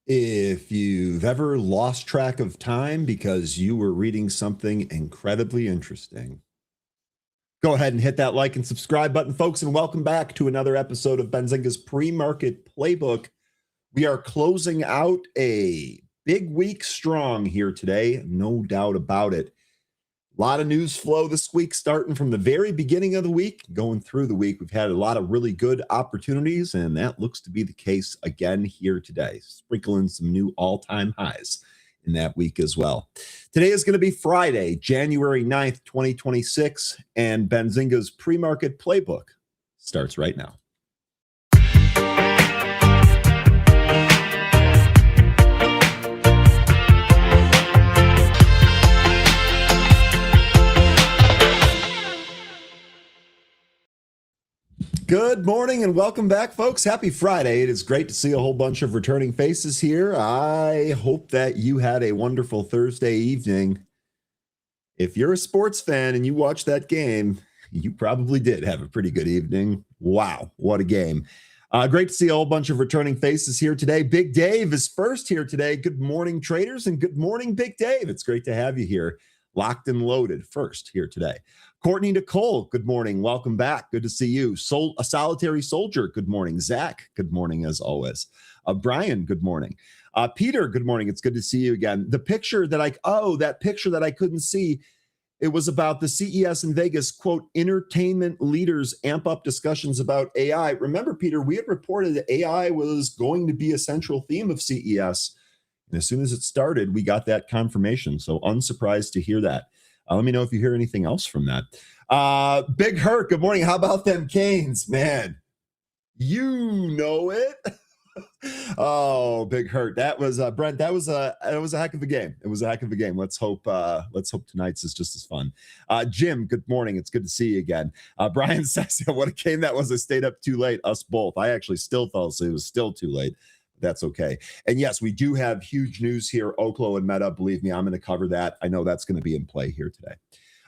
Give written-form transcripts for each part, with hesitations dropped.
If you've ever lost track of time because you were reading something incredibly interesting, go ahead and hit that like and subscribe button, folks, and welcome back to another episode of Benzinga's Pre-Market Playbook. We are closing out a big week strong here today, no doubt about it. A lot of news flow this week, starting from the very beginning of the week, going through the week. We've had a lot of really good opportunities, and that looks to be the case again here today, sprinkling some new all-time highs in that week as well. Today is going to be Friday, January 9th, 2026, and Benzinga's Pre-Market Playbook starts right now. Good morning and welcome back, folks. Happy Friday. It is great to see a whole bunch of returning faces here. I hope that you had a wonderful Thursday evening. If you're a sports fan and you watched that game, you probably did have a pretty good evening. Wow, what a game. Great to see a whole bunch of returning faces here today. Big Dave is first here today. Good morning, traders, and good morning, Big Dave. It's great to have you here. Locked and loaded first here today. Courtney Nicole, good morning. Welcome back. Good to see you. A Solitary Soldier, good morning. Zach, good morning as always. Brian, good morning. Peter, good morning. It's good to see you again. The picture that that picture that I couldn't see, it was about the CES in Vegas, quote, entertainment leaders amp up discussions about AI. Remember, Peter, we had reported that AI was going to be a central theme of CES. And as soon as it started, we got that confirmation. So unsurprised to hear that. Let me know if you hear anything else from that. Big Hurt, good morning. How about them Canes, man? You know it. Oh, Big Hurt. That was Brent. That was a heck of a game. It was a heck of a game. Let's hope tonight's is just as fun. Jim, good morning. It's good to see you again. Brian says, what a game that was. I stayed up too late. Us both. I actually still fell asleep. It was still too late. That's okay. And yes, we do have huge news here. Oklo and Meta, believe me, I'm going to cover that. I know that's going to be in play here today.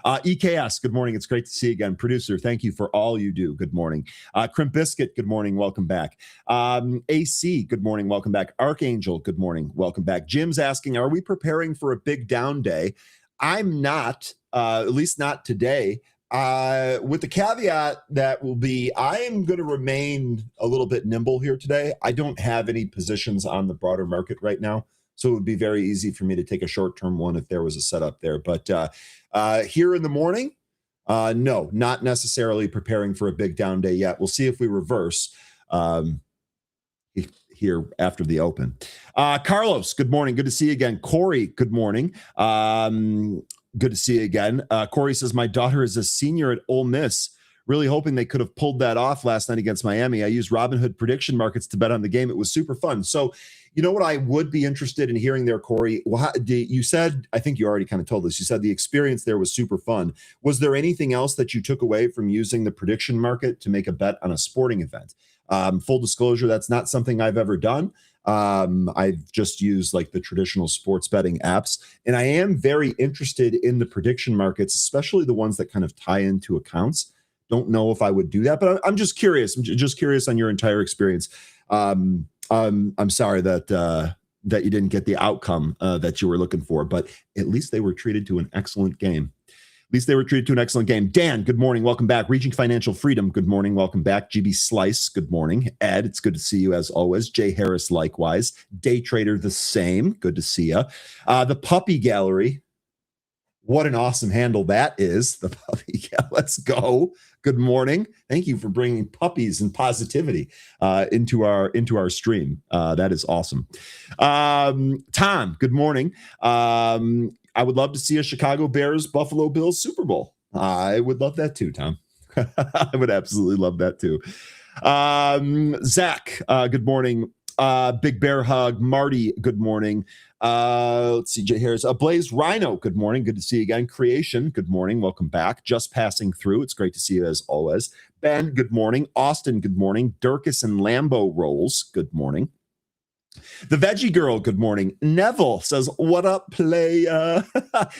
EKS, good morning. It's great to see you again. Producer, thank you for all you do. Good morning. Crimp Biscuit, good morning. Welcome back. AC, good morning. Welcome back. Archangel, good morning. Welcome back. Jim's asking, are we preparing for a big down day? I'm not, at least not today. With the caveat that I am going to remain a little bit nimble here today. I don't have any positions on the broader market right now, so it would be very easy for me to take a short-term one if there was a setup there. But here in the morning, no, not necessarily preparing for a big down day yet. We'll see if we reverse here after the open. Carlos, good morning. Good to see you again. Corey, good morning. Good to see you again. Corey says, my daughter is a senior at Ole Miss. Really hoping they could have pulled that off last night against Miami. I used Robinhood prediction markets to bet on the game. It was super fun. So, you know what I would be interested in hearing there, Corey? You said, I think you already kind of told us, you said the experience there was super fun. Was there anything else that you took away from using the prediction market to make a bet on a sporting event? Full disclosure, that's not something I've ever done. I've just used like the traditional sports betting apps, and I am very interested in the prediction markets, especially the ones that kind of tie into accounts. Don't know if I would do that, but I'm just curious. I'm just curious on your entire experience. I'm sorry that you didn't get the outcome that you were looking for, but at least they were treated to an excellent game. Dan, good morning. Welcome back. Reaching Financial Freedom, good morning. Welcome back. GB Slice, good morning. Ed, it's good to see you as always. Jay Harris, likewise. Day Trader, the same. Good to see you. The Puppy Gallery, what an awesome handle that is. The Puppy Gallery, let's go. Good morning. Thank you for bringing puppies and positivity into our stream. That is awesome. Tom, good morning. I would love to see a Chicago Bears Buffalo Bills Super Bowl. I would love that too, Tom. I would absolutely love that too. Zach, good morning. Big Bear Hug. Marty, good morning. Let's see, Jay Harris. Blaze Rhino, good morning. Good to see you again. Creation, good morning. Welcome back. Just passing through. It's great to see you as always. Ben, good morning. Austin, good morning. Durkis and Lambo Rolls, good morning. The Veggie Girl, good morning. Neville says, what up, playa?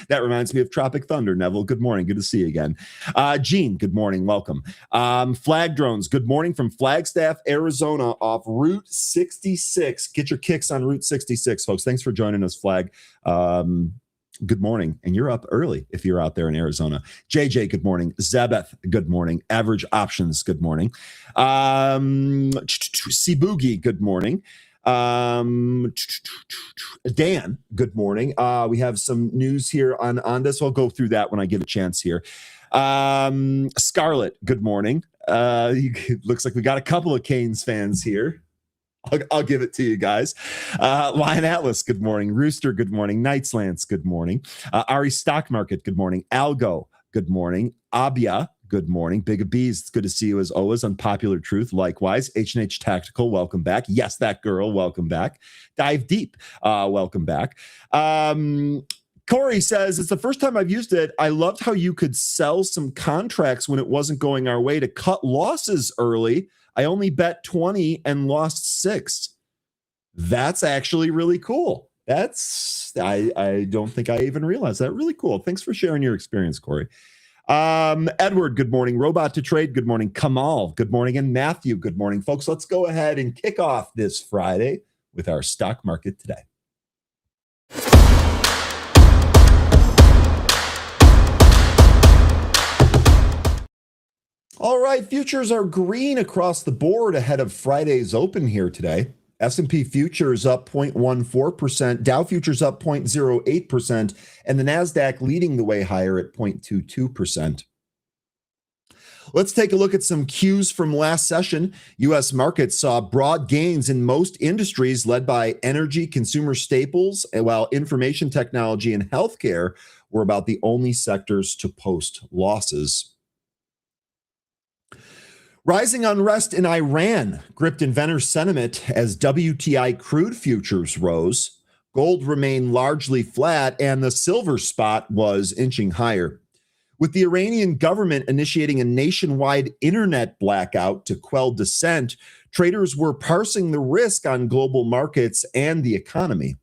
That reminds me of Tropic Thunder. Neville, good morning. Good to see you again. Gene, good morning. Welcome. Flag Drones, good morning from Flagstaff, Arizona, off Route 66. Get your kicks on Route 66, folks. Thanks for joining us, Flag. Good morning. And you're up early if you're out there in Arizona. JJ, good morning. Zabeth, good morning. Average Options, good morning. Siboogie, good morning. Dan, good morning. We have some news here on this. I'll go through that when I get a chance here. Scarlett, good morning. It looks like we got a couple of Canes fans here. I'll give it to you guys. Lion Atlas, good morning. Rooster, good morning. Knights Lance, good morning. Ari Stock Market, good morning. Algo, good morning. Abia, good morning. Big Bees, it's good to see you as always. Unpopular Truth, likewise. H&H Tactical, welcome back. Yes, that girl, welcome back. Dive Deep, welcome back. Corey says, it's the first time I've used it. I loved how you could sell some contracts when it wasn't going our way to cut losses early. I only bet 20 and lost 6. That's actually really cool. I don't think I even realized that. Really cool. Thanks for sharing your experience, Corey. Edward, good morning. Robot to Trade, good morning. Kamal, good morning. And Matthew, good morning. Folks, let's go ahead and kick off this Friday with our stock market today. All right, futures are green across the board ahead of Friday's open here today. S&P futures up 0.14%, Dow futures up 0.08%, and the NASDAQ leading the way higher at 0.22%. Let's take a look at some cues from last session. U.S. markets saw broad gains in most industries led by energy, consumer staples, while information technology and healthcare were about the only sectors to post losses. Rising unrest in Iran gripped investor sentiment as WTI crude futures rose. Gold remained largely flat, and the silver spot was inching higher. With the Iranian government initiating a nationwide internet blackout to quell dissent, traders were parsing the risk on global markets and the economy.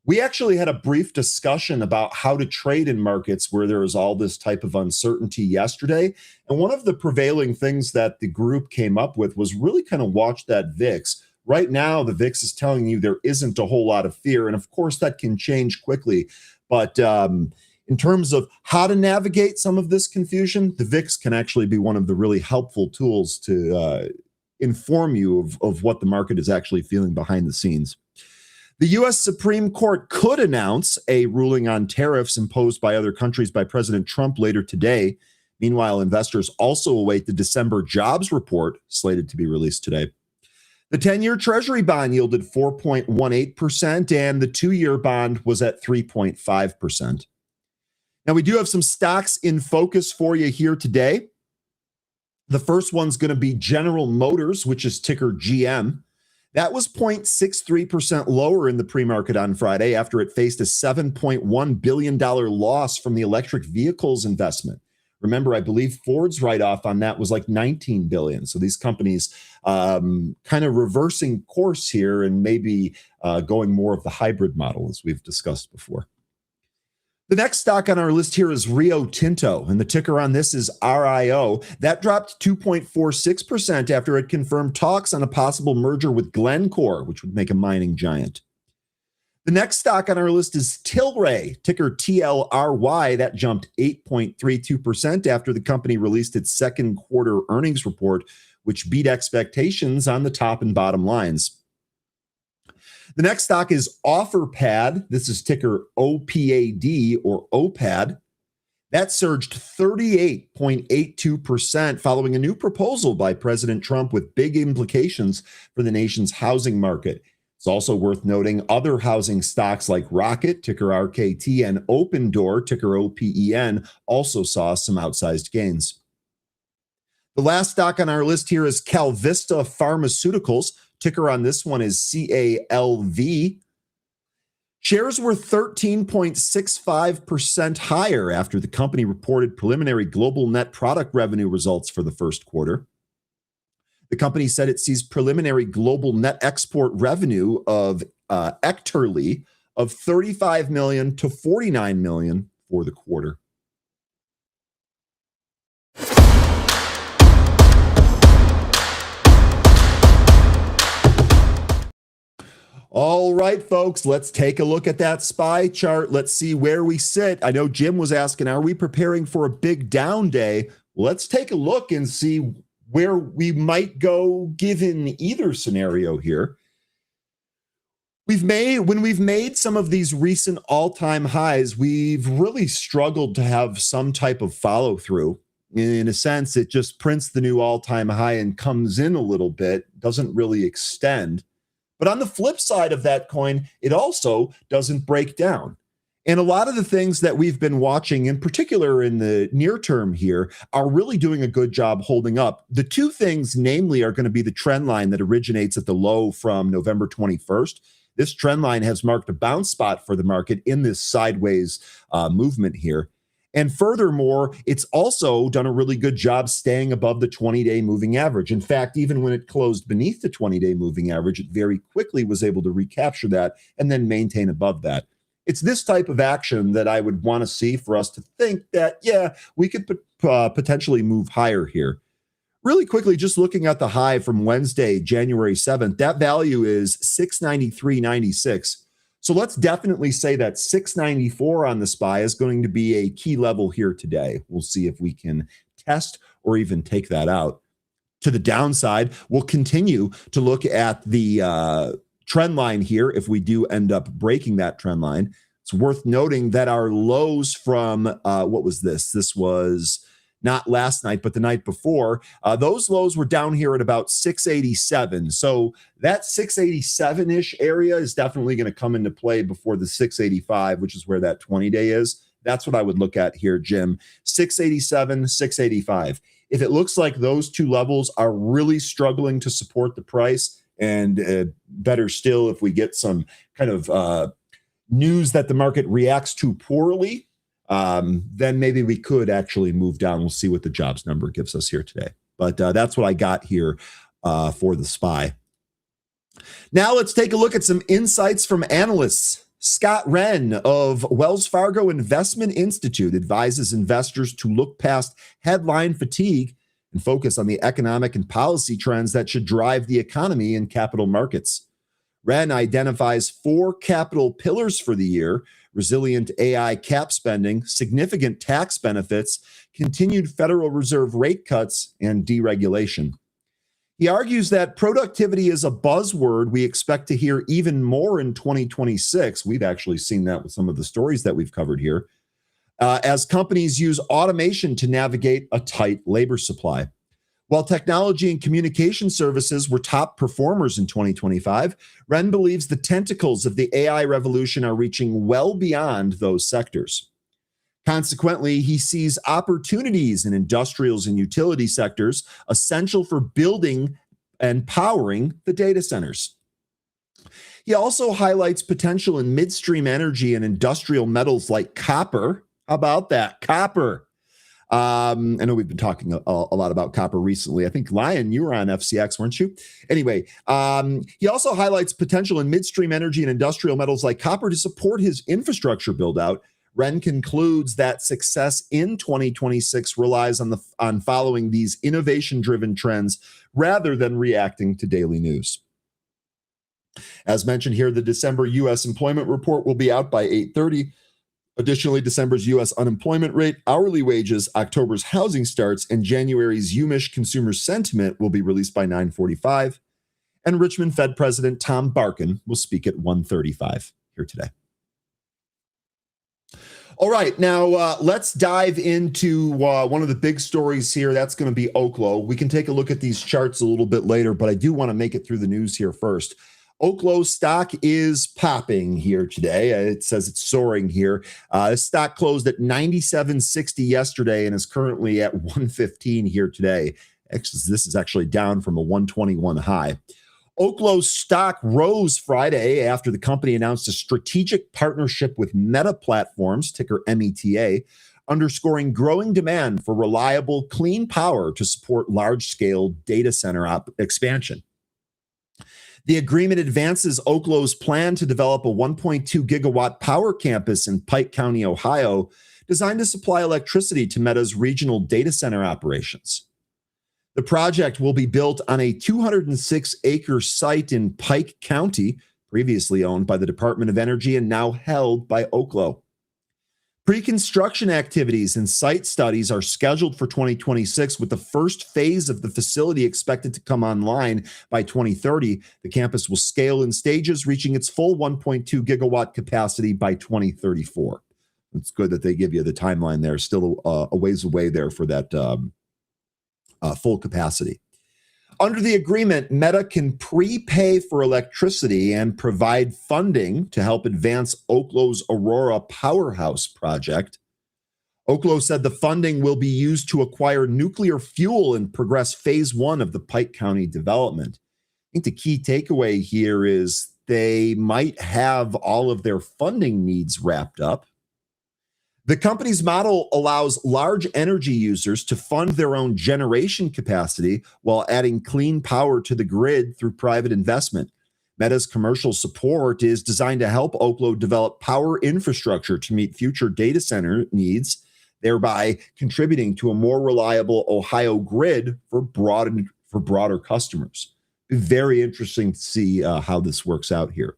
We actually had a brief discussion about how to trade in markets where there is all this type of uncertainty yesterday. And one of the prevailing things that the group came up with was really kind of watch that VIX. Right now, the VIX is telling you there isn't a whole lot of fear. And of course, that can change quickly. But in terms of how to navigate some of this confusion, the VIX can actually be one of the really helpful tools to inform you of what the market is actually feeling behind the scenes. The U.S. Supreme Court could announce a ruling on tariffs imposed by other countries by President Trump later today. Meanwhile, investors also await the December jobs report slated to be released today. The 10-year Treasury bond yielded 4.18%, and the 2-year bond was at 3.5%. Now, we do have some stocks in focus for you here today. The first one's going to be General Motors, which is ticker GM. That was 0.63% lower in the pre-market on Friday after it faced a $7.1 billion loss from the electric vehicles investment. Remember, I believe Ford's write-off on that was like $19 billion. So these companies kind of reversing course here and maybe going more of the hybrid model, as we've discussed before. The next stock on our list here is Rio Tinto, and the ticker on this is RIO. That dropped 2.46% after it confirmed talks on a possible merger with Glencore, which would make a mining giant. The next stock on our list is Tilray, ticker TLRY. That jumped 8.32% after the company released its second quarter earnings report, which beat expectations on the top and bottom lines. The next stock is OfferPad. This is ticker OPAD or OPAD. That surged 38.82% following a new proposal by President Trump with big implications for the nation's housing market. It's also worth noting other housing stocks like Rocket, ticker RKT, and Open Door, ticker OPEN, also saw some outsized gains. The last stock on our list here is CalVista Pharmaceuticals. Ticker on this one is CALV. Shares were 13.65% higher after the company reported preliminary global net product revenue results for the first quarter. The company said it sees preliminary global net export revenue of hectarely of 35 million to 49 million for the quarter. All right, folks, let's take a look at that SPY chart. Let's see where we sit. I know Jim was asking, are we preparing for a big down day? Let's take a look and see where we might go given either scenario here. When we've made some of these recent all-time highs, we've really struggled to have some type of follow through. In a sense, it just prints the new all-time high and comes in a little bit, doesn't really extend. But on the flip side of that coin, it also doesn't break down. And a lot of the things that we've been watching, in particular in the near term here, are really doing a good job holding up. The two things, namely, are going to be the trend line that originates at the low from November 21st. This trend line has marked a bounce spot for the market in this sideways movement here. And furthermore, it's also done a really good job staying above the 20-day moving average. In fact, even when it closed beneath the 20-day moving average, it very quickly was able to recapture that and then maintain above that. It's this type of action that I would want to see for us to think that, yeah, we could potentially move higher here. Really quickly, just looking at the high from Wednesday, January 7th, that value is 693.96. So let's definitely say that 694 on the SPY is going to be a key level here today. We'll see if we can test or even take that out. To the downside, we'll continue to look at the trend line here if we do end up breaking that trend line. It's worth noting that our lows from, what was this? This was not last night, but the night before, those lows were down here at about 687. So that 687-ish area is definitely going to come into play before the 685, which is where that 20-day is. That's what I would look at here, Jim. 687, 685. If it looks like those two levels are really struggling to support the price, and better still, if we get some kind of news that the market reacts to poorly, then maybe we could actually move down. We'll see what the jobs number gives us here today. But that's what I got here for the SPY. Now let's take a look at some insights from analysts. Scott Wren of Wells Fargo Investment Institute advises investors to look past headline fatigue and focus on the economic and policy trends that should drive the economy and capital markets. Wren identifies 4 capital pillars for the year: resilient AI cap spending, significant tax benefits, continued Federal Reserve rate cuts, and deregulation. He argues that productivity is a buzzword we expect to hear even more in 2026. We've actually seen that with some of the stories that we've covered here, as companies use automation to navigate a tight labor supply. While technology and communication services were top performers in 2025, Wren believes the tentacles of the AI revolution are reaching well beyond those sectors. Consequently, he sees opportunities in industrials and utility sectors essential for building and powering the data centers. He also highlights potential in midstream energy and industrial metals like copper. How about that? Copper. I know we've been talking a lot about copper recently. I think, Lion, you were on FCX, weren't you? Anyway, he also highlights potential in midstream energy and industrial metals like copper to support his infrastructure build-out. Wren concludes that success in 2026 relies on following these innovation-driven trends rather than reacting to daily news. As mentioned here, the December U.S. employment report will be out by 8:30. Additionally, December's U.S. unemployment rate, hourly wages, October's housing starts, and January's UMich consumer sentiment will be released by 9:45. And Richmond Fed President Tom Barkin will speak at 1:35 here today. All right, now let's dive into one of the big stories here. That's going to be Oklo. We can take a look at these charts a little bit later, but I do want to make it through the news here first. Oklo stock is popping here today. It says it's soaring here. The stock closed at 97.60 yesterday and is currently at 115 here today. Actually, this is actually down from a 121 high. Oklo's stock rose Friday after the company announced a strategic partnership with Meta Platforms, ticker META, underscoring growing demand for reliable, clean power to support large-scale data center expansion. The agreement advances Oklo's plan to develop a 1.2 gigawatt power campus in Pike County, Ohio, designed to supply electricity to Meta's regional data center operations. The project will be built on a 206-acre site in Pike County, previously owned by the Department of Energy and now held by Oklo. Pre-construction activities and site studies are scheduled for 2026, with the first phase of the facility expected to come online by 2030. The campus will scale in stages, reaching its full 1.2 gigawatt capacity by 2034. It's good that they give you the timeline there. Still a ways away there for that full capacity. Under the agreement, Meta can prepay for electricity and provide funding to help advance Oklo's Aurora Powerhouse project. Oklo said the funding will be used to acquire nuclear fuel and progress phase one of the Pike County development. I think the key takeaway here is they might have all of their funding needs wrapped up. The company's model allows large energy users to fund their own generation capacity while adding clean power to the grid through private investment. Meta's commercial support is designed to help Oklo develop power infrastructure to meet future data center needs, thereby contributing to a more reliable Ohio grid for broader customers. Very interesting to see how this works out here.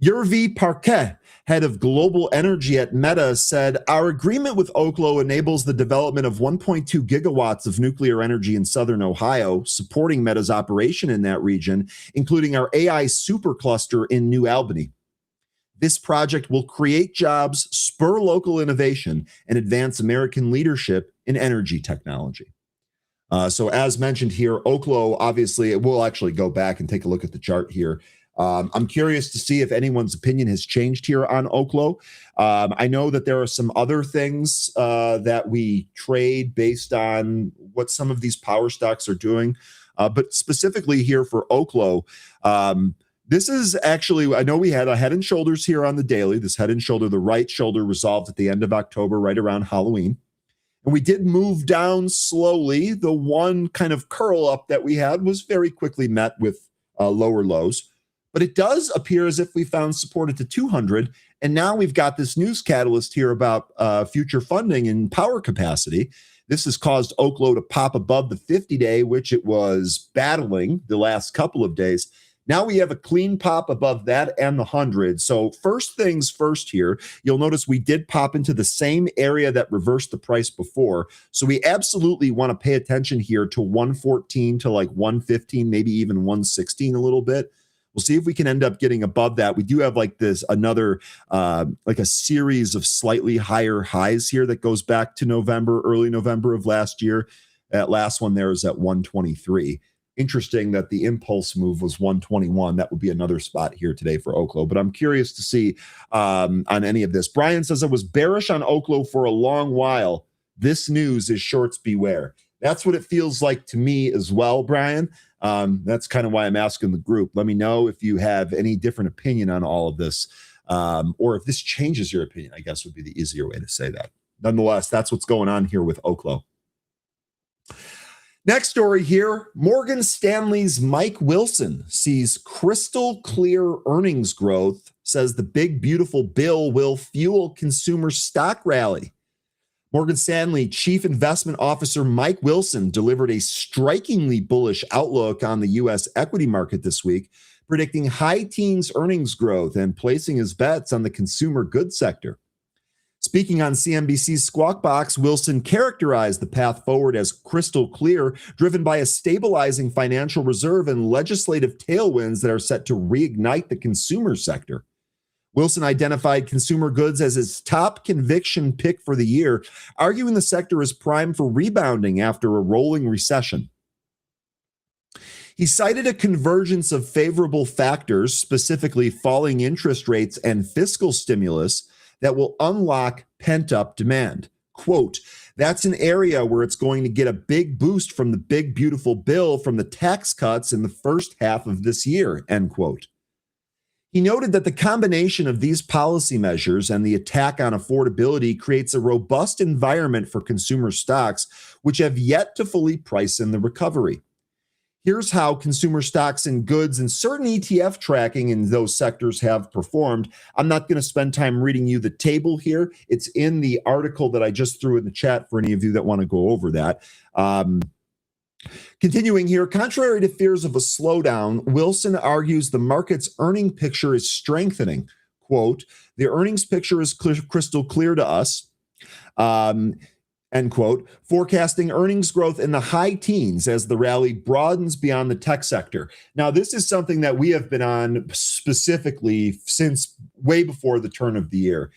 Yervi Parquet, head of global energy at Meta, said, "Our agreement with Oklo enables the development of 1.2 gigawatts of nuclear energy in southern Ohio, supporting Meta's operation in that region, including our AI supercluster in New Albany. This project will create jobs, spur local innovation, and advance American leadership in energy technology." So as mentioned here, Oklo, obviously, we'll actually go back and take a look at the chart here. I'm curious to see if anyone's opinion has changed here on Oklo. I know that there are some other things that we trade based on what some of these power stocks are doing. But specifically here for Oklo, this is actually, I know we had a head and shoulders here on the daily. This head and shoulder, the right shoulder resolved at the end of October, right around Halloween. And we did move down slowly. The one kind of curl up that we had was very quickly met with lower lows. But it does appear as if we found support at the 200. And now we've got this news catalyst here about future funding and power capacity. This has caused Oklo to pop above the 50-day, which it was battling the last couple of days. Now we have a clean pop above that and the 100. So first things first here, you'll notice we did pop into the same area that reversed the price before. So we absolutely want to pay attention here to 114 to like 115, maybe even 116 a little bit. We'll see if we can end up getting above that. We do have like this another like a series of slightly higher highs here that goes back to November, early November of last year. That last one there is at 123. Interesting that the impulse move was 121. That would be another spot here today for Oklo. But I'm curious to see on any of this. Brian says, "I was bearish on Oklo for a long while. This news is shorts beware." That's what it feels like to me as well, Brian. That's kind of why I'm asking the group. Let me know if you have any different opinion on all of this, or if this changes your opinion, I guess would be the easier way to say that. Nonetheless, that's what's going on here with Oklo. Next story here, Morgan Stanley's Mike Wilson sees crystal clear earnings growth, says the big beautiful bill will fuel consumer stock rally. Morgan Stanley Chief Investment Officer Mike Wilson delivered a strikingly bullish outlook on the U.S. equity market this week, predicting high teens earnings growth and placing his bets on the consumer goods sector. Speaking on CNBC's Squawk Box, Wilson characterized the path forward as crystal clear, driven by a stabilizing financial reserve and legislative tailwinds that are set to reignite the consumer sector. Wilson identified consumer goods as his top conviction pick for the year, arguing the sector is primed for rebounding after a rolling recession. He cited a convergence of favorable factors, specifically falling interest rates and fiscal stimulus, that will unlock pent-up demand. Quote, "That's an area where it's going to get a big boost from the big, beautiful bill from the tax cuts in the first half of this year," end quote. He noted that the combination of these policy measures and the attack on affordability creates a robust environment for consumer stocks, which have yet to fully price in the recovery. Here's how consumer stocks and goods and certain ETF tracking in those sectors have performed. I'm not going to spend time reading you the table here. It's in the article that I just threw in the chat for any of you that want to go over that. Continuing here, contrary to fears of a slowdown, Wilson argues the market's earning picture is strengthening. Quote, the earnings picture is crystal clear to us. End quote, forecasting earnings growth in the high teens as the rally broadens beyond the tech sector. Now, this is something that we have been on specifically since way before the turn of the year.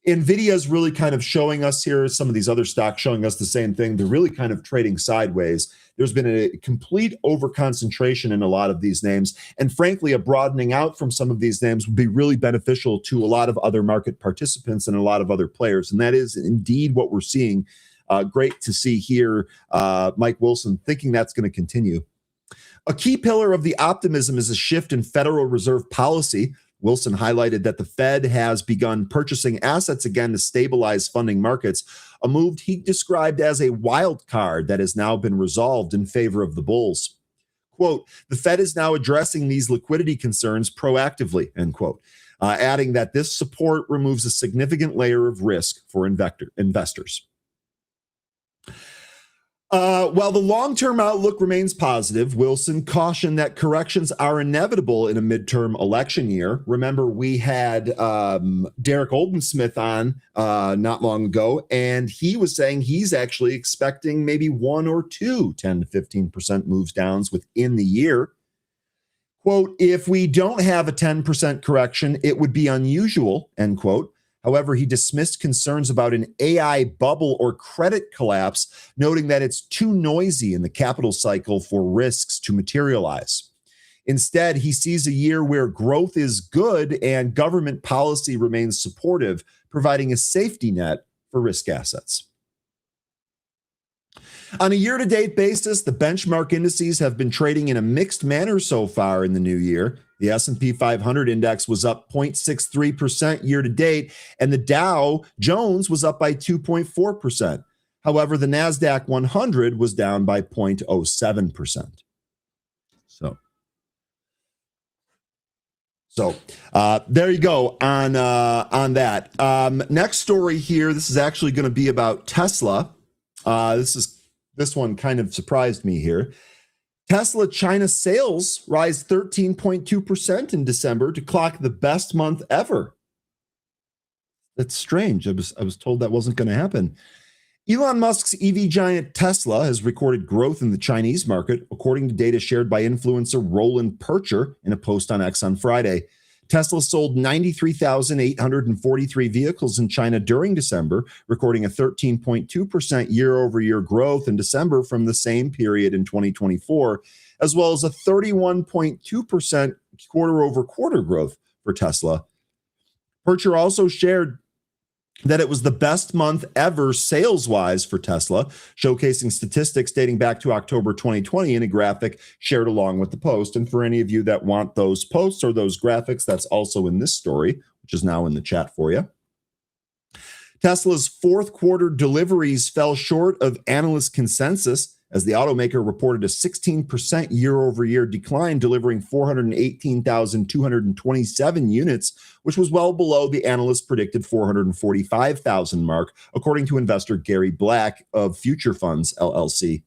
NVIDIA is really kind of showing us here, some of these other stocks showing us the same thing. They're really kind of trading sideways. There's been a complete over-concentration in a lot of these names. And frankly, a broadening out from some of these names would be really beneficial to a lot of other market participants and a lot of other players. And that is indeed what we're seeing. Great to see here, Mike Wilson, thinking that's going to continue. A key pillar of the optimism is a shift in Federal Reserve policy. Wilson highlighted that the Fed has begun purchasing assets again to stabilize funding markets, a move he described as a wild card that has now been resolved in favor of the bulls. Quote, the Fed is now addressing these liquidity concerns proactively, end quote, adding that this support removes a significant layer of risk for investors. While the long-term outlook remains positive, Wilson cautioned that corrections are inevitable in a midterm election year. Remember, we had Derek Oldensmith on not long ago, and he was saying he's actually expecting maybe one or two 10 to 15% moves downs within the year. Quote, if we don't have a 10% correction, it would be unusual, end quote. However, he dismissed concerns about an AI bubble or credit collapse, noting that it's too noisy in the capital cycle for risks to materialize. Instead, he sees a year where growth is good and government policy remains supportive, providing a safety net for risk assets. On a year-to-date basis, the benchmark indices have been trading in a mixed manner so far in the new year. The S&P 500 index was up 0.63% year-to-date, and the Dow Jones was up by 2.4%. However, the NASDAQ 100 was down by 0.07%. So there you go on that. Next story here, this is actually going to be about Tesla. This one kind of surprised me here. Tesla China sales rise 13.2% in December to clock the best month ever. That's strange. I was told that wasn't going to happen. Elon Musk's EV giant Tesla has recorded growth in the Chinese market, according to data shared by influencer Roland Percher in a post on X on Friday. Tesla sold 93,843 vehicles in China during December, recording a 13.2% year-over-year growth in December from the same period in 2024, as well as a 31.2% quarter-over-quarter growth for Tesla. Percher also shared that it was the best month ever sales-wise for Tesla, showcasing statistics dating back to October 2020 in a graphic shared along with the post. And for any of you that want those posts or those graphics, that's also in this story, which is now in the chat for you. Tesla's fourth quarter deliveries fell short of analyst consensus as the automaker reported a 16% year-over-year decline, delivering 418,227 units, which was well below the analyst predicted 445,000 mark, according to investor Gary Black of Future Funds, LLC.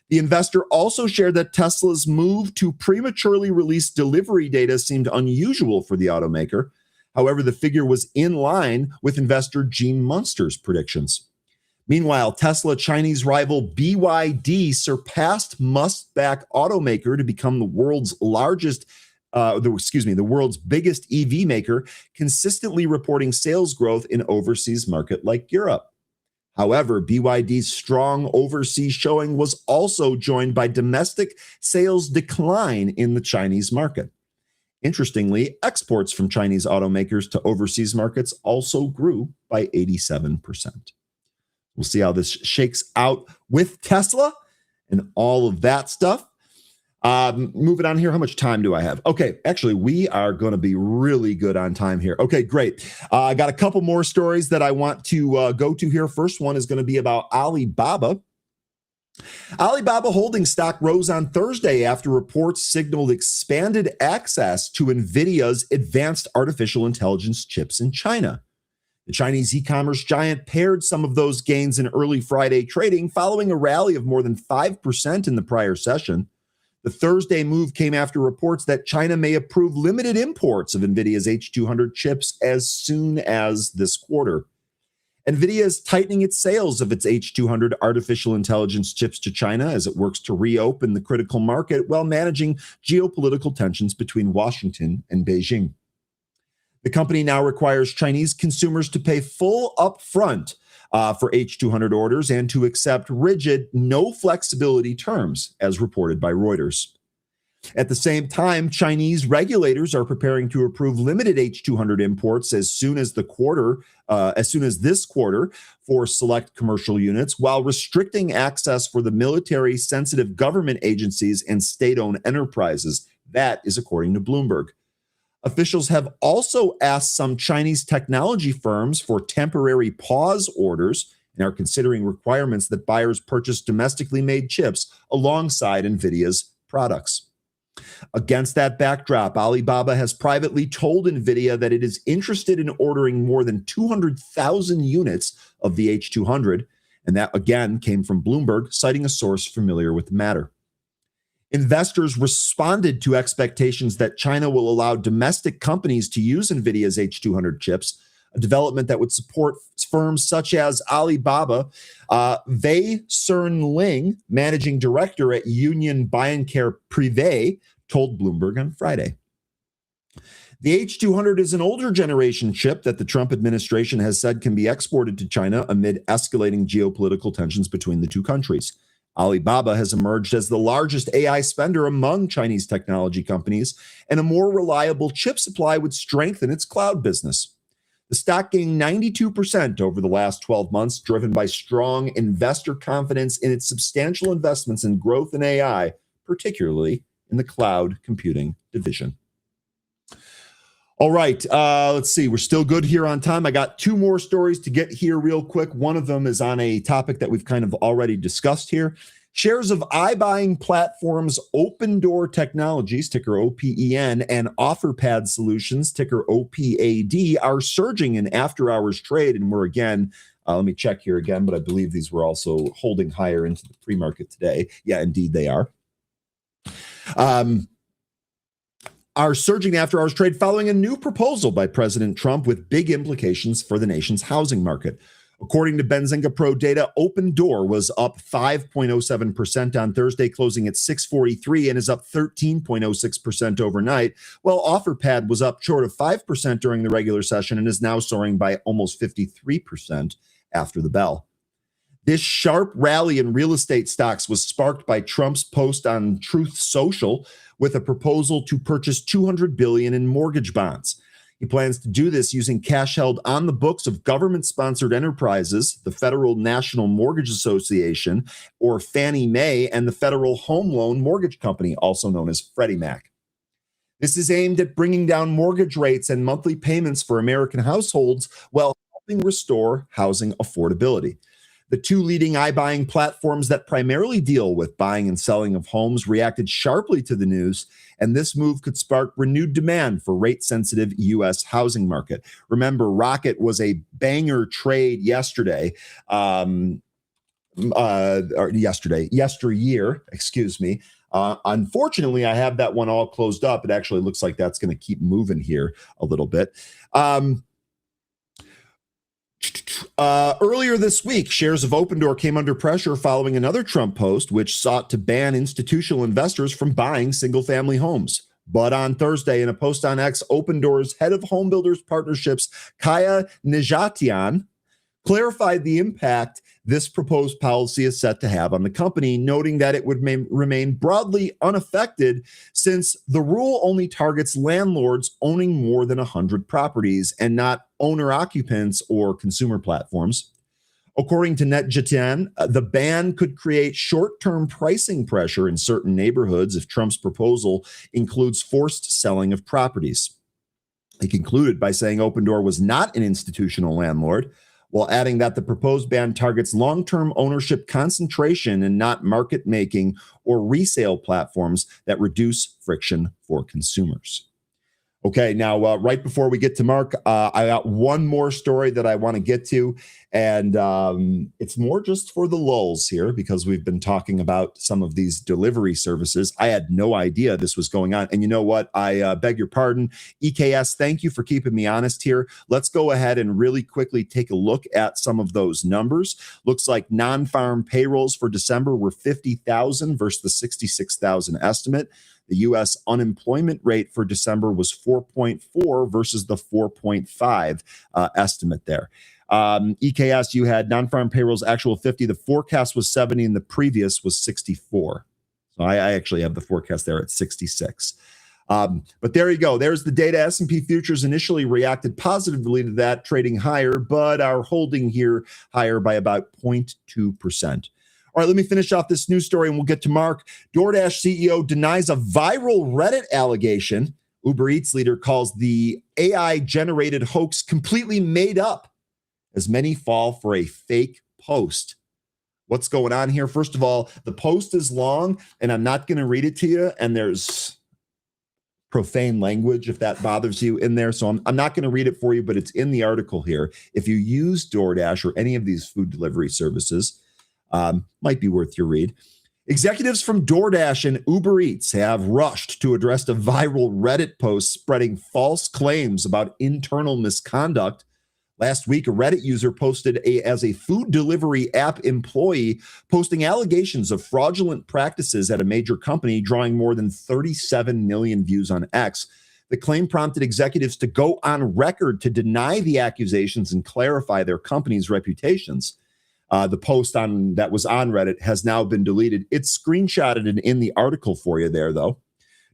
The investor also shared that Tesla's move to prematurely release delivery data seemed unusual for the automaker. However, the figure was in line with investor Gene Munster's predictions. Meanwhile, Tesla Chinese rival BYD surpassed Musk-backed automaker to become the world's biggest EV maker, consistently reporting sales growth in overseas market like Europe. However, BYD's strong overseas showing was also joined by domestic sales decline in the Chinese market. Interestingly, exports from Chinese automakers to overseas markets also grew by 87%. We'll see how this shakes out with Tesla and all of that stuff. Moving on here. How much time do I have? Okay, actually, we are going to be really good on time here. Okay, great. I got a couple more stories that I want to go to here. First one is going to be about Alibaba. Alibaba holding stock rose on Thursday after reports signaled expanded access to NVIDIA's advanced artificial intelligence chips in China. The Chinese e-commerce giant paired some of those gains in early Friday trading following a rally of more than 5% in the prior session. The Thursday move came after reports that China may approve limited imports of NVIDIA's H200 chips as soon as this quarter. NVIDIA is tightening its sales of its H200 artificial intelligence chips to China as it works to reopen the critical market while managing geopolitical tensions between Washington and Beijing. The company now requires Chinese consumers to pay full upfront for H200 orders and to accept rigid, no flexibility terms, as reported by Reuters. At the same time, Chinese regulators are preparing to approve limited H200 imports as soon as this quarter for select commercial units, while restricting access for the military-sensitive government agencies and state-owned enterprises. That is according to Bloomberg. Officials have also asked some Chinese technology firms for temporary pause orders and are considering requirements that buyers purchase domestically made chips alongside NVIDIA's products. Against that backdrop, Alibaba has privately told NVIDIA that it is interested in ordering more than 200,000 units of the H200, and that again came from Bloomberg, citing a source familiar with the matter. Investors responded to expectations that China will allow domestic companies to use NVIDIA's H200 chips, a development that would support firms such as Alibaba. Wei Cern-Ling, managing director at Union Baiynd Privé, told Bloomberg on Friday. The H200 is an older generation chip that the Trump administration has said can be exported to China amid escalating geopolitical tensions between the two countries. Alibaba has emerged as the largest AI spender among Chinese technology companies, and a more reliable chip supply would strengthen its cloud business. The stock gained 92% over the last 12 months, driven by strong investor confidence in its substantial investments in growth in AI, particularly in the cloud computing division. All right, let's see. We're still good here on time. I got two more stories to get here real quick. One of them is on a topic that we've kind of already discussed here. Shares of iBuying platforms Open Door Technologies, ticker OPEN, and OfferPad Solutions, ticker OPAD, are surging in after-hours trade. And we're again, let me check here again, but I believe these were also holding higher into the pre-market today. Yeah, indeed they are. Are surging after hours trade following a new proposal by President Trump with big implications for the nation's housing market. According to Benzinga Pro data, Open Door was up 5.07% on Thursday, closing at 643, and is up 13.06% overnight, while OfferPad was up short of 5% during the regular session and is now soaring by almost 53% after the bell. This sharp rally in real estate stocks was sparked by Trump's post on Truth Social with a proposal to purchase $200 billion in mortgage bonds. He plans to do this using cash held on the books of government-sponsored enterprises, the Federal National Mortgage Association, or Fannie Mae, and the Federal Home Loan Mortgage Company, also known as Freddie Mac. This is aimed at bringing down mortgage rates and monthly payments for American households while helping restore housing affordability. The two leading iBuying platforms that primarily deal with buying and selling of homes reacted sharply to the news, and this move could spark renewed demand for rate-sensitive U.S. housing market. Remember, Rocket was a banger trade yesteryear, excuse me. Unfortunately, I have that one all closed up. It actually looks like that's going to keep moving here a little bit. Earlier this week, shares of Open Door came under pressure following another Trump post, which sought to ban institutional investors from buying single-family homes. But on Thursday, in a post on X, Open Door's head of home builders partnerships, Kaya Nejatian, clarified the impact this proposed policy is set to have on the company, noting that it would remain broadly unaffected since the rule only targets landlords owning more than 100 properties and not owner-occupants or consumer platforms. According to NetJeten, the ban could create short-term pricing pressure in certain neighborhoods if Trump's proposal includes forced selling of properties. He concluded by saying Opendoor was not an institutional landlord, while adding that the proposed ban targets long-term ownership concentration and not market making or resale platforms that reduce friction for consumers. Okay, now right before we get to Mark, I got one more story that I want to get to, and it's more just for the lulz here because we've been talking about some of these delivery services. I had no idea this was going on, and you know what? I beg your pardon. EKS, thank you for keeping me honest here. Let's go ahead and really quickly take a look at some of those numbers. Looks like non-farm payrolls for December were 50,000 versus the 66,000 estimate. The U.S. unemployment rate for December was 4.4 versus the 4.5 estimate there. EKS, you had non-farm payrolls actual 50. The forecast was 70, and the previous was 64. So I actually have the forecast there at 66. But there you go. There's the data. S&P futures initially reacted positively to that, trading higher, but are holding here higher by about 0.2%. All right, let me finish off this news story and we'll get to Mark. DoorDash CEO denies a viral Reddit allegation. Uber Eats leader calls the AI-generated hoax completely made up as many fall for a fake post. What's going on here? First of all, the post is long and I'm not going to read it to you. And there's profane language, if that bothers you, in there. So I'm not going to read it for you, but it's in the article here. If you use DoorDash or any of these food delivery services, might be worth your read. Executives from DoorDash and Uber Eats have rushed to address a viral Reddit post spreading false claims about internal misconduct. Last week, a Reddit user posted as a food delivery app employee posting allegations of fraudulent practices at a major company, drawing more than 37 million views on X. The claim prompted executives to go on record to deny the accusations and clarify their company's reputations. The post that was on Reddit has now been deleted. It's screenshotted in the article for you there, though.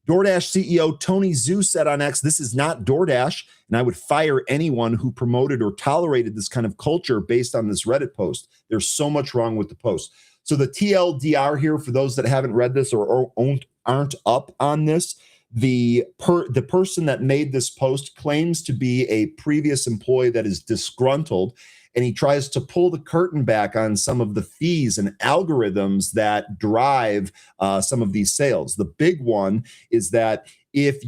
DoorDash CEO Tony Zhu said on X, "This is not DoorDash, and I would fire anyone who promoted or tolerated this kind of culture based on this Reddit post. There's so much wrong with the post." So the TLDR here, for those that haven't read this or aren't up on this, the person that made this post claims to be a previous employee that is disgruntled, and he tries to pull the curtain back on some of the fees and algorithms that drive some of these sales. The big one is that if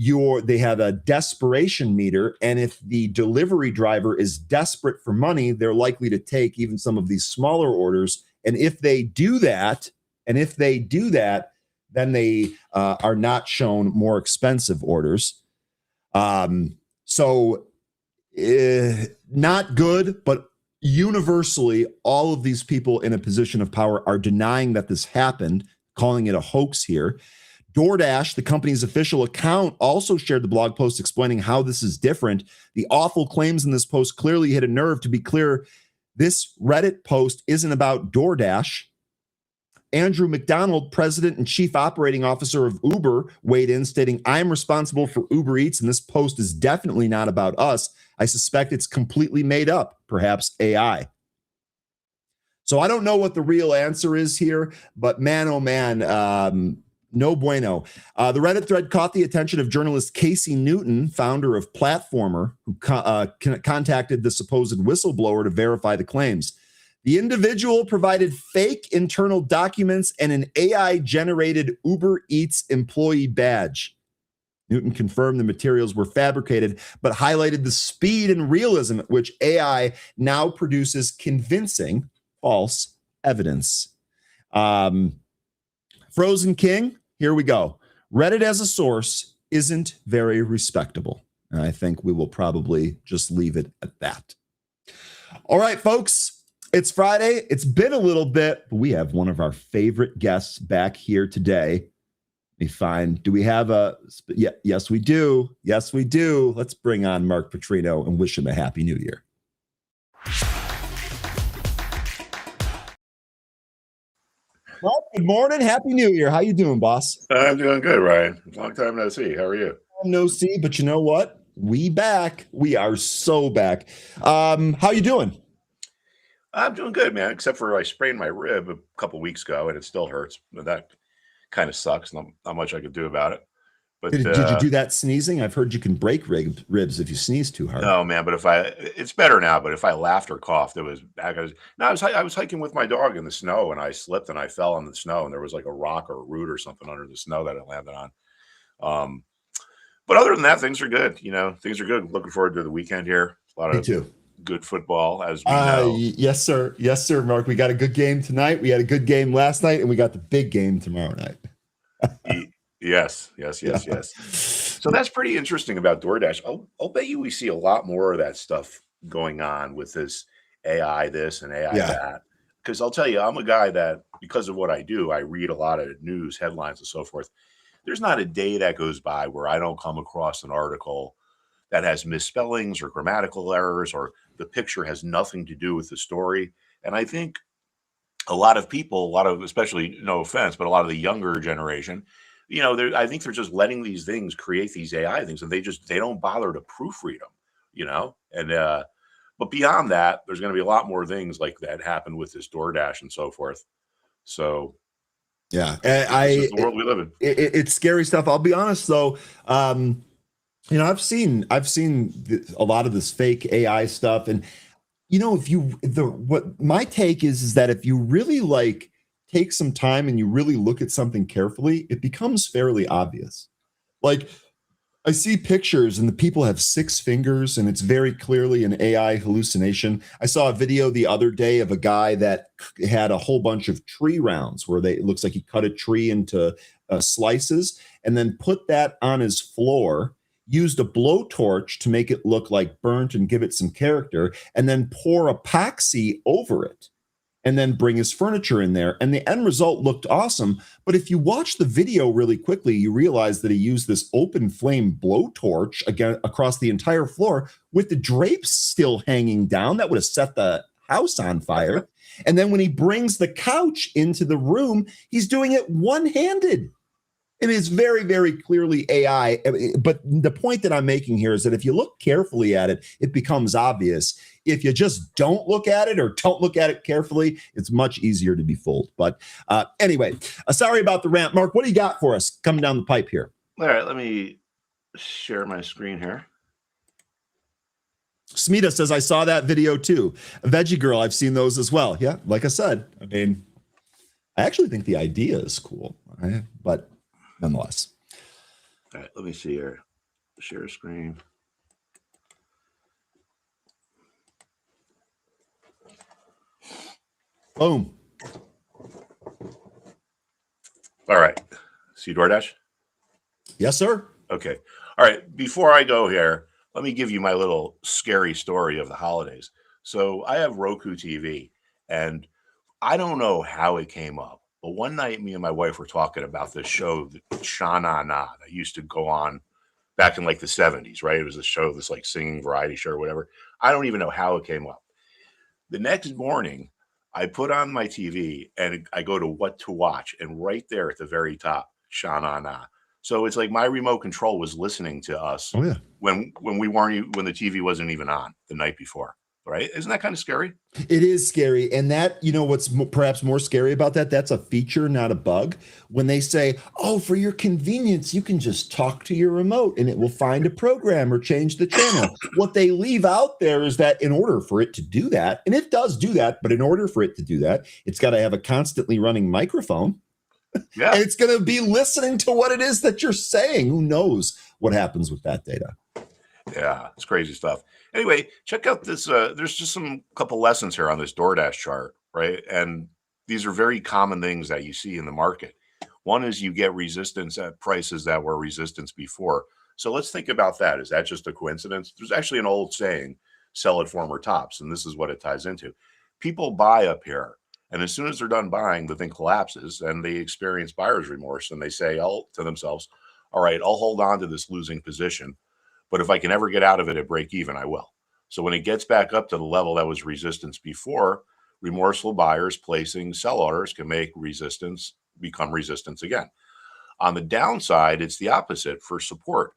they have a desperation meter, and if the delivery driver is desperate for money, they're likely to take even some of these smaller orders. And if they do that, then they are not shown more expensive orders. So not good, but universally, all of these people in a position of power are denying that this happened, calling it a hoax here. DoorDash, the company's official account, also shared the blog post explaining how this is different. The awful claims in this post clearly hit a nerve. To be clear, this Reddit post isn't about DoorDash. Andrew McDonald, president and chief operating officer of Uber, weighed in, stating, "I'm responsible for Uber Eats, and this post is definitely not about us. I suspect it's completely made up, perhaps AI." So I don't know what the real answer is here, but man, oh man, no bueno. The Reddit thread caught the attention of journalist Casey Newton, founder of Platformer, who contacted the supposed whistleblower to verify the claims. The individual provided fake internal documents and an AI-generated Uber Eats employee badge. Newton confirmed the materials were fabricated, but highlighted the speed and realism at which AI now produces convincing false evidence. Frozen King, here we go. Reddit as a source isn't very respectable. And I think we will probably just leave it at that. All right, folks. It's Friday. It's been a little bit, but we have one of our favorite guests back here today. Let me find, do we have yeah, yes, we do. Yes, we do. Let's bring on Mark Putrino and wish him a happy new year. Well, good morning. Happy New Year. How you doing, boss? I'm doing good, Ryan. Long time no see. How are you? No see, but you know what? We back. We are so back. How you doing? I'm doing good, man. Except for I sprained my rib a couple weeks ago, and it still hurts. But that kind of sucks. Not much I could do about it. But Did you do that sneezing? I've heard you can break ribs if you sneeze too hard. no, man. But it's better now. But if I laughed or coughed, it was back. I was hiking with my dog in the snow, and I slipped and I fell on the snow, and there was like a rock or a root or something under the snow that I landed on. Um, but other than that, things are good. Things are good. Looking forward to the weekend here. A lot Me of too. good football, as we know. Yes, sir. Yes, sir, Mark. We got a good game tonight. We had a good game last night, and we got the big game tomorrow night. Yes. So that's pretty interesting about DoorDash. I'll bet you we see a lot more of that stuff going on with this AI this and AI Yeah. that. Because I'll tell you, I'm a guy that, because of what I do, I read a lot of news headlines and so forth. There's not a day that goes by where I don't come across an article that has misspellings or grammatical errors, or the picture has nothing to do with the story. And I think a lot of people, especially, no offense, but a lot of the younger generation, I think they're just letting these things create these AI things, and they don't bother to proofread them. And but beyond that, there's going to be a lot more things like that happen with this DoorDash and so forth. So Yeah, this is the world we live in. It's scary stuff. I'll be honest though. I've seen a lot of this fake AI stuff, and what my take is that if you really take some time and you really look at something carefully, it becomes fairly obvious. Like, I see pictures and the people have 6 fingers and it's very clearly an AI hallucination. I saw a video the other day of a guy that had a whole bunch of tree rounds where it looks like he cut a tree into slices and then put that on his floor, used a blowtorch to make it look like burnt and give it some character, and then pour epoxy over it and then bring his furniture in there. And the end result looked awesome. But if you watch the video really quickly, you realize that he used this open flame blowtorch again across the entire floor with the drapes still hanging down. That would have set the house on fire. And then when he brings the couch into the room, he's doing it one-handed. It is very, very clearly AI. But the point that I'm making here is that if you look carefully at it, it becomes obvious. If you just don't look at it or don't look at it carefully, it's much easier to be fooled. But anyway, sorry about the rant. Mark, what do you got for us coming down the pipe here? All right, let me share my screen here. Smita says, I saw that video too. Veggie Girl, I've seen those as well. Yeah, like I said, I actually think the idea is cool, but nonetheless. All right, let me see here. Share screen. Boom. All right. See DoorDash? Yes, sir. Okay. All right. Before I go here, let me give you my little scary story of the holidays. So I have Roku TV, and I don't know how it came up, but one night me and my wife were talking about this show, Sha Na Na, that used to go on back in like the 70s, right? It was a show, this like singing variety show or whatever. I don't even know how it came up. The next morning, I put on my TV and I go to what to watch, and right there at the very top, Sha Na Na. So it's like my remote control was listening to us when the TV wasn't even on the night before, right? Isn't that kind of scary? It is scary. And that, what's perhaps more scary about that, that's a feature, not a bug. When they say, oh, for your convenience, you can just talk to your remote and it will find a program or change the channel. What they leave out there is that in order for it to do that, and it does do that, but in order for it to do that, it's got to have a constantly running microphone. Yeah. And it's going to be listening to what it is that you're saying. Who knows what happens with that data? Yeah, it's crazy stuff. Anyway, check out this. There's just couple lessons here on this DoorDash chart, right? And these are very common things that you see in the market. One is you get resistance at prices that were resistance before. So let's think about that. Is that just a coincidence? There's actually an old saying, sell at former tops. And this is what it ties into. People buy up here. And as soon as they're done buying, the thing collapses and they experience buyer's remorse. And they say to themselves, all right, I'll hold on to this losing position. But if I can ever get out of it at break even, I will. So when it gets back up to the level that was resistance before, remorseful buyers placing sell orders can make resistance become resistance again. On the downside, it's the opposite for support.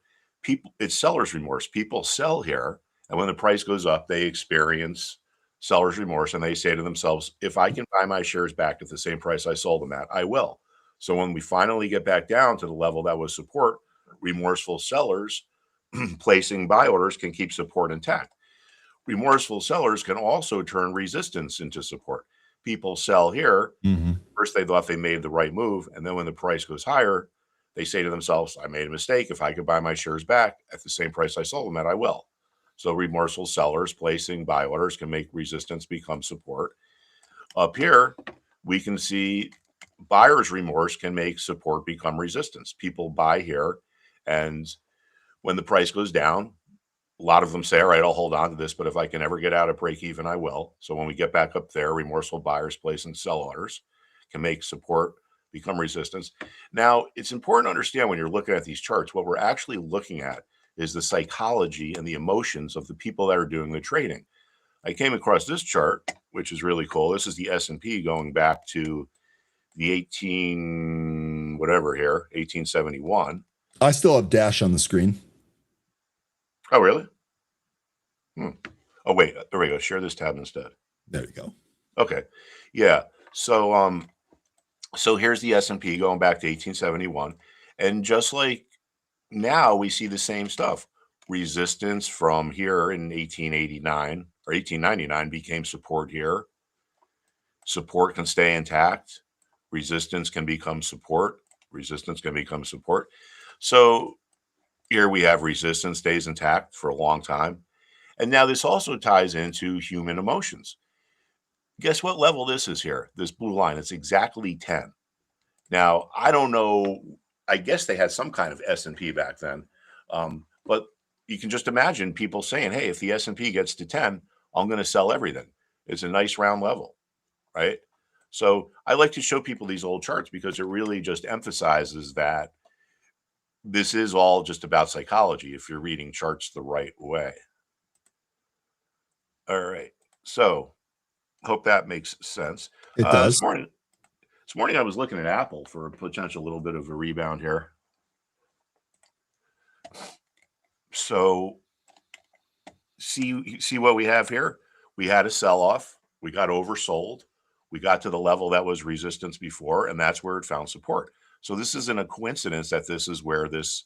It's seller's remorse. People sell here, and when the price goes up, they experience seller's remorse, and they say to themselves, if I can buy my shares back at the same price I sold them at, I will. So when we finally get back down to the level that was support, remorseful sellers placing buy orders can keep support intact. Remorseful sellers can also turn resistance into support. People sell here. Mm-hmm. First, they thought they made the right move. And then when the price goes higher, they say to themselves, I made a mistake. If I could buy my shares back at the same price I sold them at, I will. So remorseful sellers placing buy orders can make resistance become support. Up here, we can see buyer's remorse can make support become resistance. People buy here, and when the price goes down, a lot of them say, all right, I'll hold on to this, but if I can ever get out of break even, I will. So when we get back up there, remorseful buyers placing sell orders can make support become resistance. Now, it's important to understand when you're looking at these charts, what we're actually looking at is the psychology and the emotions of the people that are doing the trading. I came across this chart, which is really cool. This is the S&P going back to the 1871. I still have Dash on the screen. Oh, really? Oh, wait, there we go. Share this tab instead. There you go. Okay. Yeah. So here's the S&P going back to 1871. And just like now we see the same stuff. Resistance from here in 1889 or 1899 became support here. Support can stay intact. Resistance can become support. Resistance can become support. So here we have resistance stays intact for a long time. And now this also ties into human emotions. Guess what level this is here? This blue line. It's exactly 10. Now, I don't know. I guess they had some kind of S&P back then. But you can just imagine people saying, hey, if the S&P gets to 10, I'm going to sell everything. It's a nice round level, right? So I like to show people these old charts because it really just emphasizes that this is all just about psychology if you're reading charts the right way. All right. So hope that makes sense. It does. This morning I was looking at Apple for a potential little bit of a rebound here. So see what we have here? We had a sell-off. We got oversold. We got to the level that was resistance before, and that's where it found support. So this isn't a coincidence that this is where this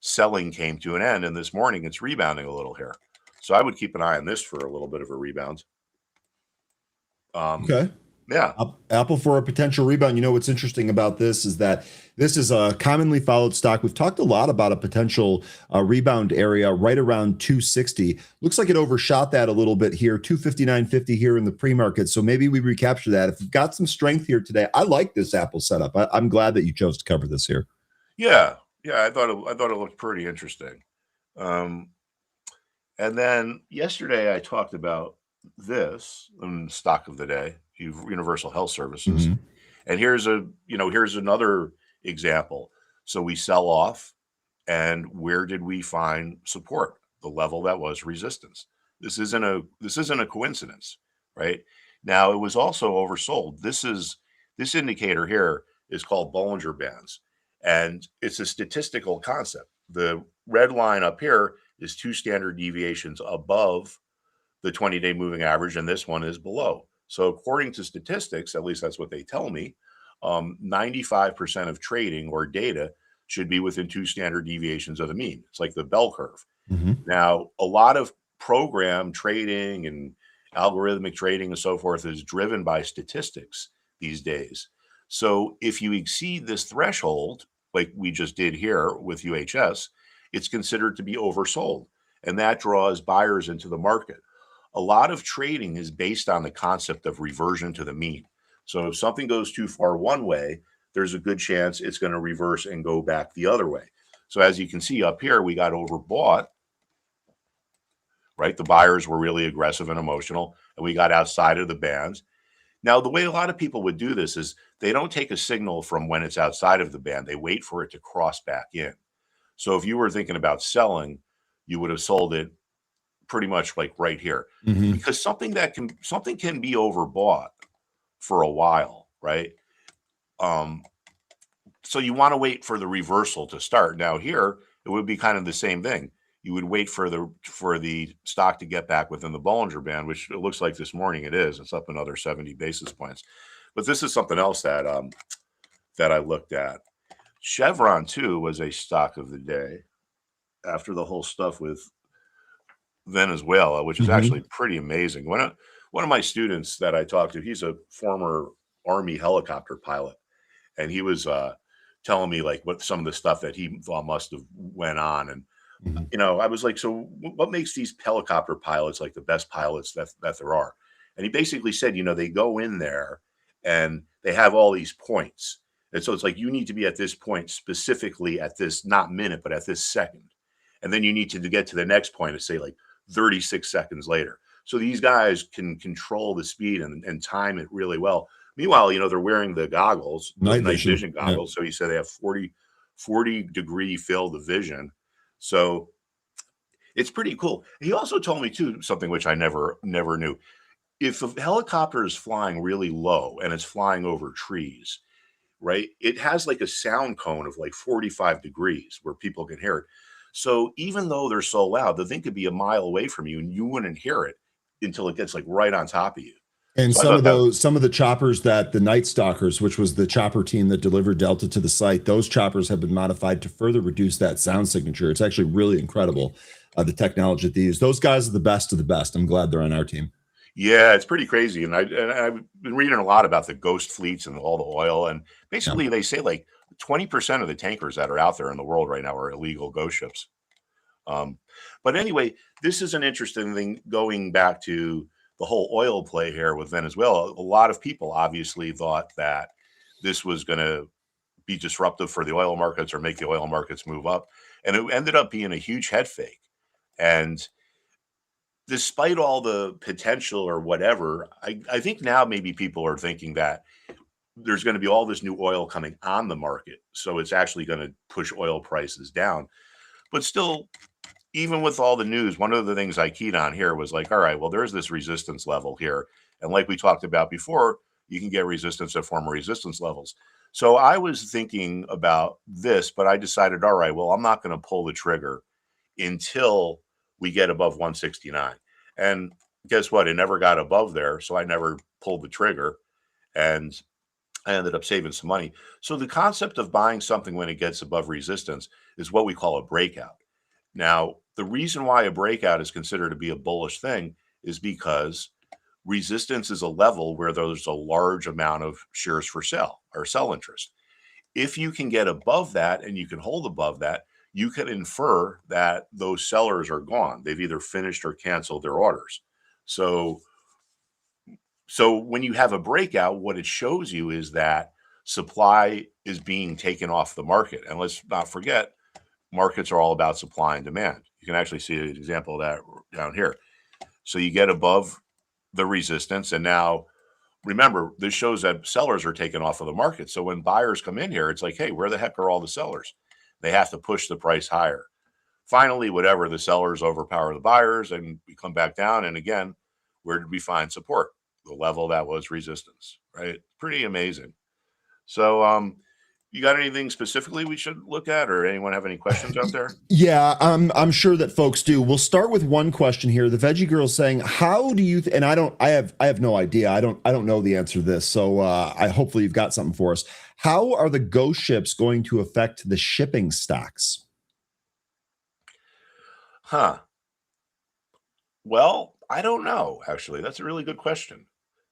selling came to an end. And this morning it's rebounding a little here. So I would keep an eye on this for a little bit of a rebound. Okay. Yeah. Apple for a potential rebound. You know, what's interesting about this is that this is a commonly followed stock. We've talked a lot about a potential rebound area right around 260. Looks like it overshot that a little bit here, 259.50 here in the pre-market. So maybe we recapture that. If you've got some strength here today, I like this Apple setup. I'm glad that you chose to cover this here. Yeah. Yeah. I thought it looked pretty interesting. And then yesterday I talked about this stock of the day, Universal Health Services. Mhm. And here's another example. So we sell off, and where did we find support? The level that was resistance. This isn't a coincidence, right? Now it was also oversold. This indicator here is called Bollinger Bands, and it's a statistical concept. The red line up here is 2 standard deviations above the 20-day moving average, and this one is below. So according to statistics, at least that's what they tell me, 95% of trading or data should be within 2 standard deviations of the mean. It's like the bell curve. Mhm. Now, a lot of program trading and algorithmic trading and so forth is driven by statistics these days. So if you exceed this threshold, like we just did here with UHS, it's considered to be oversold, and that draws buyers into the market. A lot of trading is based on the concept of reversion to the mean. So if something goes too far one way, there's a good chance it's going to reverse and go back the other way. So as you can see up here, we got overbought, right? The buyers were really aggressive and emotional, and we got outside of the bands. Now, the way a lot of people would do this is they don't take a signal from when it's outside of the band. They wait for it to cross back in. So if you were thinking about selling, you would have sold it pretty much like right here, Mhm. because something can be overbought for a while, right? So you want to wait for the reversal to start. Now here, it would be kind of the same thing. you would wait for the stock to get back within the Bollinger Band, which it looks like this morning it is. It's up another 70 basis points. But this is something else that that I looked at. Chevron too was a stock of the day after the whole stuff with Venezuela, which is actually pretty amazing. One of my students that I talked to, he's a former Army helicopter pilot, and he was telling me like what some of the stuff that he thought must have went on. And I was like, so what makes these helicopter pilots like the best pilots that there are? And he basically said, they go in there and they have all these points. And so it's like, you need to be at this point specifically at this, not minute, but at this second. And then you need to get to the next point and say like 36 seconds later. So these guys can control the speed and time it really well. Meanwhile, they're wearing the goggles, night vision goggles. Yeah. So he said they have 40 degree field of vision. So it's pretty cool. He also told me too, something which I never knew. If a helicopter is flying really low and it's flying over trees, right, it has like a sound cone of like 45 degrees where people can hear it. So even though they're so loud, the thing could be a mile away from you and you wouldn't hear it until it gets like right on top of you. And so some of the choppers that the Night Stalkers, which was the chopper team that delivered Delta to the site, those choppers have been modified to further reduce that sound signature. It's actually really incredible, the technology that they use. Those guys are the best of the best. I'm glad they're on our team. Yeah, it's pretty crazy. And I've been reading a lot about the ghost fleets and all the oil. And basically they say like 20% of the tankers that are out there in the world right now are illegal ghost ships. But anyway, this is an interesting thing going back to the whole oil play here with Venezuela. A lot of people obviously thought that this was going to be disruptive for the oil markets or make the oil markets move up. And it ended up being a huge head fake. And despite all the potential or whatever, I think now maybe people are thinking that there's going to be all this new oil coming on the market. So it's actually going to push oil prices down. But still, even with all the news, one of the things I keyed on here was like, all right, well, there's this resistance level here. And like we talked about before, you can get resistance at former resistance levels. So I was thinking about this, but I decided, all right, well, I'm not going to pull the trigger until we get above 169. And guess what? It never got above there. So I never pulled the trigger and I ended up saving some money. So the concept of buying something when it gets above resistance is what we call a breakout. Now, the reason why a breakout is considered to be a bullish thing is because resistance is a level where there's a large amount of shares for sale or sell interest. If you can get above that and you can hold above that, you can infer that those sellers are gone. They've either finished or canceled their orders. So when you have a breakout, what it shows you is that supply is being taken off the market. And let's not forget, markets are all about supply and demand. You can actually see an example of that down here. So you get above the resistance. And now remember, this shows that sellers are taken off of the market. So when buyers come in here, it's like, hey, where the heck are all the sellers? They have to push the price higher. Finally, whatever, the sellers overpower the buyers and we come back down. And again, where did we find support? The level that was resistance, right? Pretty amazing. So, you got anything specifically we should look at, or anyone have any questions out there? Yeah, I'm sure that folks do. We'll start with one question here. The Veggie Girl saying, "How do you?" And I have no idea. I don't know the answer to this. So I hopefully you've got something for us. How are the ghost ships going to affect the shipping stocks? Well, I don't know. Actually, that's a really good question.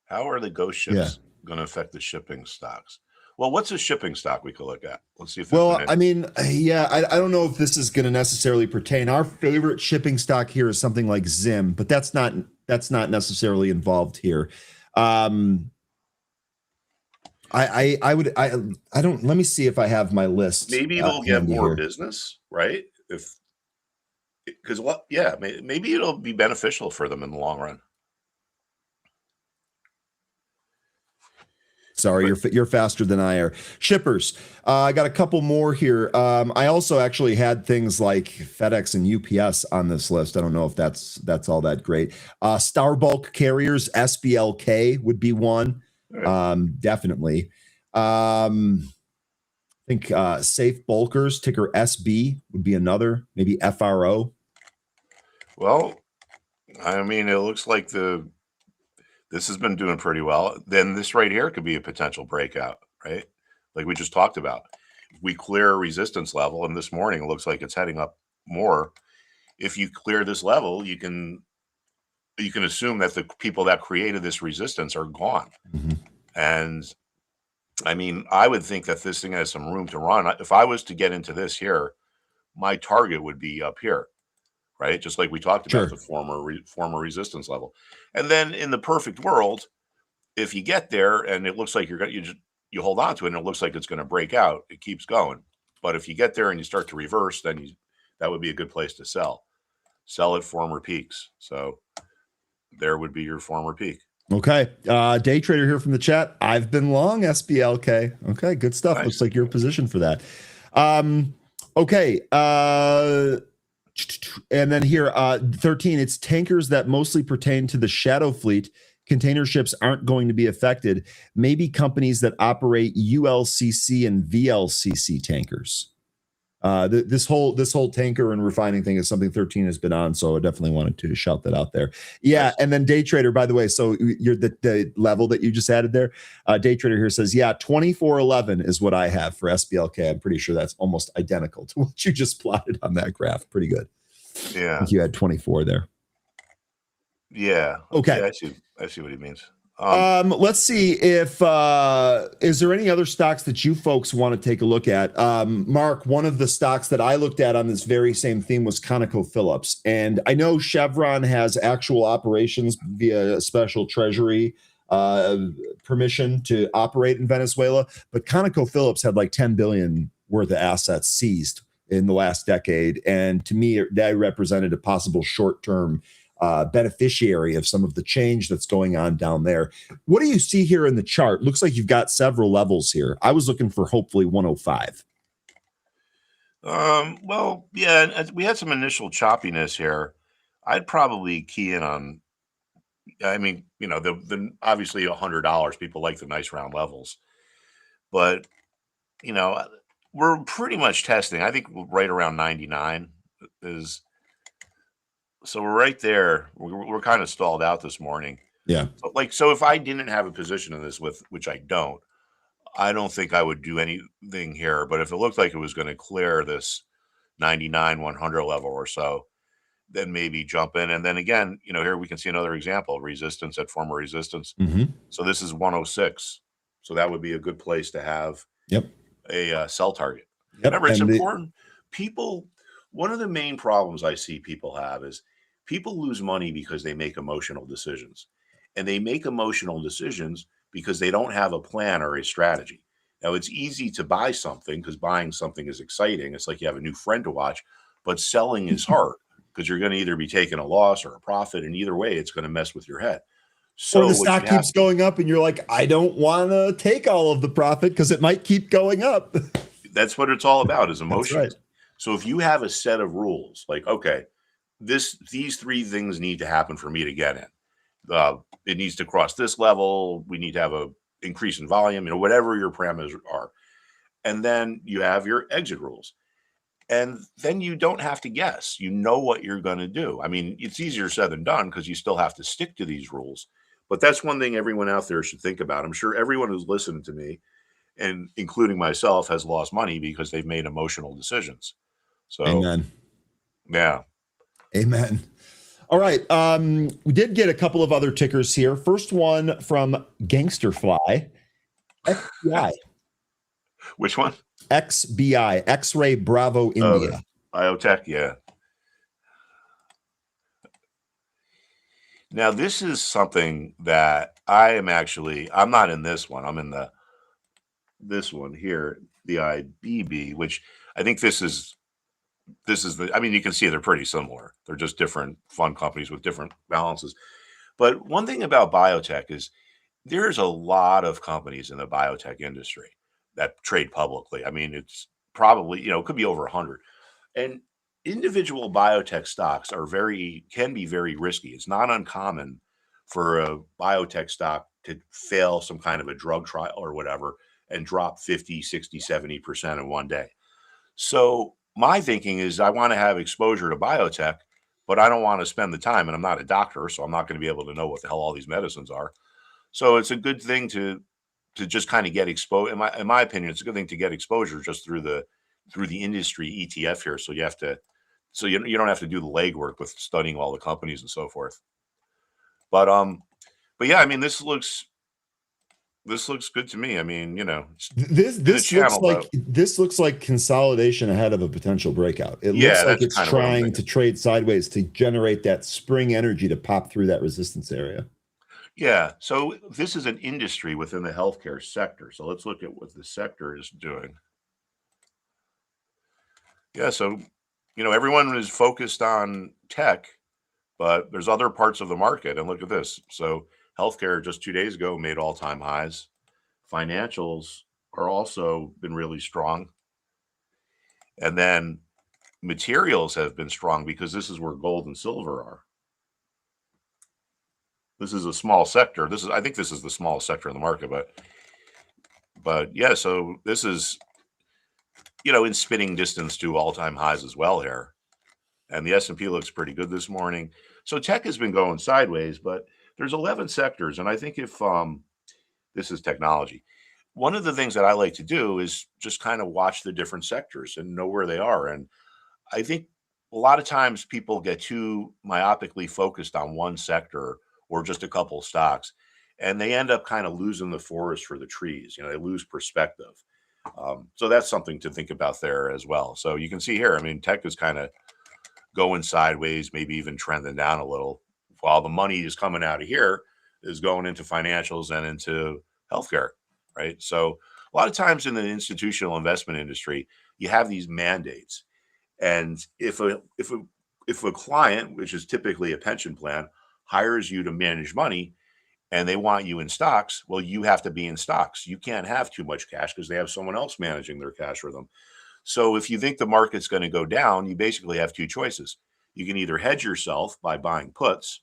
How are the ghost ships going to affect the shipping stocks? Well, what's a shipping stock we could look at? Let's see if. Well, I mean, yeah, I don't know if this is going to necessarily pertain. Our favorite shipping stock here is something like Zim, but that's not necessarily involved here. I don't. Let me see if I have my list. Maybe they'll get more business, right? Because maybe it'll be beneficial for them in the long run. Sorry, you're faster than I are. Shippers, I got a couple more here. I also actually had things like FedEx and UPS on this list. I don't know if that's all that great. Star Bulk Carriers, SBLK would be one, definitely. I think Safe Bulkers, ticker SB, would be another. Maybe FRO. Well, I mean, it looks like this has been doing pretty well. Then this right here could be a potential breakout, right? Like we just talked about. If we clear a resistance level, and this morning it looks like it's heading up more. If you clear this level, you can assume that the people that created this resistance are gone. Mhm. And I mean, I would think that this thing has some room to run. If I was to get into this here, my target would be up here, right? Just like we talked about Sure. the former resistance level. And then in the perfect world, if you get there and it looks like you hold on to it and it looks like it's going to break out, it keeps going. But if you get there and you start to reverse, then that would be a good place to sell. Sell at former peaks. So there would be your former peak. Okay. Day trader here from the chat. I've been long SBLK. Okay, good stuff. Nice. Looks like you're positioned for that. Okay. And then here, 13, it's tankers that mostly pertain to the shadow fleet. Container ships aren't going to be affected. Maybe companies that operate ULCC and VLCC tankers. This whole tanker and refining thing is something 13 has been on, so I definitely wanted to shout that out there. Yeah, Nice. and then day trader, by the way, so you're the level that you just added there. Day trader here says, yeah, 2411 is what I have for SBLK. I'm pretty sure that's almost identical to what you just plotted on that graph. Pretty good. Yeah. I think you had 24 there. Yeah. Okay. I see what he means. Let's see if is there any other stocks that you folks want to take a look at? Mark, one of the stocks that I looked at on this very same theme was ConocoPhillips, and I know Chevron has actual operations via a special treasury permission to operate in Venezuela, but ConocoPhillips had like 10 billion worth of assets seized in the last decade, and to me that represented a possible short-term beneficiary of some of the change that's going on down there. What do you see here in the chart? Looks like you've got several levels here. I was looking for hopefully 105. Well, yeah, and we had some initial choppiness here. I'd probably key in on, I mean, the obviously $100. People like the nice round levels, but you know, we're pretty much testing. I think right around 99 is. So we're right there. We're kind of stalled out this morning. Yeah. So if I didn't have a position in this which I don't think I would do anything here. But if it looked like it was going to clear this 99, 100 level or so, then maybe jump in. And then again, here we can see another example, resistance at former resistance. Mm-hmm. So this is 106. So that would be a good place to have a sell target. Yep. Remember, it's important. One of the main problems I see people have is people lose money because they make emotional decisions. And they make emotional decisions because they don't have a plan or a strategy. Now, it's easy to buy something because buying something is exciting. It's like you have a new friend to watch, but selling is hard because you're going to either be taking a loss or a profit. And either way, it's going to mess with your head. So or the stock keeps going up and you're like, I don't want to take all of the profit because it might keep going up. That's what it's all about, is emotions. Right. So if you have a set of rules, like, okay, these three things need to happen for me to get in. It needs to cross this level. We need to have a increase in volume, whatever your parameters are. And then you have your exit rules. And then you don't have to guess. You know what you're going to do. I mean, it's easier said than done because you still have to stick to these rules. But that's one thing everyone out there should think about. I'm sure everyone who's listened to me, and including myself, has lost money because they've made emotional decisions. So, Amen. Yeah. Amen. All right. We did get a couple of other tickers here. First one from Gangsterfly, XBI. Which one? XBI, X-Ray Bravo India. Biotech, yeah. Now, this is something that I'm not in this one. I'm in this one here, the IBB, which I think this is you can see they're pretty similar. They're just different fund companies with different balances. But one thing about biotech is there's a lot of companies in the biotech industry that trade publicly. I mean, it's probably, it could be over 100. And individual biotech stocks can be very risky. It's not uncommon for a biotech stock to fail some kind of a drug trial or whatever and drop 50, 60, 70% in one day. So my thinking is I want to have exposure to biotech but I don't want to spend the time, and I'm not a doctor, so I'm not going to be able to know what the hell all these medicines are. So it's a good thing to just kind of get exposed. In my opinion, it's a good thing to get exposure just through the industry ETF here. So you don't have to do the legwork with studying all the companies and so forth. But yeah, I mean, this looks good to me. I mean, This looks like consolidation ahead of a potential breakout. It looks like it's trying to trade sideways to generate that spring energy to pop through that resistance area. Yeah. So this is an industry within the healthcare sector. So let's look at what the sector is doing. Yeah. So, everyone is focused on tech, but there's other parts of the market. And look at this. So healthcare just 2 days ago made all-time highs. Financials are also been really strong. And then materials have been strong because this is where gold and silver are. This is a small sector. I think this is the smallest sector in the market, but yeah, so this is, in spitting distance to all-time highs as well here. And the S&P looks pretty good this morning. So tech has been going sideways, but there's 11 sectors. And I think if this is technology, one of the things that I like to do is just kind of watch the different sectors and know where they are. And I think a lot of times people get too myopically focused on one sector or just a couple of stocks, and they end up kind of losing the forest for the trees. They lose perspective. So that's something to think about there as well. So you can see here, I mean, tech is kind of going sideways, maybe even trending down a little, while the money is coming out of here is going into financials and into healthcare, right? So a lot of times in the institutional investment industry, you have these mandates. And if a client, which is typically a pension plan, hires you to manage money and they want you in stocks, well, you have to be in stocks. You can't have too much cash because they have someone else managing their cash for them. So if you think the market's going to go down, you basically have two choices. You can either hedge yourself by buying puts,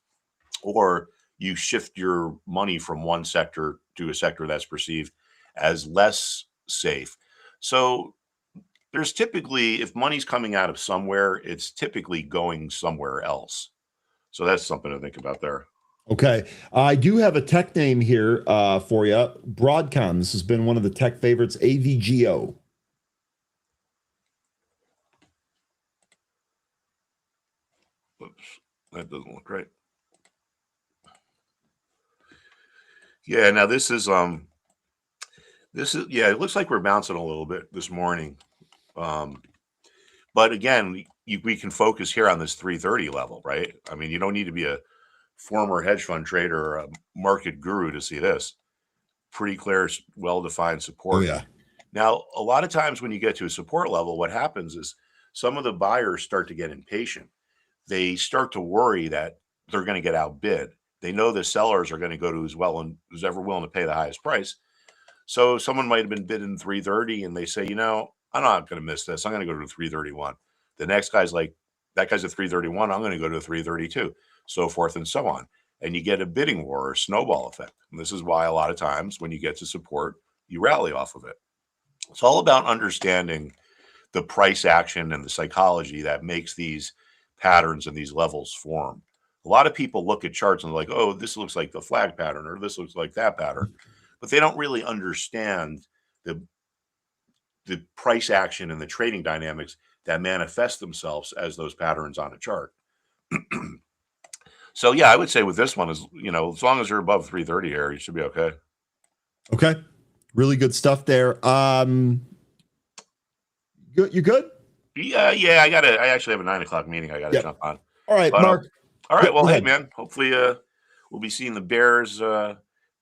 or you shift your money from one sector to a sector that's perceived as less safe. So there's typically, if money's coming out of somewhere, it's typically going somewhere else. So that's something to think about there. Okay. I do have a tech name here for you. Broadcom. This has been one of the tech favorites, AVGO. Oops, that doesn't look right. Yeah, now this is yeah, it looks like we're bouncing a little bit this morning. But again, we can focus here on this 330 level, right? I mean, you don't need to be a former hedge fund trader or a market guru to see this. Pretty clear, well-defined support. Oh, yeah. Now, a lot of times when you get to a support level, what happens is some of the buyers start to get impatient. They start to worry that they're going to get outbid. They know the sellers are going to go to who's ever willing to pay the highest price. So someone might have been bidding 330 and they say, I'm not going to miss this. I'm going to go to 331. The next guy's like, that guy's at 331. I'm going to go to 332, so forth and so on. And you get a bidding war or snowball effect. And this is why a lot of times when you get to support, you rally off of it. It's all about understanding the price action and the psychology that makes these patterns and these levels form. A lot of people look at charts and they're like, oh, this looks like the flag pattern or this looks like that pattern, but they don't really understand the price action and the trading dynamics that manifest themselves as those patterns on a chart. So yeah, I would say with this one is, as long as you're above 330 here, you should be okay. Okay. Really good stuff there. You good? Yeah. I actually have a 9:00 meeting I got to jump on. All right, Mark. All right. Well, hey, man, hopefully we'll be seeing the Bears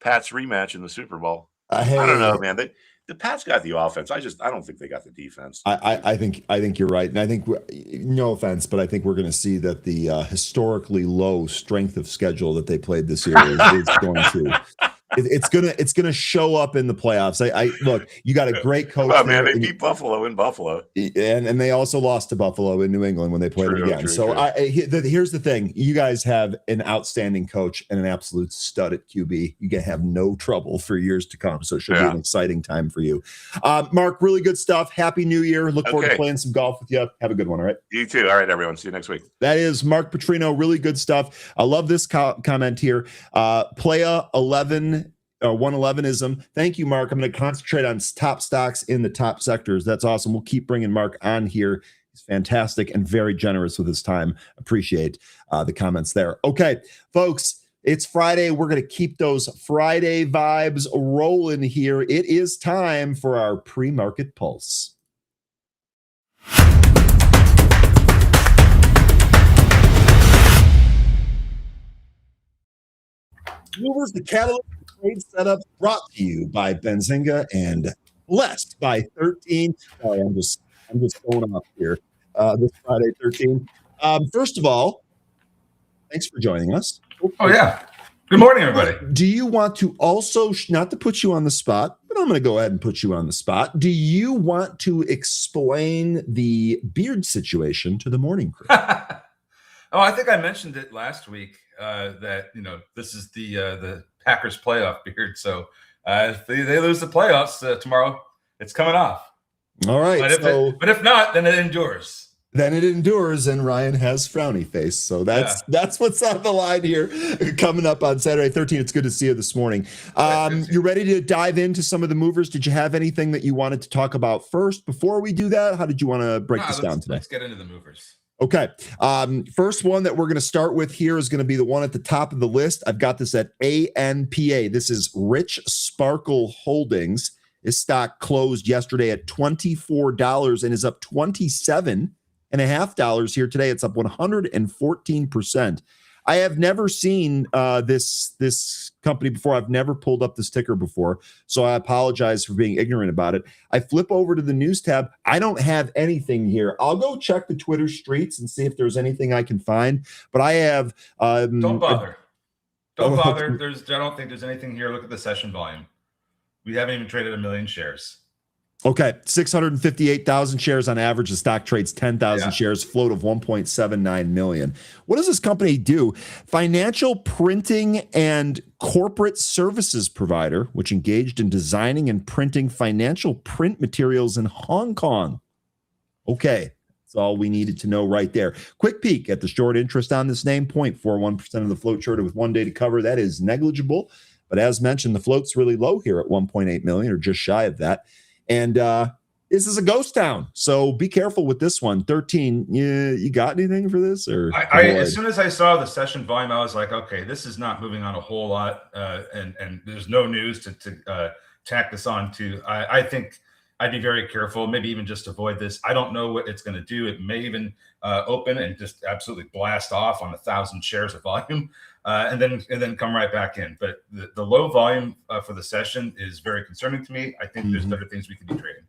Pats rematch in the Super Bowl. Hey. I don't know, man. The Pats got the offense. I don't think they got the defense. I think you're right. And I think, no offense, but I think we're going to see that the historically low strength of schedule that they played this year is going to It's gonna show up in the playoffs. I look, you got a great coach. Oh man, they beat Buffalo in Buffalo, and they also lost to Buffalo in New England when they played them again. True. Here's the thing: you guys have an outstanding coach and an absolute stud at QB. You can have no trouble for years to come. So it should be an exciting time for you, Mark. Really good stuff. Happy New Year. Look forward to playing some golf with you. Have a good one. All right. You too. All right, everyone. See you next week. That is Mark Putrino. Really good stuff. I love this comment here. Playa 11. 111ism. Thank you, Mark. I'm going to concentrate on top stocks in the top sectors. That's awesome. We'll keep bringing Mark on here. He's fantastic and very generous with his time. Appreciate the comments there. Okay, folks, it's Friday. We're going to keep those Friday vibes rolling here. It is time for our pre-market pulse. Movers, the catalyst trade setup brought to you by Benzinga and blessed by 13. Sorry, I'm just going off here. This Friday, 13. First of all, thanks for joining us. Oh yeah. Good morning, everybody. Do you want to also, not to put you on the spot, but I'm going to go ahead and put you on the spot. Do you want to explain the beard situation to the morning crew? Oh, I think I mentioned it last week that this is the Packers playoff beard. So if they lose the playoffs tomorrow, it's coming off. All right. But if not, then it endures. Then it endures, and Ryan has frowny face. So that's what's on the line here coming up on Saturday 13. It's good to see you this morning. You ready to dive into some of the movers? Did you have anything that you wanted to talk about first before we do that? How did you want to break this down today? Let's get into the movers. Okay. First one that we're going to start with here is going to be the one at the top of the list. I've got this at ANPA. This is Rich Sparkle Holdings. This stock closed yesterday at $24 and is up $27.50 here today. It's up 114%. I have never seen this company before. I've never pulled up this ticker before, so I apologize for being ignorant about it. I flip over to the news tab. I don't have anything here. I'll go check the Twitter streets and see if there's anything I can find. But I have. Don't bother. Don't bother. I don't think there's anything here. Look at the session volume. We haven't even traded 1 million shares. Okay, 658,000 shares on average. The stock trades 10,000 shares, float of 1.79 million. What does this company do? Financial printing and corporate services provider, which engaged in designing and printing financial print materials in Hong Kong. Okay, that's all we needed to know right there. Quick peek at the short interest on this name, 0.41% of the float shorted with 1 day to cover. That is negligible. But as mentioned, the float's really low here at 1.8 million or just shy of that. And this is a ghost town, so be careful with this one. 13. You got anything for this? Or as soon as I saw the session volume, I was like, okay, this is not moving on a whole lot, and there's no news to tack this on to. I think I'd be very careful, maybe even just avoid this. I don't know what it's going to do. It may even open and just absolutely blast off on 1,000 shares of volume. And then come right back in. But the low volume for the session is very concerning to me. I think there's better things we could be trading.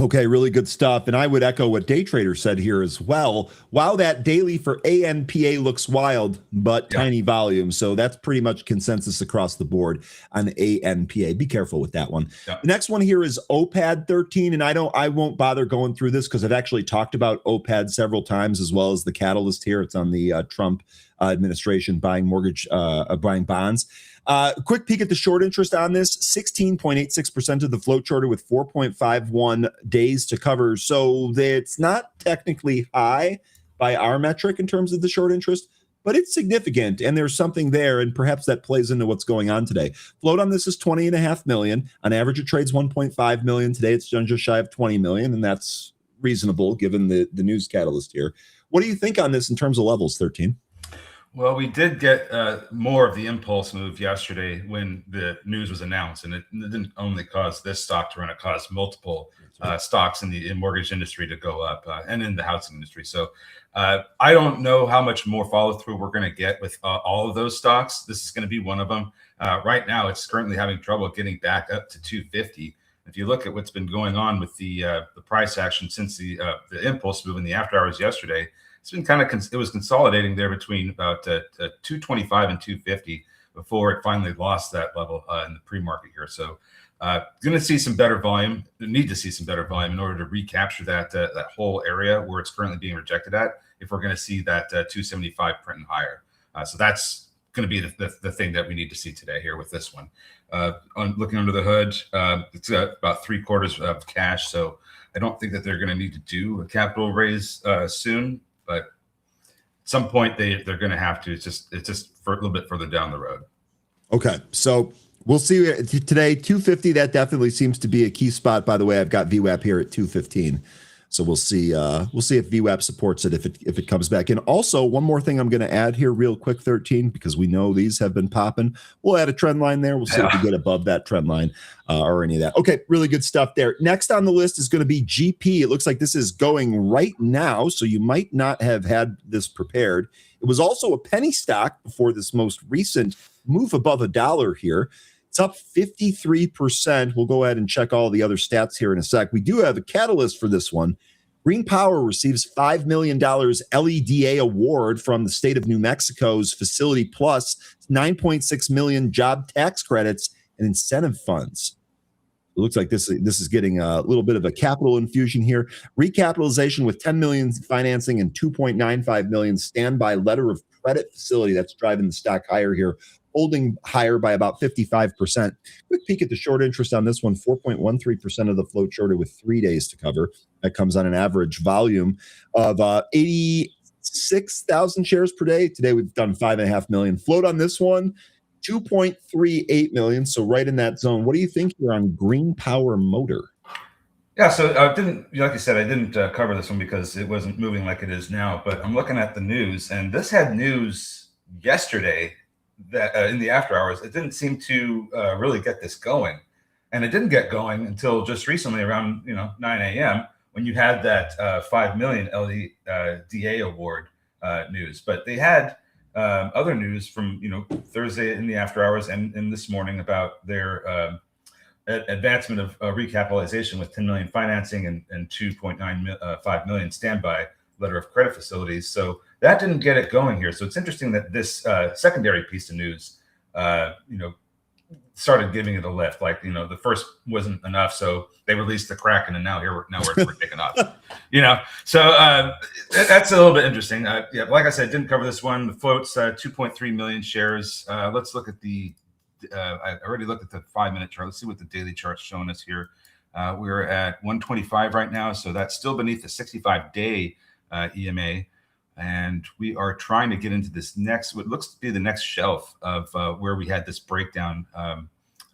Okay, really good stuff. And I would echo what Day Trader said here as well. Wow, that daily for ANPA looks wild, but tiny volume. So that's pretty much consensus across the board on ANPA. Be careful with that one. The next one here is OPAD 13. And I won't bother going through this because I've actually talked about OPAD several times, as well as the catalyst here. It's on the Trump administration buying bonds. Quick peek at the short interest on this, 16.86% of the float shorted with 4.51 days to cover. So it's not technically high by our metric in terms of the short interest, but it's significant and there's something there. And perhaps that plays into what's going on today. Float on this is 20.5 million. On average, it trades 1.5 million. Today, it's done just shy of 20 million. And that's reasonable given the news catalyst here. What do you think on this in terms of levels, 13? Well, we did get more of the impulse move yesterday when the news was announced, and it didn't only cause this stock to run; it caused multiple stocks in the mortgage industry to go up and in the housing industry. So I don't know how much more follow through we're going to get with all of those stocks. This is going to be one of them. Right now, it's currently having trouble getting back up to 250. If you look at what's been going on with the price action since the impulse move in the after hours yesterday. It's been it was consolidating there between about 225 and 250. before it finally lost that level in the pre-market here. So going to see some better volume. Need to see some better volume in order to recapture that that whole area where it's currently being rejected at. If we're going to see that 275 print and higher, so that's going to be the thing that we need to see today here with this one. Looking under the hood, it's about 3/4 of cash, so I don't think that they're going to need to do a capital raise soon, but at some point they're going to have to. It's just for a little bit further down the road. Okay, so we'll see today. 250. That definitely seems to be a key spot. By the way, I've got VWAP here at 215. So we'll see. We'll see if VWAP supports it if it comes back in. Also, one more thing I'm going to add here, real quick, 13, because we know these have been popping. We'll add a trend line there. We'll see if we get above that trend line or any of that. Okay, really good stuff there. Next on the list is going to be GP. It looks like this is going right now, so you might not have had this prepared. It was also a penny stock before this most recent move above $1 here. It's up 53%. We'll go ahead and check all the other stats here in a sec. We do have a catalyst for this one. Green Power receives $5 million LEDA award from the state of New Mexico's Facility Plus, 9.6 million job tax credits and incentive funds. It looks like this is getting a little bit of a capital infusion here. Recapitalization with 10 million financing and 2.95 million standby letter of credit facility. That's driving the stock higher here, holding higher by about 55%. Quick peek at the short interest on this one, 4.13% of the float shorted with 3 days to cover. That comes on an average volume of 86,000 shares per day. Today we've done 5.5 million. Float on this one, 2.38 million. So right in that zone. What do you think here on Green Power Motor? Yeah, so I didn't, like you said, I didn't cover this one because it wasn't moving like it is now. But I'm looking at the news, and this had news yesterday that in the after hours. It didn't seem to really get this going, and it didn't get going until just recently around 9 a.m. when you had that 5 million LEDA award news. But they had other news from Thursday in the after hours and this morning about their advancement of recapitalization with 10 million financing and 2.95 million standby letter of credit facilities. So that didn't get it going here. So it's interesting that this secondary piece of news, started giving it a lift. Like, the first wasn't enough, so they released the Kraken, and now we're picking up. So that's a little bit interesting. Yeah, like I said, didn't cover this one. The float's 2.3 million shares. Let's look at the. I already looked at the 5-minute chart. Let's see what the daily chart's showing us here. We're at 125 right now, so that's still beneath the 65-day EMA. And we are trying to get into this next, what looks to be the next shelf of where we had this breakdown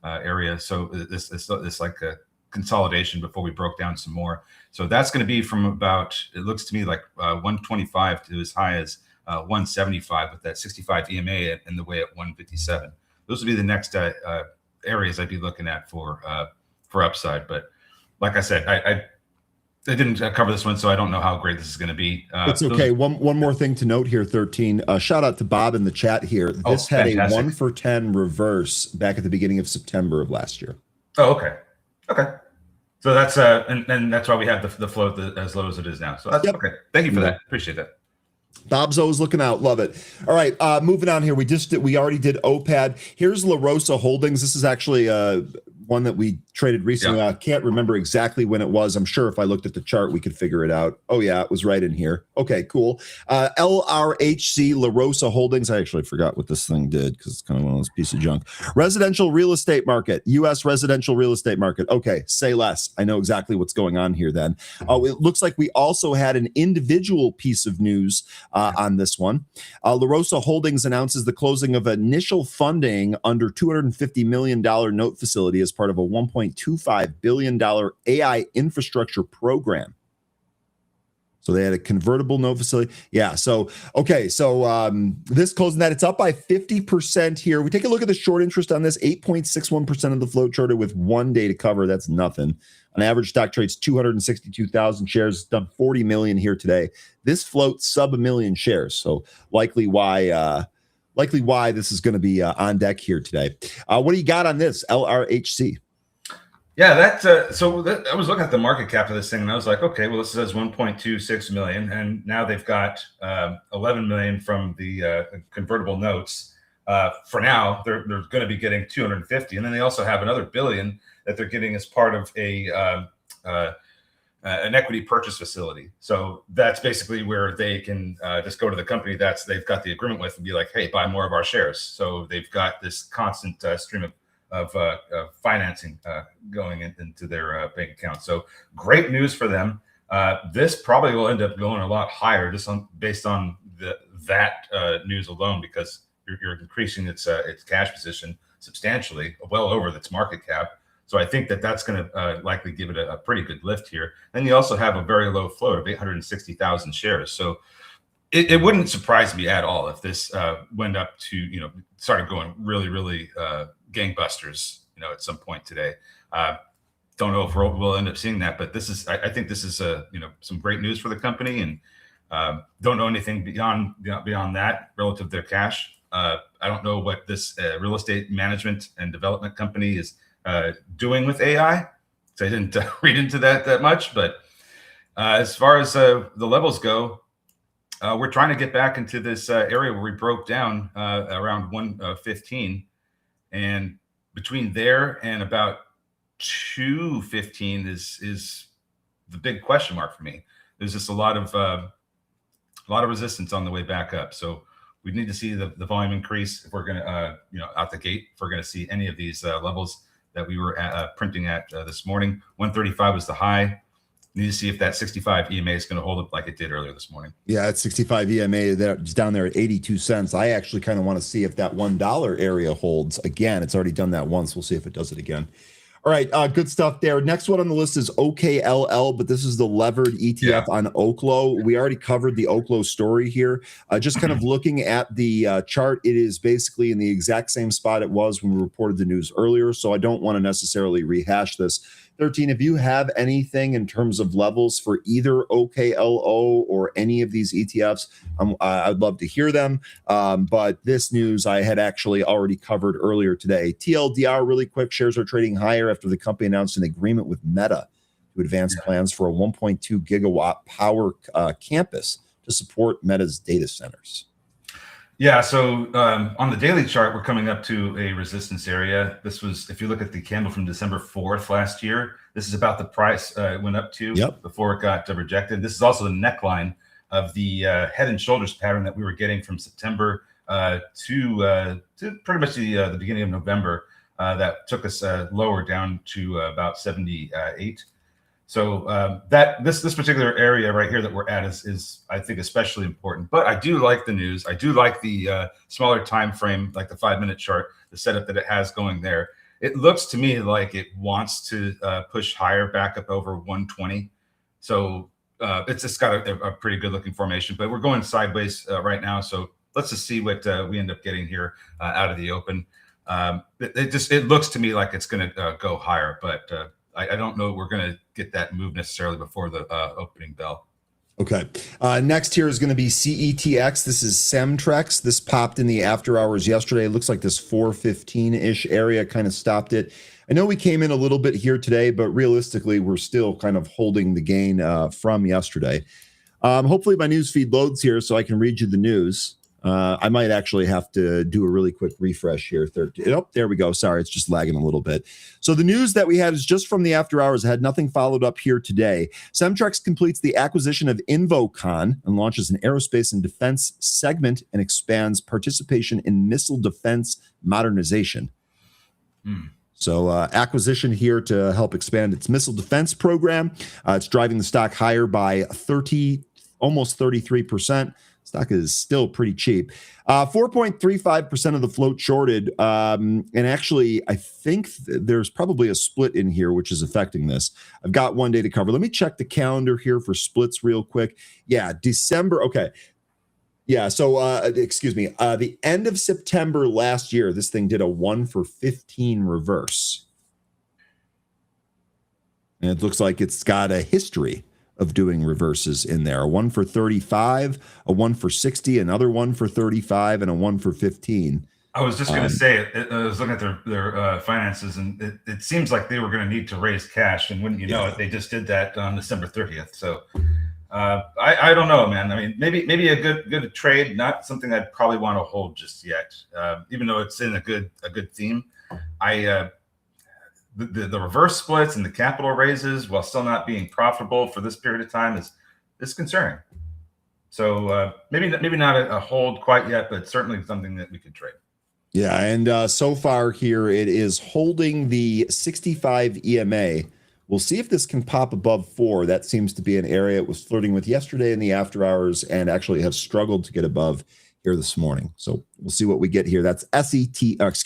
area. So this like a consolidation before we broke down some more. So that's going to be from about, it looks to me like 125 to as high as 175 with that 65 EMA and the way at 157. Those would be the next areas I'd be looking at for upside. But like I said, I didn't cover this one, so I don't know how great this is going to be. It's okay. One more thing to note here, 13. Shout out to Bob in the chat here. This had fantastic. A 1 for 10 reverse back at the beginning of September of last year. Oh, okay. Okay. So that's and that's why we have the float as low as it is now. So that's okay. Thank you for that. Appreciate that. Bob's always looking out. Love it. All right. Moving on here. We already did OPAD. Here's La Rosa Holdings. This is actually one that we traded recently. Yeah. I can't remember exactly when it was. I'm sure if I looked at the chart, we could figure it out. Oh, yeah, it was right in here. Okay, cool. LRHC, La Rosa Holdings. I actually forgot what this thing did because it's kind of one of those pieces of junk. Residential real estate market, U.S. residential real estate market. Okay, say less. I know exactly what's going on here then. It looks like we also had an individual piece of news on this one. La Rosa Holdings announces the closing of initial funding under $250 million note facility as part of a $1.25 billion AI infrastructure program. So they had a convertible note facility. Yeah. So, okay. So this closing that, it's up by 50% here. We take a look at the short interest on this, 8.61% of the float shorted with 1 day to cover. That's nothing. On average, stock trades 262,000 shares, done 40 million here today. This float sub 1 million shares. So likely why this is going to be on deck here today. What do you got on this LRHC? Yeah, I was looking at the market cap of this thing, and I was like, okay, well, this says 1.26 million, and now they've got 11 million from the convertible notes. For now, they're going to be getting 250, and then they also have another $1 billion that they're getting as part of an equity purchase facility. So that's basically where they can just go to the company they've got the agreement with and be like, hey, buy more of our shares. So they've got this constant stream of financing going into their bank account. So great news for them. This probably will end up going a lot higher just based on that news alone, because you're increasing its cash position substantially, well over its market cap. So I think that's going to likely give it a pretty good lift here. Then you also have a very low float of 860,000 shares. So it wouldn't surprise me at all if this went up to, started going really, really gangbusters, at some point today. Don't know if we'll end up seeing that, but I think this is some great news for the company, and don't know anything beyond that relative to their cash. I don't know what this real estate management and development company is doing with AI. So I didn't read into that much, but as far as the levels go, we're trying to get back into this area where we broke down around 115, and between there and about 215 is the big question mark for me. There's just a lot of resistance on the way back up. So we need to see the volume increase if we're going to, out the gate, if we're going to see any of these levels that we were printing at this morning. 135 was the high. Need to see if that 65 EMA is going to hold up like it did earlier this morning. Yeah, at 65 EMA, that's down there at 82 cents. I actually kind of want to see if that $1 area holds again. It's already done that once. We'll see if it does it again. All right, good stuff there. Next one on the list is OKLL, but this is the levered ETF on Oklo. We already covered the Oklo story here. Just kind of looking at the chart, it is basically in the exact same spot it was when we reported the news earlier, so I don't want to necessarily rehash this. 13, if you have anything in terms of levels for either OKLO or any of these ETFs, I'd love to hear them. But this news I had actually already covered earlier today. TLDR, really quick, shares are trading higher after the company announced an agreement with Meta to advance plans for a 1.2 gigawatt power campus to support Meta's data centers. Yeah, so on the daily chart, we're coming up to a resistance area. This was, if you look at the candle from December 4th last year, this is about the price it went up to before it got rejected. This is also the neckline of the head and shoulders pattern that we were getting from September to pretty much the beginning of November. That took us lower down to about 78. So this particular area right here that we're at is I think especially important. But I do like the news. I do like the smaller time frame, like the 5-minute chart, the setup that it has going there. It looks to me like it wants to push higher, back up over 120. So it's just got a pretty good looking formation. But we're going sideways right now. So let's just see what we end up getting here out of the open. It looks to me like it's going to go higher, but I don't know we're going to get that move necessarily before the opening bell. Okay. Next here is going to be CETX. This is Semtrex. This popped in the after hours yesterday. It looks like this 415-ish area kind of stopped it. I know we came in a little bit here today, but realistically, we're still kind of holding the gain from yesterday. Hopefully my news feed loads here so I can read you the news. I might actually have to do a really quick refresh here. Oh, there we go. Sorry, it's just lagging a little bit. So the news that we had is just from the after hours. I had nothing followed up here today. Semtrex completes the acquisition of Invocon and launches an aerospace and defense segment and expands participation in missile defense modernization. So acquisition here to help expand its missile defense program. It's driving the stock higher by almost 33%. Stock is still pretty cheap. 4.35% of the float shorted. And actually, I think there's probably a split in here, which is affecting this. I've got one day to cover. Let me check the calendar here for splits real quick. Yeah, December. Okay. Yeah, so excuse me. The end of September last year, this thing did a 1-for-15 reverse. And it looks like it's got a history of doing reverses in there. A 1-for-35, a 1-for-60, another 1-for-35, and a 1-for-15. I was just going to say, I was looking at their finances, and it seems like they were going to need to raise cash. And wouldn't you know it, they just did that on December 30th. So I don't know, man. I mean, maybe a good trade, not something I'd probably want to hold just yet. Even though it's in a good theme, the reverse splits and the capital raises, while still not being profitable for this period of time, is concerning. So maybe not a hold quite yet, but certainly something that we could trade. Yeah, and so far here it is holding the 65 EMA. We'll see if this can pop above 4. That seems to be an area it was flirting with yesterday in the after hours and actually have struggled to get above here this morning. So we'll see what we get here. That's CETX,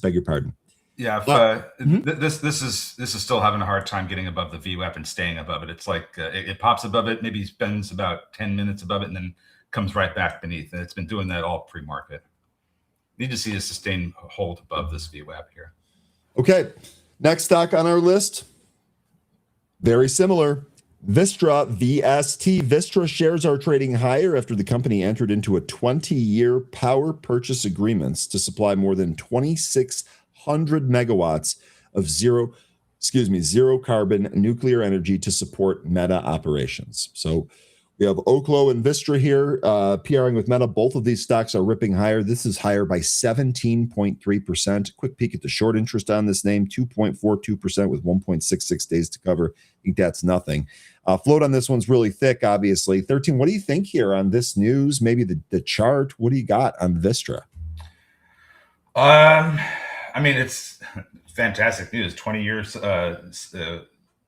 beg your pardon. Yeah, this is still having a hard time getting above the VWAP and staying above it. It's like it pops above it, maybe spends about 10 minutes above it, and then comes right back beneath. And it's been doing that all pre-market. Need to see a sustained hold above this VWAP here. Okay. Next stock on our list, very similar. Vistra, VST. Vistra shares are trading higher after the company entered into a 20-year power purchase agreements to supply more than 2,600 megawatts of zero carbon nuclear energy to support Meta operations. So we have Oklo and Vistra here, PRing with Meta. Both of these stocks are ripping higher. This is higher by 17.3%. Quick peek at the short interest on this name, 2.42% with 1.66 days to cover. I think that's nothing. Float on this one's really thick, obviously. 13, what do you think here on this news? Maybe the chart. What do you got on Vistra? I mean, it's fantastic news. 20 years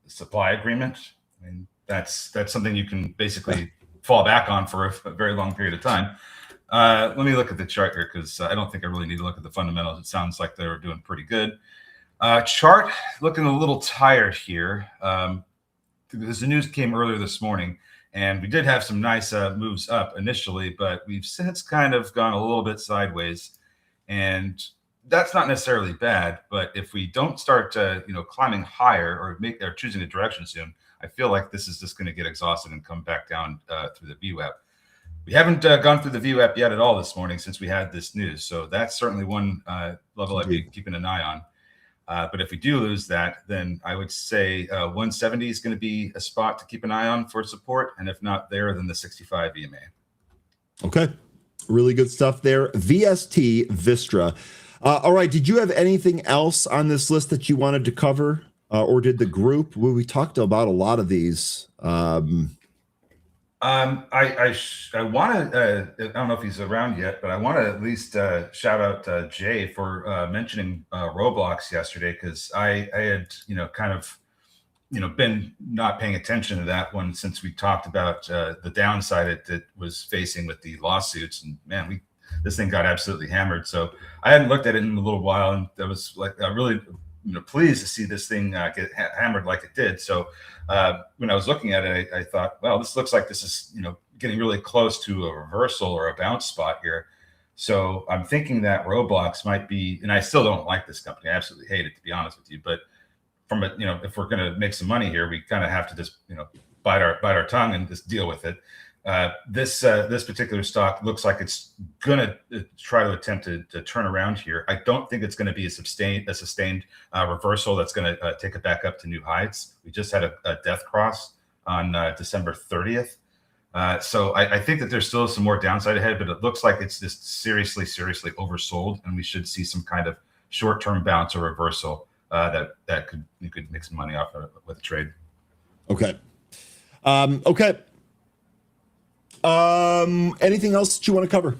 supply agreement. I mean, that's something you can basically fall back on for a very long period of time. Let me look at the chart here, because I don't think I really need to look at the fundamentals. It sounds like they're doing pretty good. Chart looking a little tired here, because the news came earlier this morning, and we did have some nice moves up initially, but we've since kind of gone a little bit sideways, and that's not necessarily bad. But if we don't start climbing higher or choosing a direction soon, I feel like this is just going to get exhausted and come back down through the VWAP. We haven't gone through the VWAP yet at all this morning since we had this news. So that's certainly one level I'd be keeping an eye on. But if we do lose that, then I would say 170 is going to be a spot to keep an eye on for support. And if not there, then the 65 EMA. Okay. Really good stuff there. VST, Vistra. All right. Did you have anything else on this list that you wanted to cover? Or did the group? Well, we talked about a lot of these. I want to. I don't know if he's around yet, but I want to at least shout out Jay for mentioning Roblox yesterday, because I had been not paying attention to that one since we talked about the downside it was facing with the lawsuits, and man, this thing got absolutely hammered. So I hadn't looked at it in a little while, and that was like really pleased to see this thing get hammered like it did. So when I was looking at it, I thought, well, this looks like this is getting really close to a reversal or a bounce spot here. So I'm thinking that Roblox might be, and I still don't like this company. I absolutely hate it, to be honest with you. But from a, if we're going to make some money here, we kind of have to just bite our tongue and just deal with it. This particular stock looks like it's going to try to attempt to turn around here. I don't think it's going to be a sustained reversal that's going to take it back up to new heights. We just had a death cross on December 30th. So I think that there's still some more downside ahead, but it looks like it's just seriously oversold, and we should see some kind of short-term bounce or reversal that you could make some money off of with a trade. Okay. Okay. Anything else that you want to cover?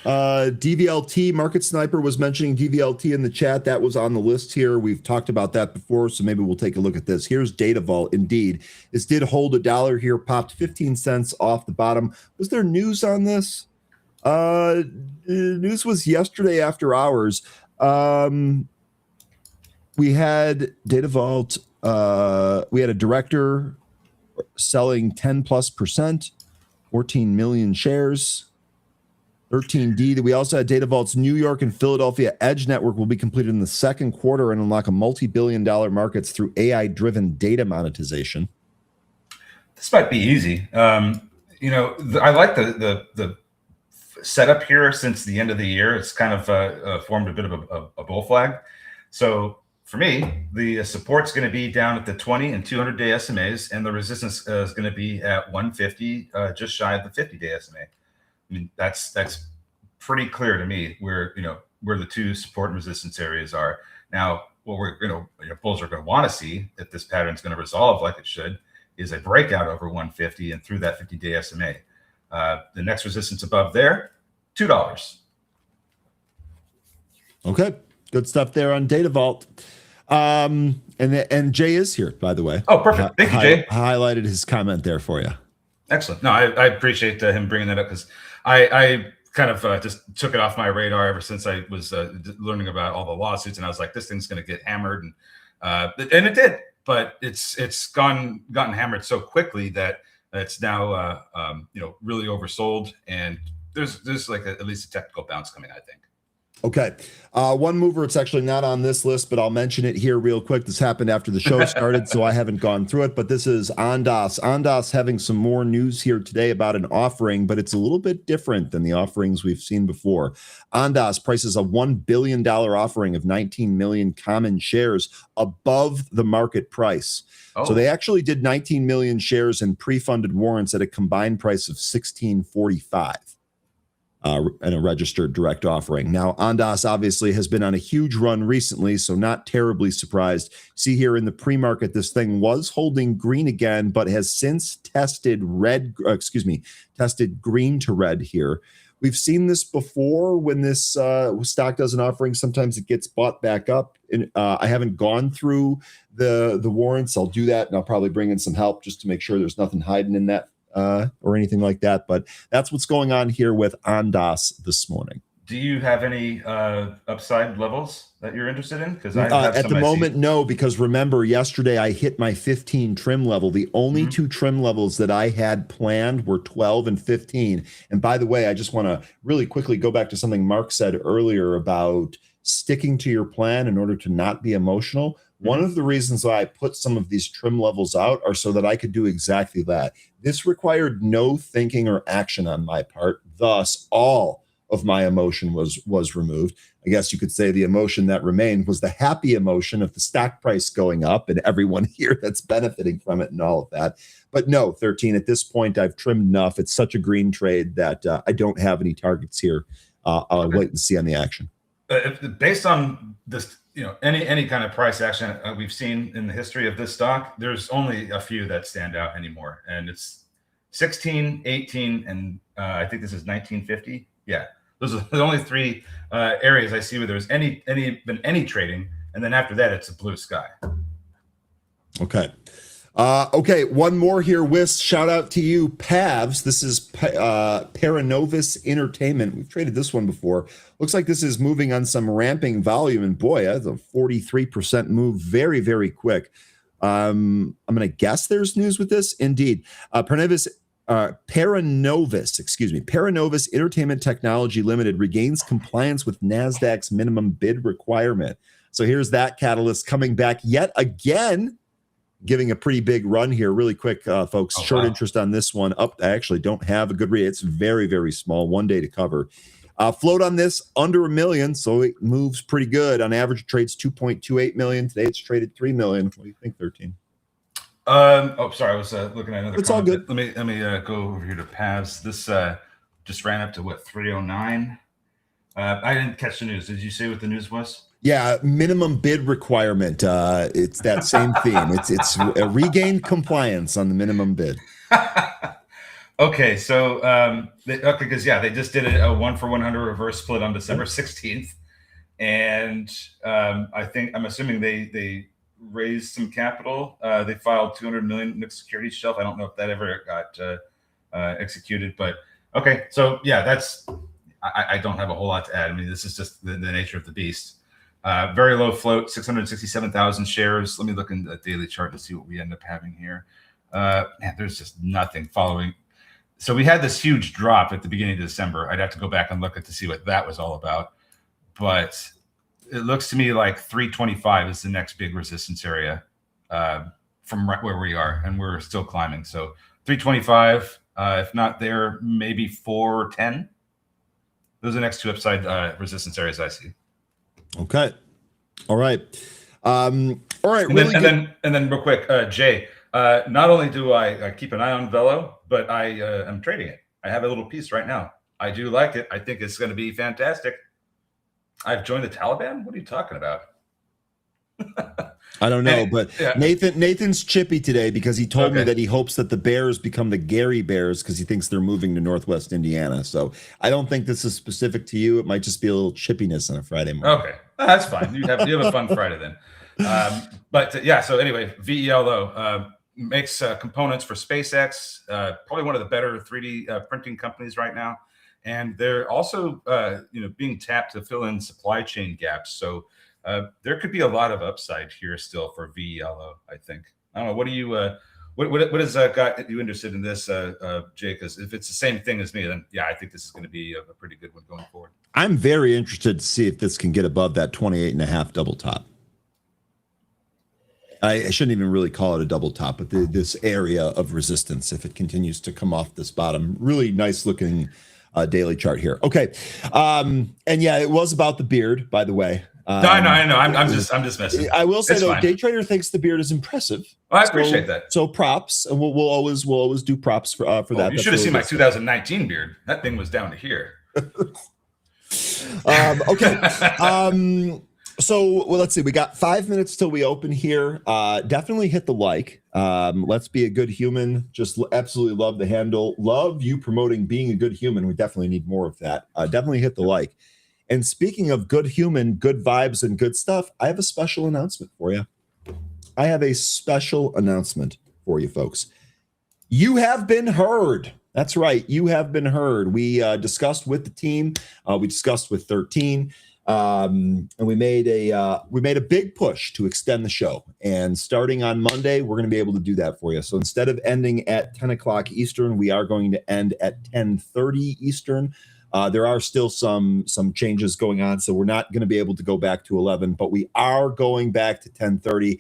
DVLT, Market Sniper was mentioning DVLT in the chat. That was on the list here. We've talked about that before, so maybe we'll take a look at this. Here's Data Vault. Indeed, this did hold $1 here, popped 15 cents off the bottom. Was there news on this? News was yesterday after hours. We had Data Vault. We had a director selling 10+%. 14 million shares. 13D. We also had Data Vault's New York and Philadelphia Edge network will be completed in the second quarter and unlock a multi-billion-dollar markets through AI-driven data monetization. This might be easy. I like the setup here since the end of the year. It's kind of formed a bit of a bull flag. So for me, the support's going to be down at the 20 and 200-day SMAs, and the resistance is going to be at 150, just shy of the 50-day SMA. I mean, that's pretty clear to me where the two support and resistance areas are. Now, what bulls are going to want to see, if this pattern is going to resolve like it should, is a breakout over 150 and through that 50-day SMA. The next resistance above there, $2. Okay, good stuff there on Data Vault. And Jay is here, by the way. Oh, perfect. Thank you, Jay. Highlighted his comment there for you. Excellent. No, I appreciate him bringing that up, because I kind of just took it off my radar ever since I was learning about all the lawsuits, and I was like, this thing's going to get hammered, and it did, but it's gotten hammered so quickly that it's now really oversold, and there's like at least a technical bounce coming, I think. Okay. One mover, it's actually not on this list, but I'll mention it here real quick. This happened after the show started, so I haven't gone through it, but this is Ondas. Ondas having some more news here today about an offering, but it's a little bit different than the offerings we've seen before. Ondas prices a $1 billion offering of 19 million common shares above the market price. Oh. So they actually did 19 million shares in pre-funded warrants at a combined price of $16.45. And a registered direct offering. Now, Ondas obviously has been on a huge run recently, so not terribly surprised. See here in the pre-market, this thing was holding green again, but has since tested green to red here. We've seen this before when this stock does an offering. Sometimes it gets bought back up. And I haven't gone through the warrants. I'll do that, and I'll probably bring in some help just to make sure there's nothing hiding in that or anything like that. But that's what's going on here with Ondas this morning. Do you have any upside levels that you're interested in? Because at the moment, no, because remember, yesterday I hit my 15 trim level. The only two trim levels that I had planned were 12 and 15. And by the way, I just want to really quickly go back to something Mark said earlier about sticking to your plan in order to not be emotional. One of the reasons why I put some of these trim levels out are so that I could do exactly that. This required no thinking or action on my part. Thus, all of my emotion was removed. I guess you could say the emotion that remained was the happy emotion of the stock price going up and everyone here that's benefiting from it and all of that. But no, 13, at this point, I've trimmed enough. It's such a green trade that I don't have any targets here. I'll wait and see on the action. Based on this, any kind of price action we've seen in the history of this stock, there's only a few that stand out anymore. And it's 16, 18, and I think this is 1950. Yeah. Those are the only three areas I see where there's been any trading. And then after that, it's a blue sky. Okay. Okay, one more here, Wiss. Shout out to you, Pavs. This is Paranovis Entertainment. We've traded this one before. Looks like this is moving on some ramping volume, and boy, that's a 43% move, very, very quick. I'm going to guess there's news with this. Indeed, Paranovis Entertainment Technology Limited regains compliance with NASDAQ's minimum bid requirement. So here's that catalyst coming back yet again, giving a pretty big run here. Really quick, folks. Short interest on this one. I actually don't have a good read. It's very, very small. 1 day to cover. Float on this under $1 million, so it moves pretty good. On average, it trades 2.28 million. Today, it's traded 3 million. What do you think, 13? Sorry, I was looking at another. It's all good. Let me go over here to Pavs. This just ran up to what, 309. I didn't catch the news. Did you say what the news was? Yeah, minimum bid requirement. It's that same theme. It's a regained compliance on the minimum bid. Okay, so because they just did a 1-for-100 reverse split on December 16th, and I'm assuming they raised some capital. They filed $200 million mixed securities shelf. I don't know if that ever got executed, but okay. So yeah, I don't have a whole lot to add. I mean, this is just the nature of the beast. Very low float, 667,000 shares. Let me look in the daily chart to see what we end up having here. Man, there's just nothing following. So we had this huge drop at the beginning of December. I'd have to go back and look at to see what that was all about. But it looks to me like 325 is the next big resistance area from right where we are, and we're still climbing. So 325, if not there, maybe 410. Those are the next two upside resistance areas I see. Okay. All right. All right, and then real quick, Jay. Not only do I keep an eye on Velo, but I am trading it. I have a little piece right now. I do like it. I think it's going to be fantastic. I've joined the Taliban. What are you talking about? I don't know, but yeah. Nathan's chippy today because he told me that he hopes that the Bears become the Gary Bears because he thinks they're moving to Northwest Indiana. So I don't think this is specific to you. It might just be a little chippiness on a Friday morning. Okay, that's fine. You have a fun Friday then. But yeah, so anyway, VEL though makes components for SpaceX, probably one of the better 3D printing companies right now, and they're also being tapped to fill in supply chain gaps. So there could be a lot of upside here still for VEL. I think. I don't know. What do you? What has got you interested in this, Jake? Because if it's the same thing as me, then yeah, I think this is going to be a pretty good one going forward. I'm very interested to see if this can get above that 28.5 double top. I shouldn't even really call it a double top, but this area of resistance, if it continues to come off this bottom, really nice looking daily chart here. Okay. And yeah, it was about the beard, by the way. No, I know. I'm just messing. I will say it's though, fine. Day Trader thinks the beard is impressive. Well, I appreciate that. So props, and we'll always do props for that. You should have seen my 2019 beard. That thing was down to here. Okay. So let's see. We got 5 minutes till we open here. Definitely hit the like. Let's be a good human. Just absolutely love the handle. Love you promoting being a good human. We definitely need more of that. Definitely hit the like. And speaking of good human, good vibes, and good stuff, I have a special announcement for you. I have a special announcement for you, folks. You have been heard. That's right. You have been heard. We discussed with the team. We discussed with 13. And we made a big push to extend the show. And starting on Monday, we're going to be able to do that for you. So instead of ending at 10 o'clock Eastern, we are going to end at 10:30 Eastern. There are still some changes going on, so we're not going to be able to go back to 11, but we are going back to 10:30.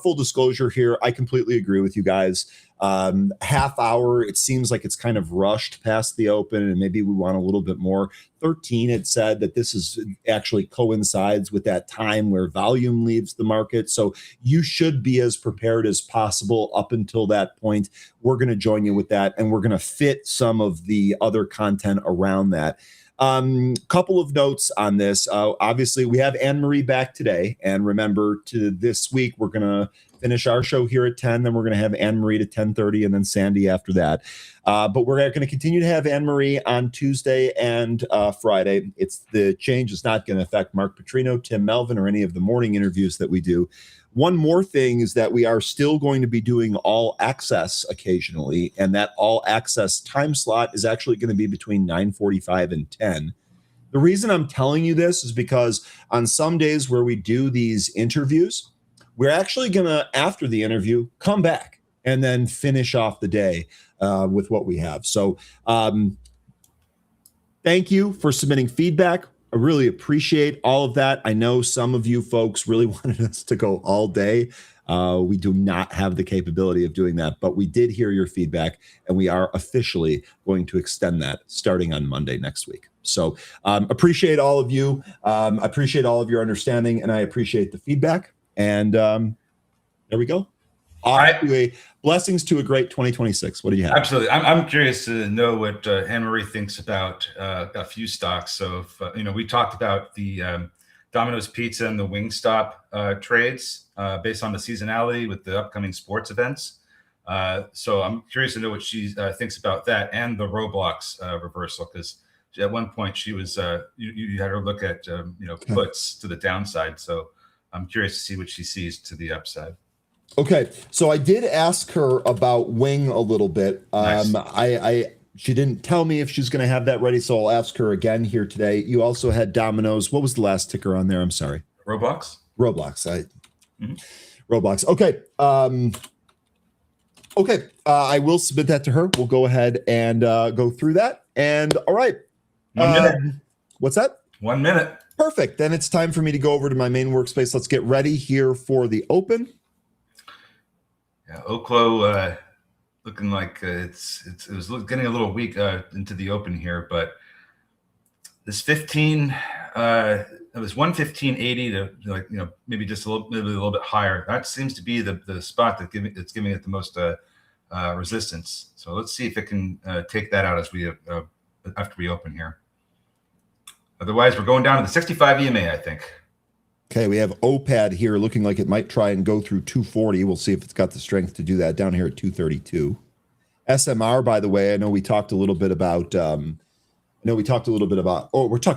Full disclosure here, I completely agree with you guys. Half hour, it seems like it's kind of rushed past the open, and maybe we want a little bit more. 13 had said that this is actually coincides with that time where volume leaves the market. So you should be as prepared as possible up until that point. We're going to join you with that, and we're going to fit some of the other content around that. Couple of notes on this. Obviously, we have Anne-Marie back today. And remember, to this week, we're going to finish our show here at 10. Then we're going to have Anne-Marie to 10:30 and then Sandy after that. But we're going to continue to have Anne-Marie on Tuesday and Friday. The change is not going to affect Mark Putrino, Tim Melvin, or any of the morning interviews that we do. One more thing is that we are still going to be doing all access occasionally, and that all access time slot is actually going to be between 9:45 and 10. The reason I'm telling you this is because on some days where we do these interviews, we're actually going to, after the interview, come back and then finish off the day with what we have. So thank you for submitting feedback. I really appreciate all of that. I know some of you folks really wanted us to go all day. We do not have the capability of doing that, but we did hear your feedback, and we are officially going to extend that starting on Monday next week. So appreciate all of you. I appreciate all of your understanding, and I appreciate the feedback. And there we go. Blessings to a great 2026. What do you have? Absolutely. I'm curious to know what Anne-Marie thinks about a few stocks. So, if, we talked about the Domino's Pizza and the Wingstop trades based on the seasonality with the upcoming sports events. So I'm curious to know what she thinks about that and the Roblox reversal, because at one point she was you had her look at puts to the downside. So I'm curious to see what she sees to the upside. Okay, so I did ask her about Wing a little bit. Nice. She didn't tell me if she's going to have that ready, so I'll ask her again here today. You also had Domino's. What was the last ticker on there? I'm sorry. Roblox. Roblox. Roblox. Okay. Okay. I will submit that to her. We'll go ahead and go through that. And all right. 1 minute. What's that? 1 minute. Perfect. Then it's time for me to go over to my main workspace. Let's get ready here for the open. Yeah, Oklo looking like it was getting a little weak into the open here, but this 15 it was 115.80 to like, maybe just maybe a little bit higher. That seems to be the spot that's giving it the most resistance. So let's see if it can take that out as we after we open here. Otherwise, we're going down to the 65 EMA, I think. Okay, we have OPAD here looking like it might try and go through 240. We'll see if it's got the strength to do that down here at 232. SMR, by the way, I know we talked a little bit about we'll talk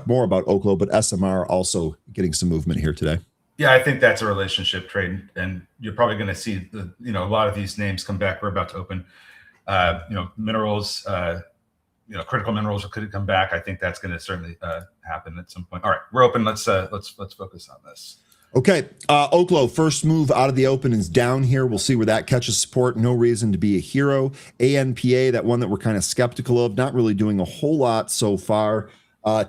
more about Oklo, but SMR also getting some movement here today. Yeah, I think that's a relationship trade, and you're probably going to see a lot of these names come back. We're about to open, minerals, critical minerals could come back. I think that's going to certainly happen at some point. All right, we're open. Let's focus on this. Okay, Oklo, first move out of the open is down here. We'll see where that catches support. No reason to be a hero. ANPA, that one that we're kind of skeptical of, not really doing a whole lot so far.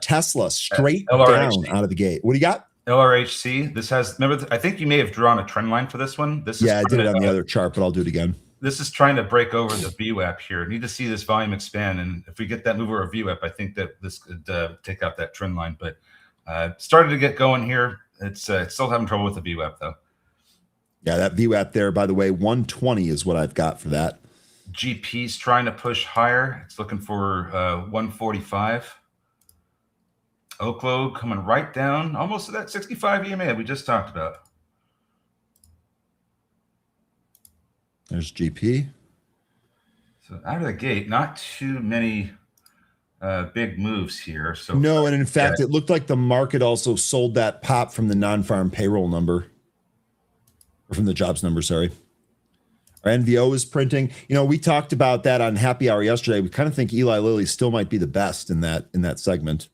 Tesla, straight down out of the gate. What do you got? LRHC. This has, remember, I think you may have drawn a trend line for this one. I did it on the other chart, but I'll do it again. This is trying to break over the VWAP here. Need to see this volume expand, and if we get that move over a VWAP, I think that this could take out that trend line. But started to get going here. It's still having trouble with the VWAP though. Yeah, that VWAP there, by the way, 120 is what I've got for that. GP's trying to push higher. It's looking for 145. Oklo coming right down, almost to that 65 EMA we just talked about. There's GP. So out of the gate, not too many big moves here. So no, and in fact, it looked like the market also sold that pop from the non-farm payroll number, or from the jobs number, sorry. Our NVO is printing. We talked about that on Happy Hour yesterday. We kind of think Eli Lilly still might be the best in that segment.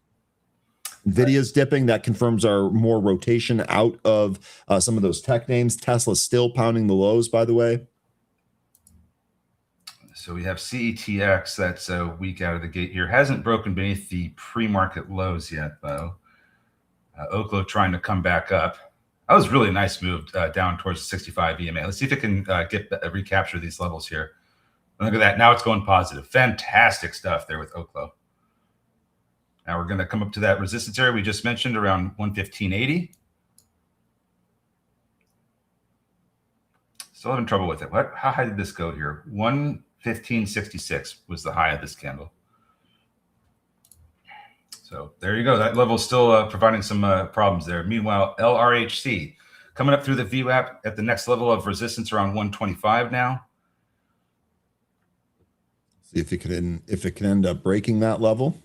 Nvidia's dipping. That confirms our more rotation out of some of those tech names. Tesla's still pounding the lows, by the way. So we have CETX that's a week out of the gate here. Hasn't broken beneath the pre-market lows yet, though. Oklo trying to come back up. That was really a nice move down towards the 65 EMA. Let's see if it can recapture these levels here. And look at that. Now it's going positive. Fantastic stuff there with Oklo. Now we're going to come up to that resistance area we just mentioned around 115.80. Still having trouble with it. How high did this go here? 115.66 was the high of this candle. So there you go. That level is still providing some problems there. Meanwhile, LRHC coming up through the VWAP at the next level of resistance around 125 now. See if it can end up breaking that level.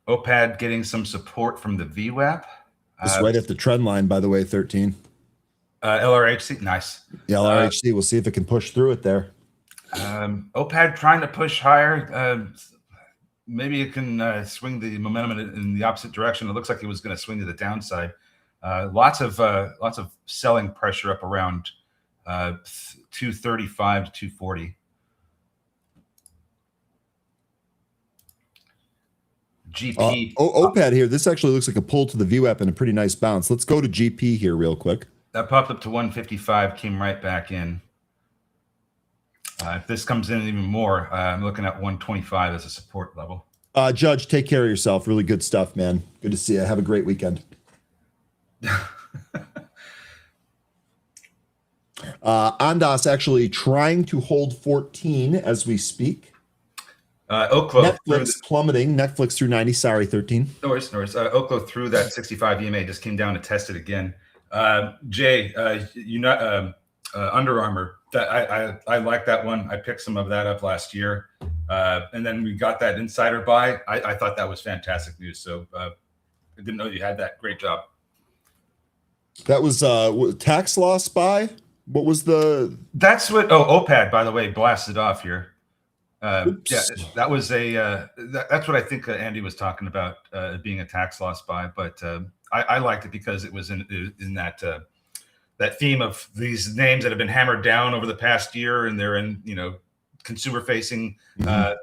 OPAD getting some support from the VWAP. It's right at the trend line, by the way, 13. LRHC, nice. Yeah, LRHC, we'll see if it can push through it there. OPAD trying to push higher. Maybe it can swing the momentum in the opposite direction. It looks like it was going to swing to the downside. Lots of selling pressure up around 235 to 240. GP. OPAD here. This actually looks like a pull to the VWAP and a pretty nice bounce. Let's go to GP here real quick. That popped up to 155, came right back in. If this comes in even more, I'm looking at 125 as a support level. Judge, take care of yourself. Really good stuff, man. Good to see you. Have a great weekend. Ondas actually trying to hold 14 as we speak. Oklo Netflix plummeting. Netflix through 90. Sorry, 13. No worries. Oklo through that 65 EMA, just came down to test it again. Jay, Under Armour. That I like that one. I picked some of that up last year, and then we got that insider buy. I thought that was fantastic news. So I didn't know you had that. Great job. That was tax loss buy. What was the? That's what. Oh, OPAD, by the way, blasted off here. Yeah, that was a. That's what I think Andy was talking about being a tax loss buy, but I liked it because it was in that. That theme of these names that have been hammered down over the past year, and they're in consumer facing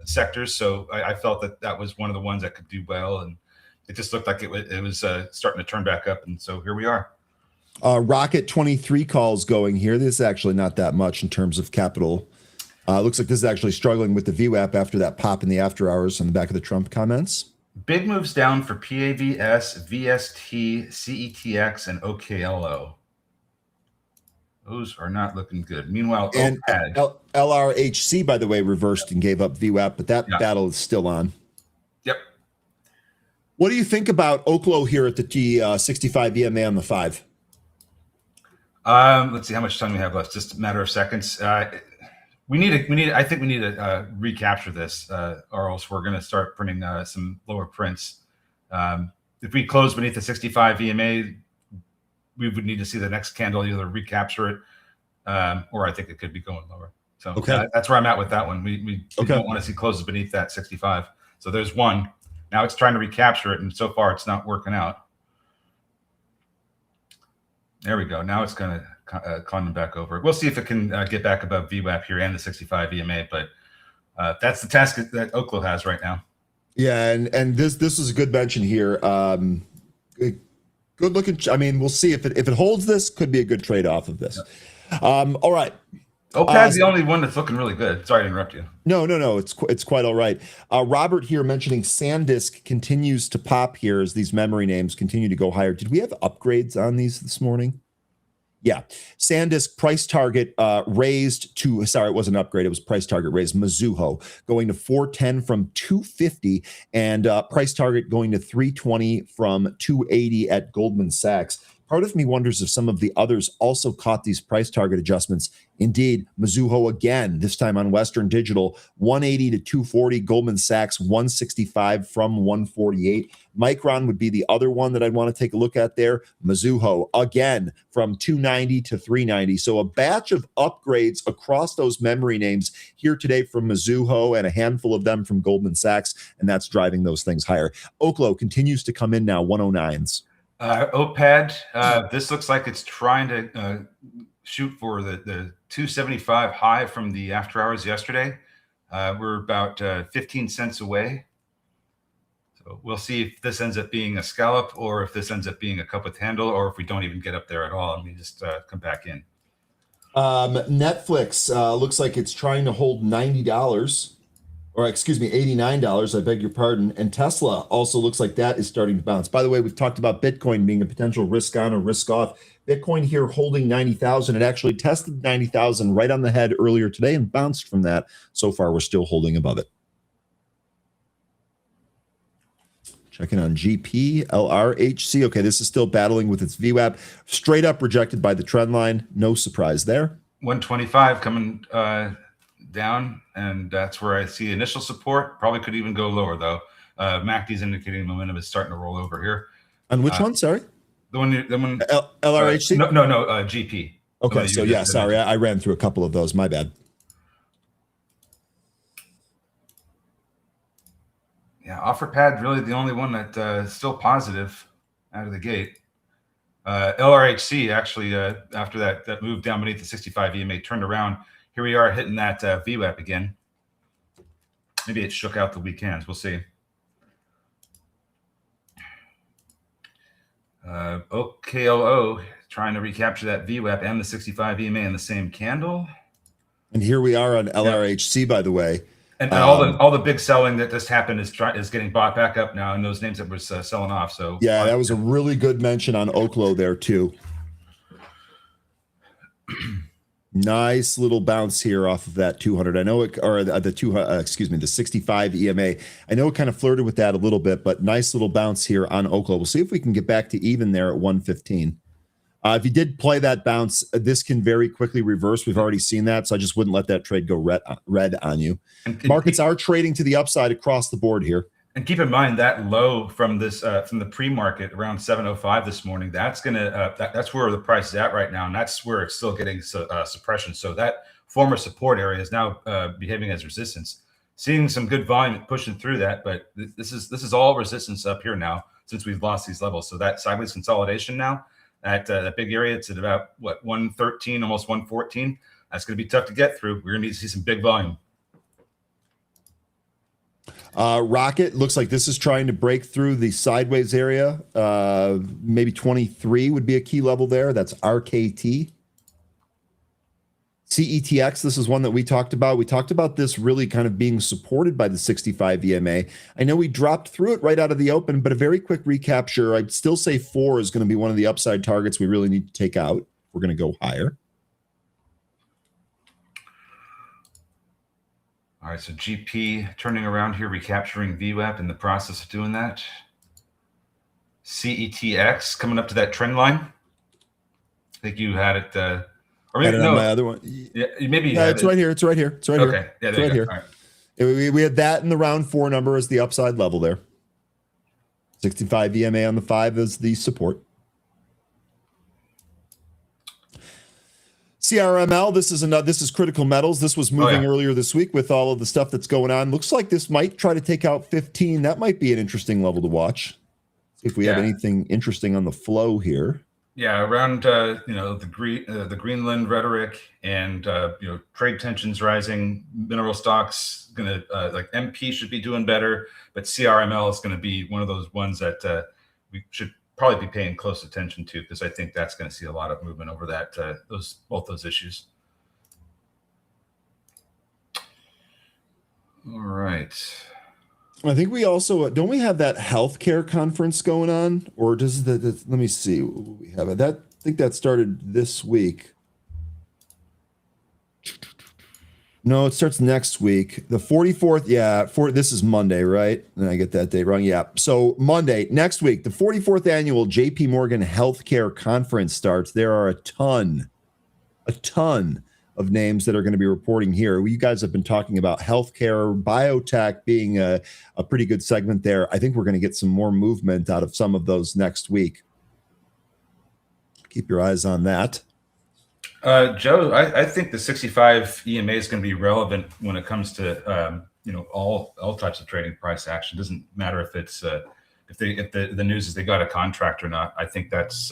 sectors. So I felt that was one of the ones that could do well, and it just looked like it was starting to turn back up, and so here we are. Rocket 23 calls going here. This is actually not that much in terms of capital. Looks like this is actually struggling with the VWAP after that pop in the after hours on the back of the Trump comments. Big moves down for PAVS, VST, CETX, and OKLO. Those are not looking good. Meanwhile, And OPAD. LRHC, by the way, reversed and gave up VWAP, but that battle is still on. Yep. What do you think about Oklo here at the T65 EMA on the 5? Let's see how much time we have left. Just a matter of seconds. I think we need to recapture this, or else we're going to start printing some lower prints. If we close beneath the 65 EMA, we would need to see the next candle either recapture it, or I think it could be going lower. So that's where I'm at with that one. We don't want to see closes beneath that 65. So there's one. Now it's trying to recapture it, and so far it's not working out. There we go. Now it's going to climb back over. We'll see if it can get back above VWAP here and the 65 EMA, but that's the task that Oklo has right now. Yeah, and this is a good mention here. Good looking. I mean, we'll see if it holds. This could be a good trade off of this. All right. OPAD's the only one that's looking really good. Sorry to interrupt you. No. It's quite all right. Robert here mentioning SanDisk continues to pop here as these memory names continue to go higher. Did we have upgrades on these this morning? Yeah. SanDisk price target raised to, sorry, it wasn't an upgrade. It was price target raised. Mizuho going to 410 from 250 and price target going to 320 from 280 at Goldman Sachs. Part of me wonders if some of the others also caught these price target adjustments. Indeed, Mizuho again, this time on Western Digital, 180 to 240, Goldman Sachs 165 from 148. Micron would be the other one that I'd want to take a look at there. Mizuho again from 290 to 390. So a batch of upgrades across those memory names here today from Mizuho and a handful of them from Goldman Sachs, and that's driving those things higher. Oklo continues to come in now, 109s. OPAD, this looks like it's trying to shoot for the 275 high from the after hours yesterday. We're about 15 cents away. So we'll see if this ends up being a scallop or if this ends up being a cup with handle or if we don't even get up there at all and we just come back in. Netflix looks like it's trying to hold $90. Or excuse me, $89, I beg your pardon. And Tesla also looks like that is starting to bounce. By the way, we've talked about Bitcoin being a potential risk on or risk off. Bitcoin here holding 90,000. It actually tested 90,000 right on the head earlier today and bounced from that. So far, we're still holding above it. Checking on GP, LRHC. Okay, this is still battling with its VWAP. Straight up rejected by the trend line. No surprise there. 125 coming down, and that's where I see initial support. Probably could even go lower though. MACD's indicating momentum is starting to roll over here. On which one? Sorry, the one LRHC. No, GP. Okay, so yeah, sorry, I ran through a couple of those. My bad. Yeah, OfferPad really the only one that is still positive out of the gate. LRHC actually after that move down beneath the 65 EMA turned around. Here we are hitting that VWAP again. Maybe it shook out the weak hands. We'll see. OKLO trying to recapture that VWAP and the 65 EMA in the same candle. And here we are on LRHC, by the way. And all the big selling that just happened is getting bought back up now, and those names that was selling off. So yeah, that was a really good mention on Oklo there too. Nice little bounce here off of that 200. I know it, or the 200. Excuse me, the 65 EMA. I know it kind of flirted with that a little bit, but nice little bounce here on Oklo. We'll see if we can get back to even there at 115. If you did play that bounce, this can very quickly reverse. We've already seen that, so I just wouldn't let that trade go red on you. Markets are trading to the upside across the board here. And keep in mind that low from this from the pre-market around 705 this morning. That's gonna that's where the price is at right now, and that's where it's still getting suppression. So that former support area is now behaving as resistance. Seeing some good volume pushing through that, but this is all resistance up here now since we've lost these levels. So that sideways consolidation now at that big area, it's at about what 113, almost 114. That's going to be tough to get through. We're going to need to see some big volume. Rocket looks like this is trying to break through the sideways area. Maybe 23 would be a key level there. That's RKT. CETX, this is one that we talked about. We talked about this really kind of being supported by the 65 EMA. I know we dropped through it right out of the open, but a very quick recapture. I'd still say 4 is going to be one of the upside targets we really need to take out. We're going to go higher. All right, so GP turning around here, recapturing VWAP in the process of doing that. CETX coming up to that trend line. I think you had it, or maybe no. My other one. Yeah, maybe. Yeah, it's right here. It's right here. It's right okay. here. Yeah, it's right here. All right. We had that in the round 4 number as the upside level there. 65 EMA on the 5 is the support. CRML, this is critical metals. This was moving earlier this week with all of the stuff that's going on. Looks like this might try to take out 15. That might be an interesting level to watch. See if we have anything interesting on the flow here. Yeah, around the Greenland rhetoric and trade tensions rising, mineral stocks gonna like MP should be doing better, but CRML is going to be one of those ones that we should probably be paying close attention to, because I think that's going to see a lot of movement over that both those issues. All right. I think we also don't we have that healthcare conference going on, or does that? Let me see. We have that. I think that started this week. No, it starts next week. The 44th. Yeah, this is Monday, right? And I get that date wrong. Yeah. So Monday next week, the 44th annual J.P. Morgan Healthcare Conference starts. There are a ton of names that are going to be reporting here. You guys have been talking about healthcare, biotech being a pretty good segment there. I think we're going to get some more movement out of some of those next week. Keep your eyes on that. Joe, I think the 65 EMA is going to be relevant when it comes to all types of trading price action. It doesn't matter if it's if the news is they got a contract or not. I think that's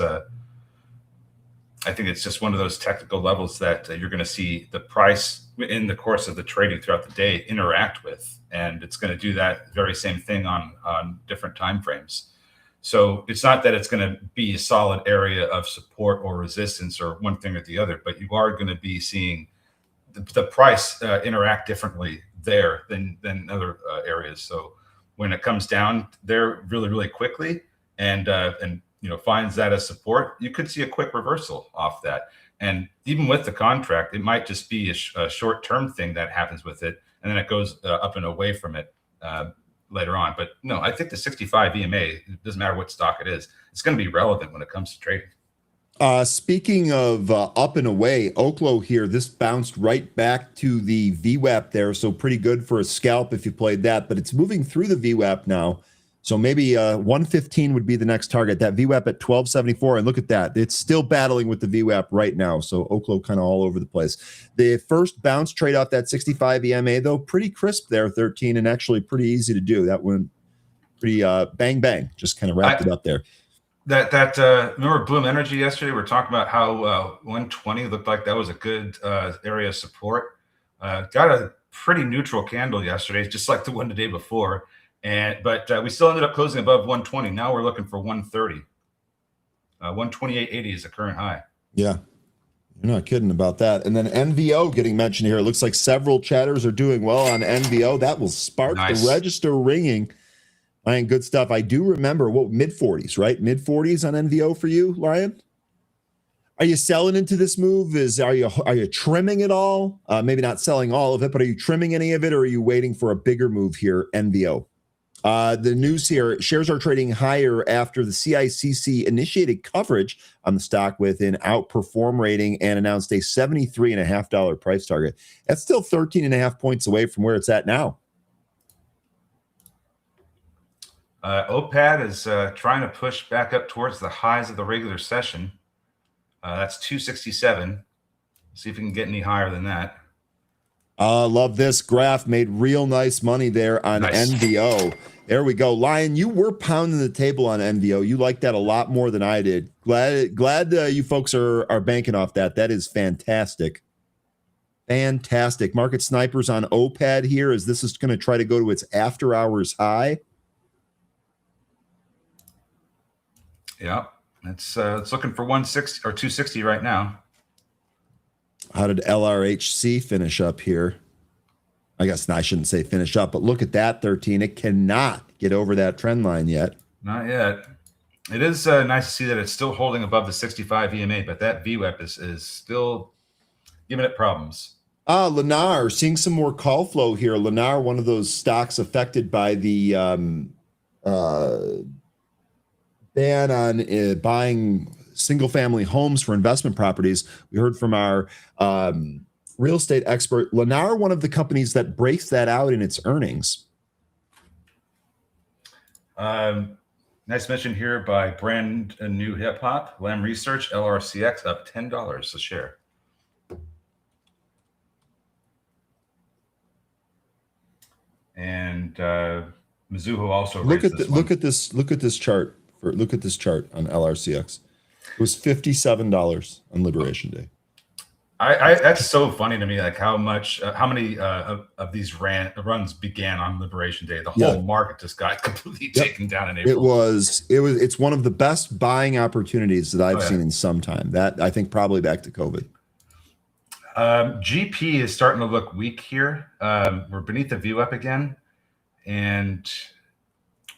I think it's just one of those technical levels that you're going to see the price in the course of the trading throughout the day interact with, and it's going to do that very same thing on different time frames. So it's not that it's going to be a solid area of support or resistance or one thing or the other, but you are going to be seeing the price interact differently there than other areas. So when it comes down there really, really quickly and finds that as support, you could see a quick reversal off that. And even with the contract, it might just be a short-term thing that happens with it, and then it goes up and away from it later on. But no, I think the 65 EMA, it doesn't matter what stock it is, it's going to be relevant when it comes to trading. Speaking of up and away, Oklo here, this bounced right back to the VWAP there, so pretty good for a scalp if you played that, but it's moving through the VWAP now. So maybe 115 would be the next target. That VWAP at 1274, and look at that. It's still battling with the VWAP right now, so Oklo kind of all over the place. The first bounce trade off that 65 EMA, though, pretty crisp there, 13, and actually pretty easy to do. That went pretty bang, bang, just kind of wrapped it up there. Remember Bloom Energy yesterday? We were talking about how 120 looked like that was a good area of support. Got a pretty neutral candle yesterday, just like the one the day before. But we still ended up closing above 120. Now we're looking for 130. 128.80 is the current high. Yeah, you're not kidding about that. And then NVO getting mentioned here. It looks like several chatters are doing well on NVO. That will spark the register ringing. Lion, good stuff. I do remember mid-40s, right? Mid-40s on NVO for you, Lion? Are you selling into this move? Are you trimming it all? Maybe not selling all of it, but are you trimming any of it, or are you waiting for a bigger move here, NVO? The news here, shares are trading higher after the CICC initiated coverage on the stock with an outperform rating and announced a $73.50 price target. That's still 13.5 points away from where it's at now. OPAD is trying to push back up towards the highs of the regular session. That's 267. See if we can get any higher than that. Love this graph. Made real nice money there on NVO. There we go. Lion, you were pounding the table on NVO. You like that a lot more than I did. Glad you folks are banking off that. That is fantastic. Fantastic. Market snipers on OPAD here as this is going to try to go to its after hours high. Yeah, it's looking for 160 or 260 right now. How did LRHC finish up here? I guess I shouldn't say finish up, but look at that 13. It cannot get over that trend line yet. Not yet. It is nice to see that it's still holding above the 65 EMA, but that VWAP is still giving it problems. Lennar, seeing some more call flow here. Lennar, one of those stocks affected by the ban on buying single-family homes for investment properties. We heard from our real estate expert, Lennar, one of the companies that breaks that out in its earnings. Nice mention here by Brand New Hip Hop, Lam Research, LRCX up $10 a share. And Mizuho also look at this chart on LRCX. It was $57 on Liberation Day. That's so funny to me, like how many of these runs began on Liberation Day. The whole market just got completely taken down in April. It's one of the best buying opportunities that I've seen in some time. That I think probably back to COVID. GP is starting to look weak here. We're beneath the view up again, and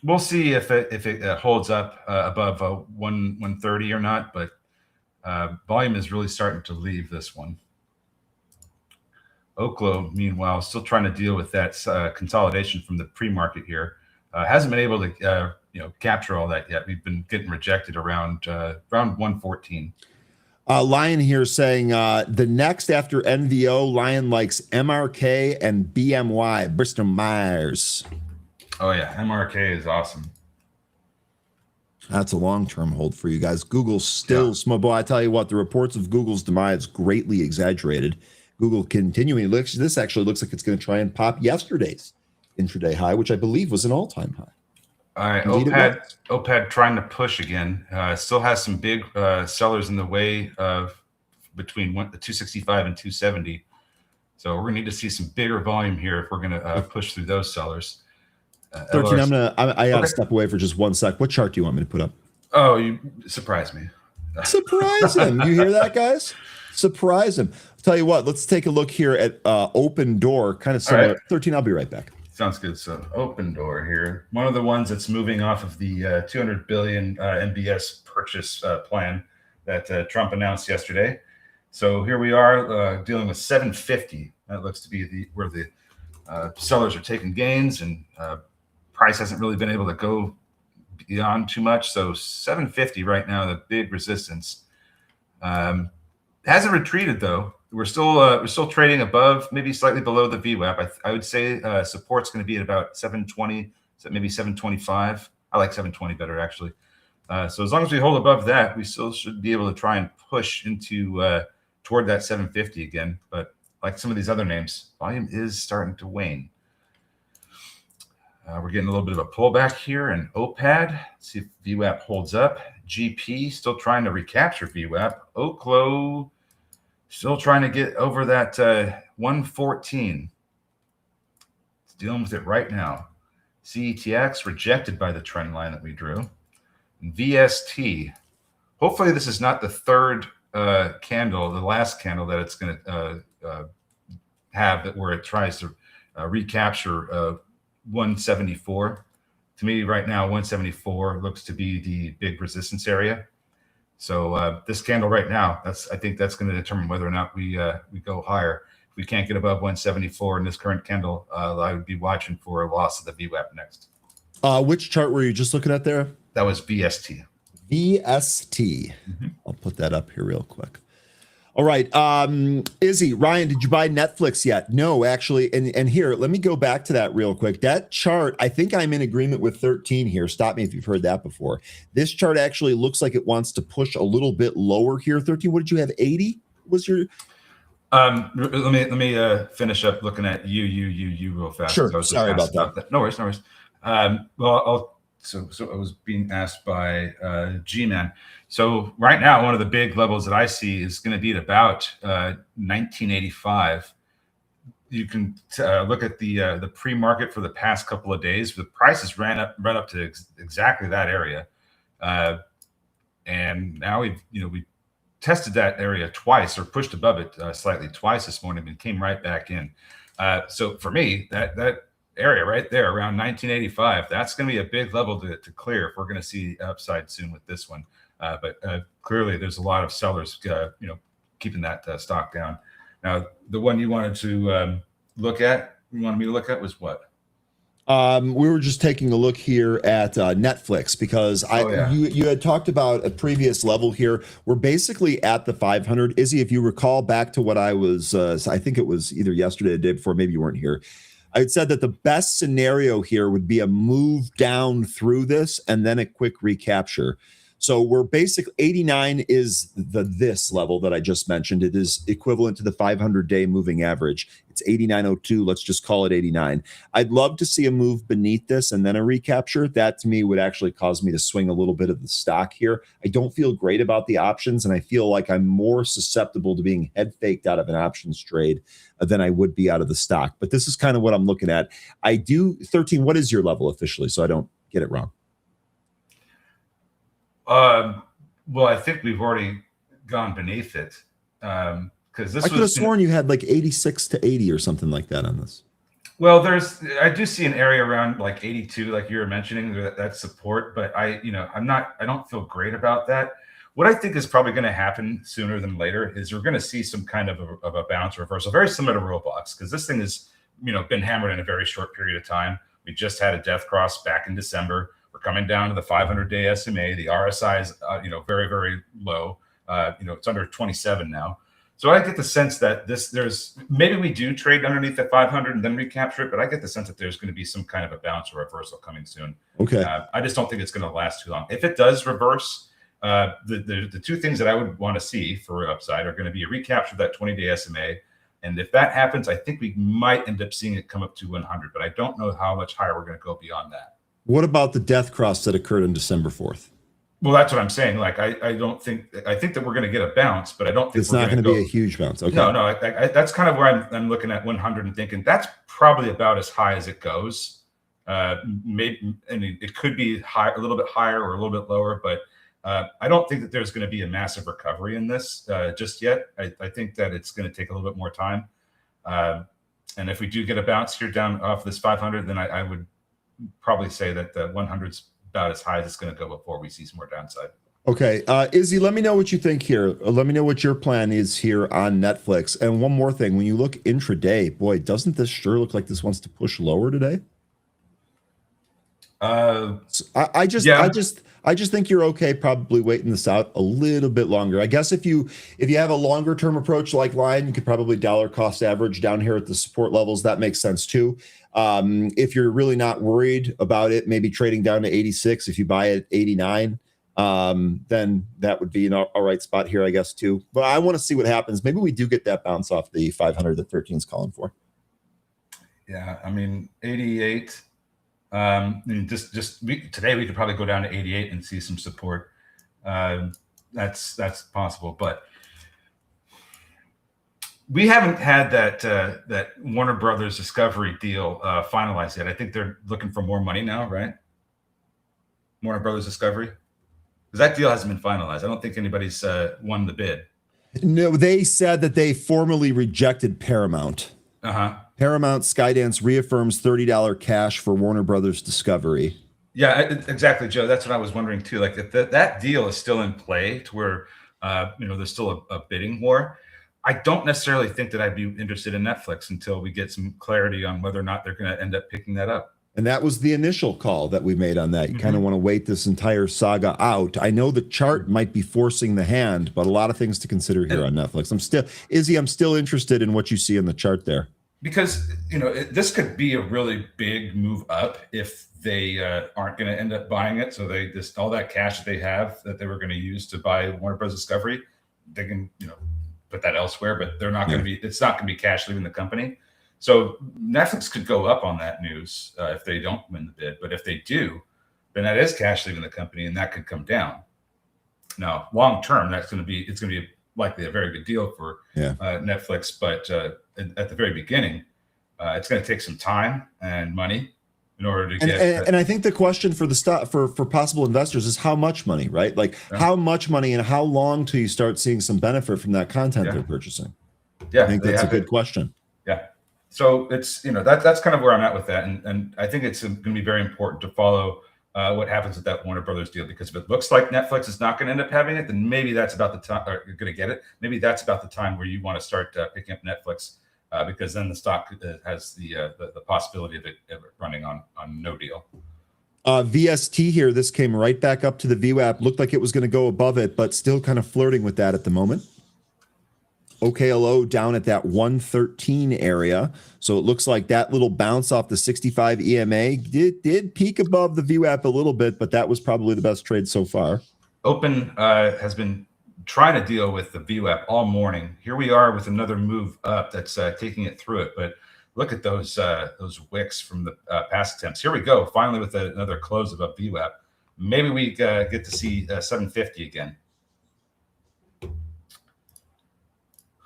we'll see if it holds up above 130 or not. But volume is really starting to leave this one. Oklo, meanwhile, still trying to deal with that consolidation from the pre-market here. Hasn't been able to capture all that yet. We've been getting rejected around 114. Lion here saying the next after NVO, Lion likes MRK and BMY, Bristol Myers. Oh yeah, MRK is awesome. That's a long-term hold for you guys. Google's still small. Boy, I tell you what, the reports of Google's demise greatly exaggerated. Google continuing. This actually looks like it's going to try and pop yesterday's intraday high, which I believe was an all-time high. All right, OPAD trying to push again. Still has some big sellers in the way of between the 265 and 270. So we're going to need to see some bigger volume here if we're going to push through those sellers. 13. I got to step away for just 1 sec. What chart do you want me to put up? Oh, you surprised me. Surprise him. You hear that, guys? Surprise him. I'll tell you what, let's take a look here at Open Door, kind of similar. Right. 13, I'll be right back. Sounds good. So Open Door here, one of the ones that's moving off of the 200 billion MBS purchase plan that Trump announced yesterday. So here we are dealing with 750. That looks to be where the sellers are taking gains, and price hasn't really been able to go beyond too much. So 750 right now, the big resistance. Hasn't retreated though. We're still trading above, maybe slightly below the VWAP. I would say support's going to be at about 720, so maybe 725. I like 720 better actually. So as long as we hold above that, we still should be able to try and push into toward that 750 again. But like some of these other names, volume is starting to wane. We're getting a little bit of a pullback here in OPAD. Let's see if VWAP holds up. GP still trying to recapture VWAP. Oklo still trying to get over that 114. It's dealing with it right now. CETX rejected by the trend line that we drew. And VST. Hopefully this is not the third candle, the last candle that it's going to have that where it tries to recapture 174. To me right now, 174 looks to be the big resistance area. So this candle right now, I think that's going to determine whether or not we go higher. If we can't get above 174 in this current candle, I would be watching for a loss of the VWAP next. Which chart were you just looking at there? That was VST. VST. Mm-hmm. I'll put that up here real quick. All right. Izzy, Ryan, did you buy Netflix yet? No, actually. And here, let me go back to that real quick. That chart, I think I'm in agreement with 13 here. Stop me if you've heard that before. This chart actually looks like it wants to push a little bit lower here. 13, what did you have? 80 was your... Let me finish up looking at you real fast. Sure. Sorry about that. No worries. Well, So I was being asked by G-Man. So right now, one of the big levels that I see is going to be at about 1985. You can look at the pre-market for the past couple of days. The prices ran up to exactly that area, and now we tested that area twice or pushed above it slightly twice this morning and came right back in. So for me, that area right there around 1985, that's going to be a big level to clear if we're going to see upside soon with this one. But clearly, there's a lot of sellers, keeping that stock down. Now, the one you wanted to you wanted me to look at was what? We were just taking a look here at Netflix because you had talked about a previous level here. We're basically at the 500. Izzy, if you recall back to what I was, I think it was either yesterday or the day before, maybe you weren't here. I had said that the best scenario here would be a move down through this and then a quick recapture. So we're basically 89 is this level that I just mentioned. It is equivalent to the 500-day moving average. It's 89.02. Let's just call it 89. I'd love to see a move beneath this and then a recapture. That to me would actually cause me to swing a little bit of the stock here. I don't feel great about the options, and I feel like I'm more susceptible to being head faked out of an options trade than I would be out of the stock. But this is kind of what I'm looking at. 13, what is your level officially so I don't get it wrong? Well, I think we've already gone beneath it. Because I could have sworn you had like 86 to 80 or something like that on this. Well, I do see an area around like 82, like you were mentioning, that support, but I don't feel great about that. What I think is probably going to happen sooner than later is we're going to see some kind of a bounce reversal, very similar to Roblox, because this thing has, been hammered in a very short period of time. We just had a death cross back in December. We're coming down to the 500-day SMA. The RSI is, very, very low. It's under 27 now. So I get the sense that maybe we do trade underneath the 500 and then recapture it, but I get the sense that there's going to be some kind of a bounce or reversal coming soon. Okay. I just don't think it's going to last too long. If it does reverse, the two things that I would want to see for upside are going to be a recapture of that 20-day SMA. And if that happens, I think we might end up seeing it come up to 100, but I don't know how much higher we're going to go beyond that. What about the death cross that occurred on December 4th? Well, that's what I'm saying. Like, I think that we're going to get a bounce, but I don't think it's not going to be a huge bounce. Okay. No. That's kind of where I'm looking at 100 and thinking that's probably about as high as it goes. Maybe, and it could be high, a little bit higher or a little bit lower, but I don't think that there's going to be a massive recovery in this just yet. I think that it's going to take a little bit more time. And if we do get a bounce here down off this 500, then I would probably say that the 100's about as high as it's going to go before we see some more downside. Okay. Izzy, let me know what you think here. Let me know what your plan is here on Netflix. And one more thing, when you look intraday, boy, doesn't this sure look like this wants to push lower today? I just think you're okay probably waiting this out a little bit longer. I guess if you have a longer term approach like Lion, you could probably dollar cost average down here at the support levels. That makes sense too. If you're really not worried about it, maybe trading down to 86, if you buy it at 89, then that would be an all right spot here, I guess, too. But I want to see what happens. Maybe we do get that bounce off the 500 that 13's calling for. Yeah, I mean, 88. Today we could probably go down to 88 and see some support. That's possible, but we haven't had that Warner Brothers Discovery deal finalized yet. I think they're looking for more money now, right? Warner Brothers Discovery, because that deal hasn't been finalized. I don't think anybody's won the bid. No, they said that they formally rejected Paramount. Paramount Skydance reaffirms $30 cash for Warner Brothers Discovery. Yeah, exactly, Joe. That's what I was wondering too. Like, if that deal is still in play to where there's still a bidding war, I don't necessarily think that I'd be interested in Netflix until we get some clarity on whether or not they're going to end up picking that up. And that was the initial call that we made on that. You kind of want to wait this entire saga out. I know the chart might be forcing the hand, but a lot of things to consider here on Netflix. I'm still interested in what you see in the chart there. Because, this could be a really big move up if they aren't going to end up buying it. So they just, all that cash that they have that they were going to use to buy Warner Bros. Discovery, they can, put that elsewhere, but they're not going to be, it's not going to be cash leaving the company. So Netflix could go up on that news if they don't win the bid. But if they do, then that is cash leaving the company and that could come down. Now, long term, it's going to be likely a very good deal for Netflix. But at the very beginning, it's going to take some time and money in order to And, get. and I think the question for the stock for possible investors is how much money, right? Like how much money and how long till you start seeing some benefit from that content they're purchasing. Yeah, I think that's a good question. Yeah. So it's, that's kind of where I'm at with that. And I think it's going to be very important to follow what happens with that Warner Brothers deal, because if it looks like Netflix is not going to end up having it, then maybe that's about the time, or you're going to get it. Maybe that's about the time where you want to start picking up Netflix, because then the stock has the possibility of it running on no deal. VST here, this came right back up to the VWAP. Looked like it was going to go above it, but still kind of flirting with that at the moment. OKLO down at that 113 area. So it looks like that little bounce off the 65 EMA did peak above the VWAP a little bit, but that was probably the best trade so far. Open has been trying to deal with the VWAP all morning. Here we are with another move up that's taking it through it. But look at those wicks from the past attempts. Here we go, finally with another close above VWAP. Maybe we get to see 750 again.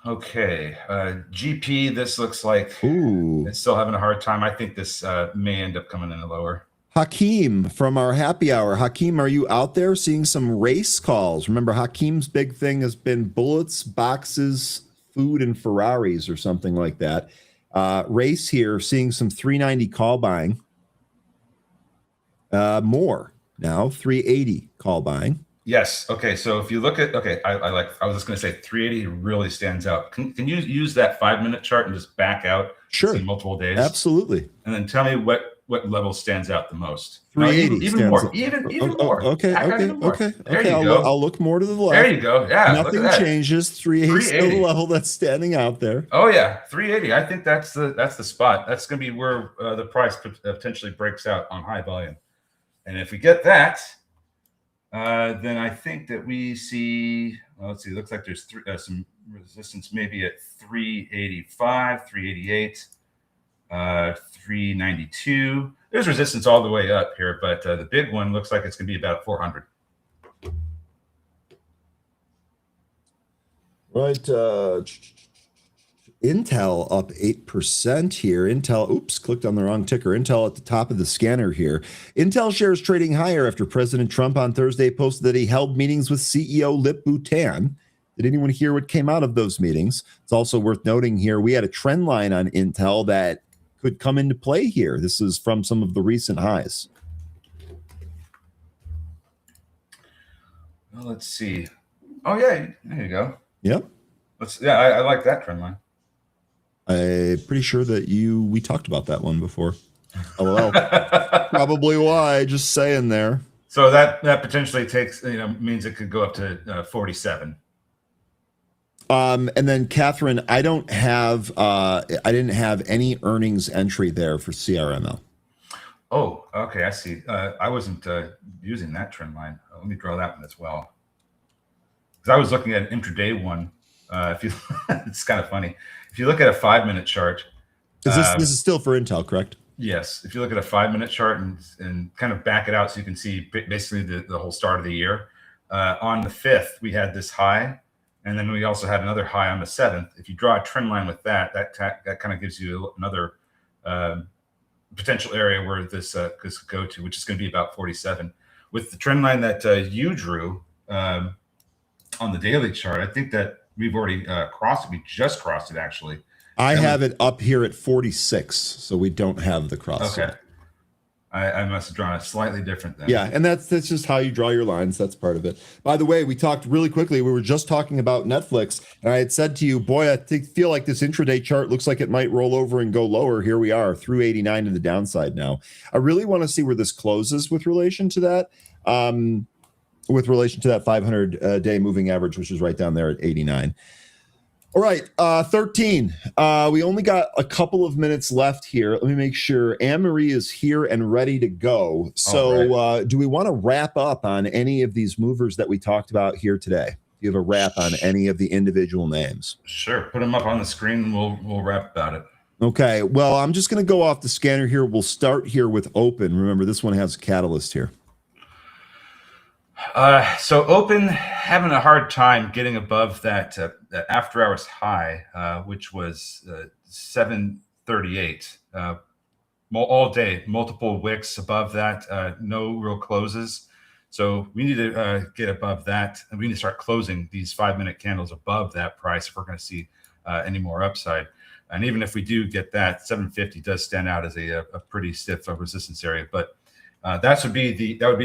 Okay, GP, this looks like it's still having a hard time. I think this may end up coming in lower. Hakeem from our happy hour. Hakeem, are you out there seeing some race calls? Remember, Hakeem's big thing has been bullets, boxes, food, and Ferraris or something like that. Race here, seeing some 390 call buying. More now, 380 call buying. Yes. Okay. So if you look at, I was just going to say 380 really stands out. Can you use that 5-minute chart and just back out? Sure. See multiple days. Absolutely. And then tell me what level stands out the most. 380. Even more. Even more. Okay. There you go. I'll look more to the left. There you go. Yeah. Nothing changes. 380 is still the level that's standing out there. Oh yeah, 380. I think that's the spot. That's going to be where the price potentially breaks out on high volume. And if we get that, then I think that we see, let's see, it looks like there's some resistance maybe at 385, 388, 392. There's resistance all the way up here, but the big one looks like it's going to be about 400. Right. Intel up 8% here. Intel, clicked on the wrong ticker. Intel at the top of the scanner here. Intel shares trading higher after President Trump on Thursday posted that he held meetings with CEO Lip Bhutan. Did anyone hear what came out of those meetings? It's also worth noting here, we had a trend line on Intel that could come into play here. This is from some of the recent highs. Well, let's see. Oh, yeah, there you go. Yep. I like that trend line. I'm pretty sure that we talked about that one before. LOL. Probably why, just saying there. So that potentially takes, means it could go up to 47. And then Catherine, I didn't have any earnings entry there for CRML. Oh, okay, I see. I wasn't using that trend line. Let me draw that one as well. Because I was looking at an intraday one. It's kind of funny. If you look at a 5-minute chart, this is still for Intel, correct? Yes. If you look at a 5-minute chart and kind of back it out, so you can see basically the whole start of the year. On the 5th, we had this high, and then we also had another high on the 7th. If you draw a trend line with that kind of gives you another potential area where this could go to, which is going to be about 47. With the trend line that you drew on the daily chart, I think that we've already crossed it. We just crossed it, actually. I have it up here at 46, so we don't have the cross. Okay. I must have drawn it slightly different then. Yeah, and that's just how you draw your lines. That's part of it. By the way, we talked really quickly. We were just talking about Netflix, and I had said to you, boy, I feel like this intraday chart looks like it might roll over and go lower. Here we are, through 89 to the downside now. I really want to see where this closes with relation to that. With relation to that 500-day moving average, which is right down there at 89. All right, 13. We only got a couple of minutes left here. Let me make sure Anne-Marie is here and ready to go. So do we want to wrap up on any of these movers that we talked about here today? Do you have a wrap on any of the individual names? Sure. Put them up on the screen and we'll wrap about it. Okay, well, I'm just going to go off the scanner here. We'll start here with Open. Remember, this one has a catalyst here. So Open having a hard time getting above that after hours high, which was 738. all day, multiple wicks above that, no real closes. So we need to get above that, and we need to start closing these 5-minute candles above that price if we're going to see any more upside. And even if we do get that, 750 does stand out as a pretty stiff resistance area. But that would be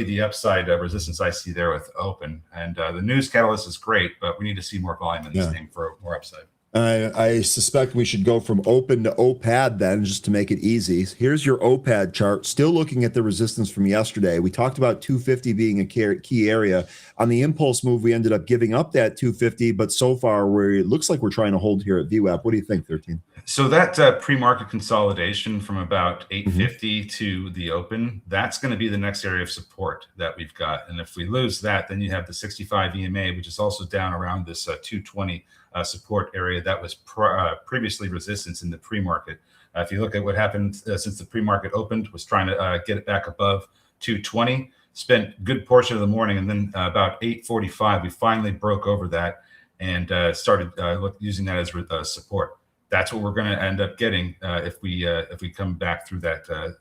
the upside resistance I see there with open. And the news catalyst is great, but we need to see more volume in this thing for more upside. I suspect we should go from open to OPAD then, just to make it easy. Here's your OPAD chart. Still looking at the resistance from yesterday. We talked about 250 being a key area. On the impulse move, we ended up giving up that 250, but so far it looks like we're trying to hold here at VWAP. What do you think, 13? So that pre-market consolidation from about 850 to the open, that's going to be the next area of support that we've got. And if we lose that, then you have the 65 EMA, which is also down around this 220 support area that was previously resistance in the pre-market. If you look at what happened since the pre-market opened, was trying to get it back above 220, spent a good portion of the morning, and then about 8:45, we finally broke over that and started using that as support. That's what we're going to end up getting if we come back through that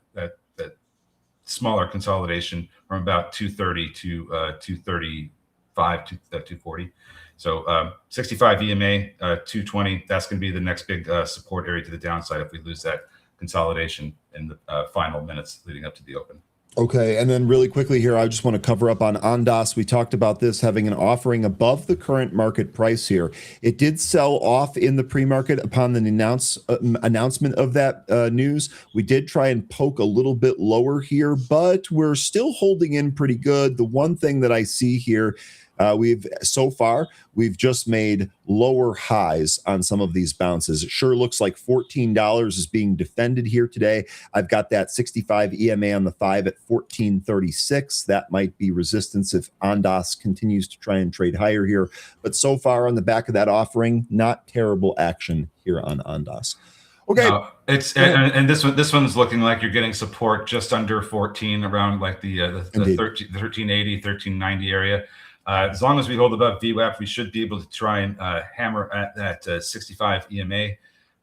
smaller consolidation from about 230 to 235 to 240. So 65 EMA, 220. That's going to be the next big support area to the downside if we lose that consolidation in the final minutes leading up to the open. Okay, and then really quickly here, I just want to cover up on Ondas. We talked about this having an offering above the current market price here. It did sell off in the pre-market upon the announcement of that news. We did try and poke a little bit lower here, but we're still holding in pretty good. The one thing that I see here, we've just made lower highs on some of these bounces. It sure looks like $14 is being defended here today. I've got that 65 EMA on the 5 at 1436. That might be resistance if Ondas continues to try and trade higher here. But so far on the back of that offering, not terrible action here on Ondas. Okay. No, and this one's looking like you're getting support just under 14, around like the 1380, 1390 area. As long as we hold above VWAP, we should be able to try and hammer at that 65 EMA.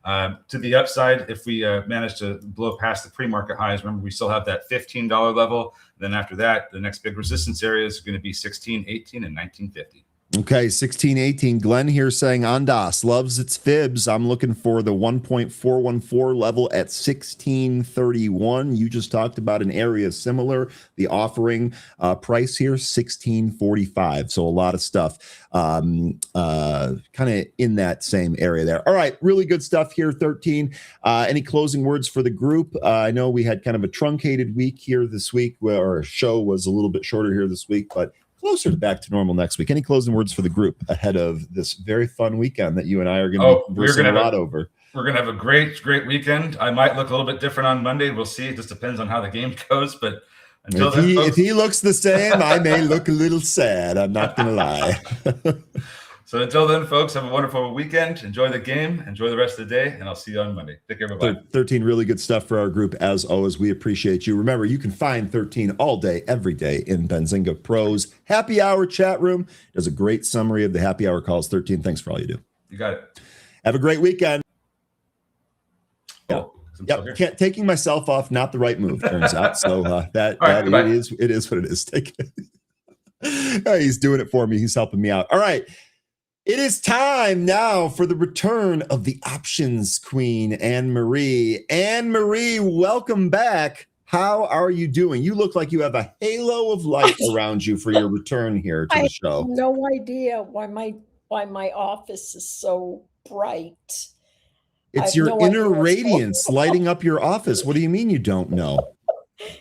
To the upside, if we manage to blow past the pre-market highs, remember we still have that $15 level. Then after that, the next big resistance area is going to be 16, 18, and 1950. Okay, 1618. Glenn here saying Ondas loves its fibs. I'm looking for the 1.414 level at 1631. You just talked about an area similar. The offering price here, 1645. So a lot of stuff kind of in that same area there. All right, really good stuff here, 13. Any closing words for the group? I know we had kind of a truncated week here this week, where our show was a little bit shorter here this week, but closer to back to normal next week. Any closing words for the group ahead of this very fun weekend that you and I are going to be conversing a lot over? We're going to have a great weekend. I might look a little bit different on Monday. We'll see. It just depends on how the game goes. But until then, folks, if he looks the same, I may look a little sad. I'm not going to lie. So until then, folks, have a wonderful weekend. Enjoy the game. Enjoy the rest of the day. And I'll see you on Monday. Take care. Bye-bye. 13, really good stuff for our group. As always, we appreciate you. Remember, you can find 13 all day, every day in Benzinga Pro's Happy Hour chat room. Does a great summary of the Happy Hour calls. 13, thanks for all you do. You got it. Have a great weekend. Cool. Yep. Taking myself off, not the right move, turns out. So it is what it is. Take it. He's doing it for me. He's helping me out. All right. It is time now for the return of the options queen, Anne-Marie. Anne-Marie, welcome back. How are you doing? You look like you have a halo of light around you for your return here to the show. I have no idea why my office is so bright. It's your inner radiance lighting up your office. What do you mean you don't know?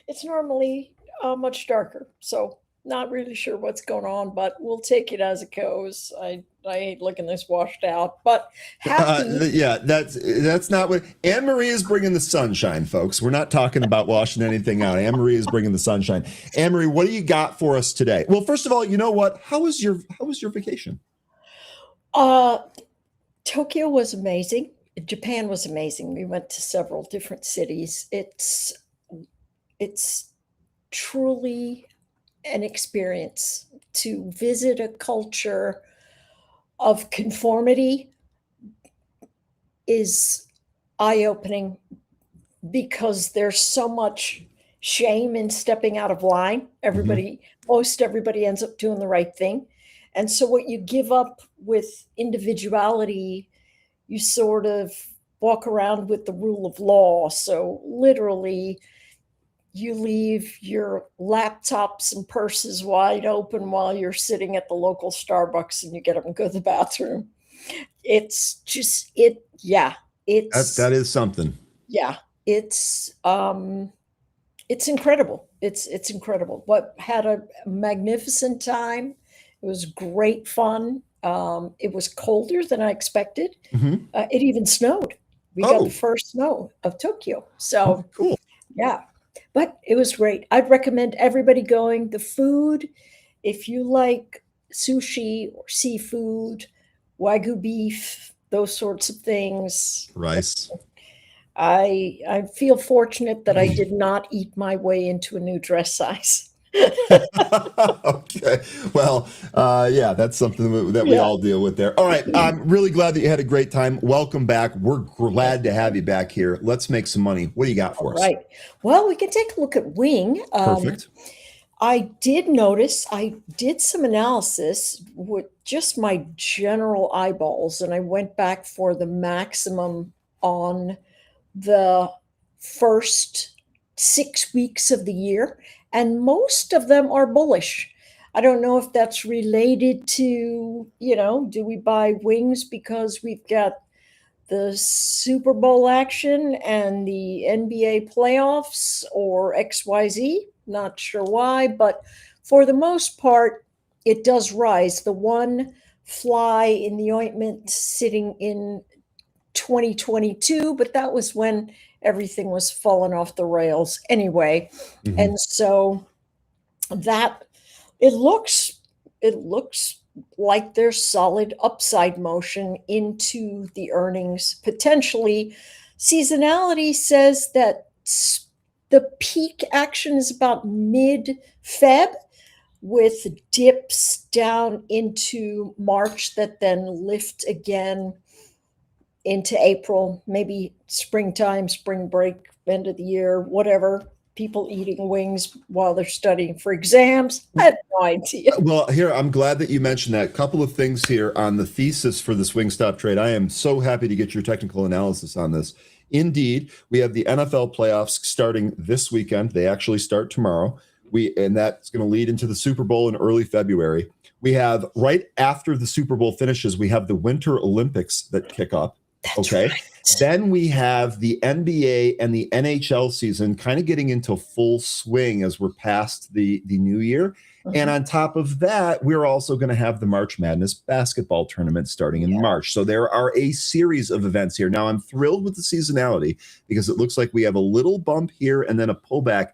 It's normally much darker, so not really sure what's going on, but we'll take it as it goes. I hate looking this washed out, but happy. Yeah, that's not what Anne-Marie is bringing. The sunshine, folks. We're not talking about washing anything out. Anne-Marie is bringing the sunshine. Anne-Marie, what do you got for us today? Well, first of all, you know what? How was your vacation? Tokyo was amazing. Japan was amazing. We went to several different cities. It's truly an experience to visit a culture of conformity is eye-opening, because there's so much shame in stepping out of line. Most everybody ends up doing the right thing. And so what you give up with individuality, you sort of walk around with the rule of law. So literally, you leave your laptops and purses wide open while you're sitting at the local Starbucks and you get up and go to the bathroom. It's just That is something. yeah, it's incredible. It's incredible. But had a magnificent time. It was great fun. It was colder than I expected. Mhm. It even snowed. We got Oh. the first snow of Tokyo. Oh, So cool. yeah, but it was great. I'd recommend everybody going. The food, if you like sushi or seafood, wagyu beef, those sorts of things. Rice. I feel fortunate that I did not eat my way into a new dress size. Okay. Well, yeah, that's something that we Yeah. all deal with there. All right. I'm really glad that you had a great time. Welcome back. We're glad to have you back here. Let's make some money. What do you got for us? Right. Well, we can take a look at Wing. Perfect. I did notice, I did some analysis with just my general eyeballs, and I went back for the maximum on the first 6 weeks of the year, and most of them are bullish. I don't know if that's related to, do we buy Wings because we've got the Super Bowl action and the NBA playoffs or XYZ? Not sure why, but for the most part, it does rise. The one fly in the ointment sitting in 2022, but that was when everything was falling off the rails anyway. Mhm. And so that it looks like there's solid upside motion into the earnings potentially. Seasonality says that the peak action is about mid-Feb, with dips down into March that then lift again into April, maybe springtime, spring break, end of the year, whatever. People eating wings while they're studying for exams. I have no idea. Well, here, I'm glad that you mentioned that. Couple of things here on the thesis for this Wingstop trade. I am so happy to get your technical analysis on this. Indeed, we have the NFL playoffs starting this weekend. They actually start tomorrow. And that's going to lead into the Super Bowl in early February. We have, right after the Super Bowl finishes, we have the Winter Olympics that kick up. That's Okay. right. Then we have the NBA and the NHL season kind of getting into full swing as we're past the new year. And on top of that, we're also going to have the March Madness basketball tournament starting in March. So there are a series of events here. Now, I'm thrilled with the seasonality because it looks like we have a little bump here and then a pullback.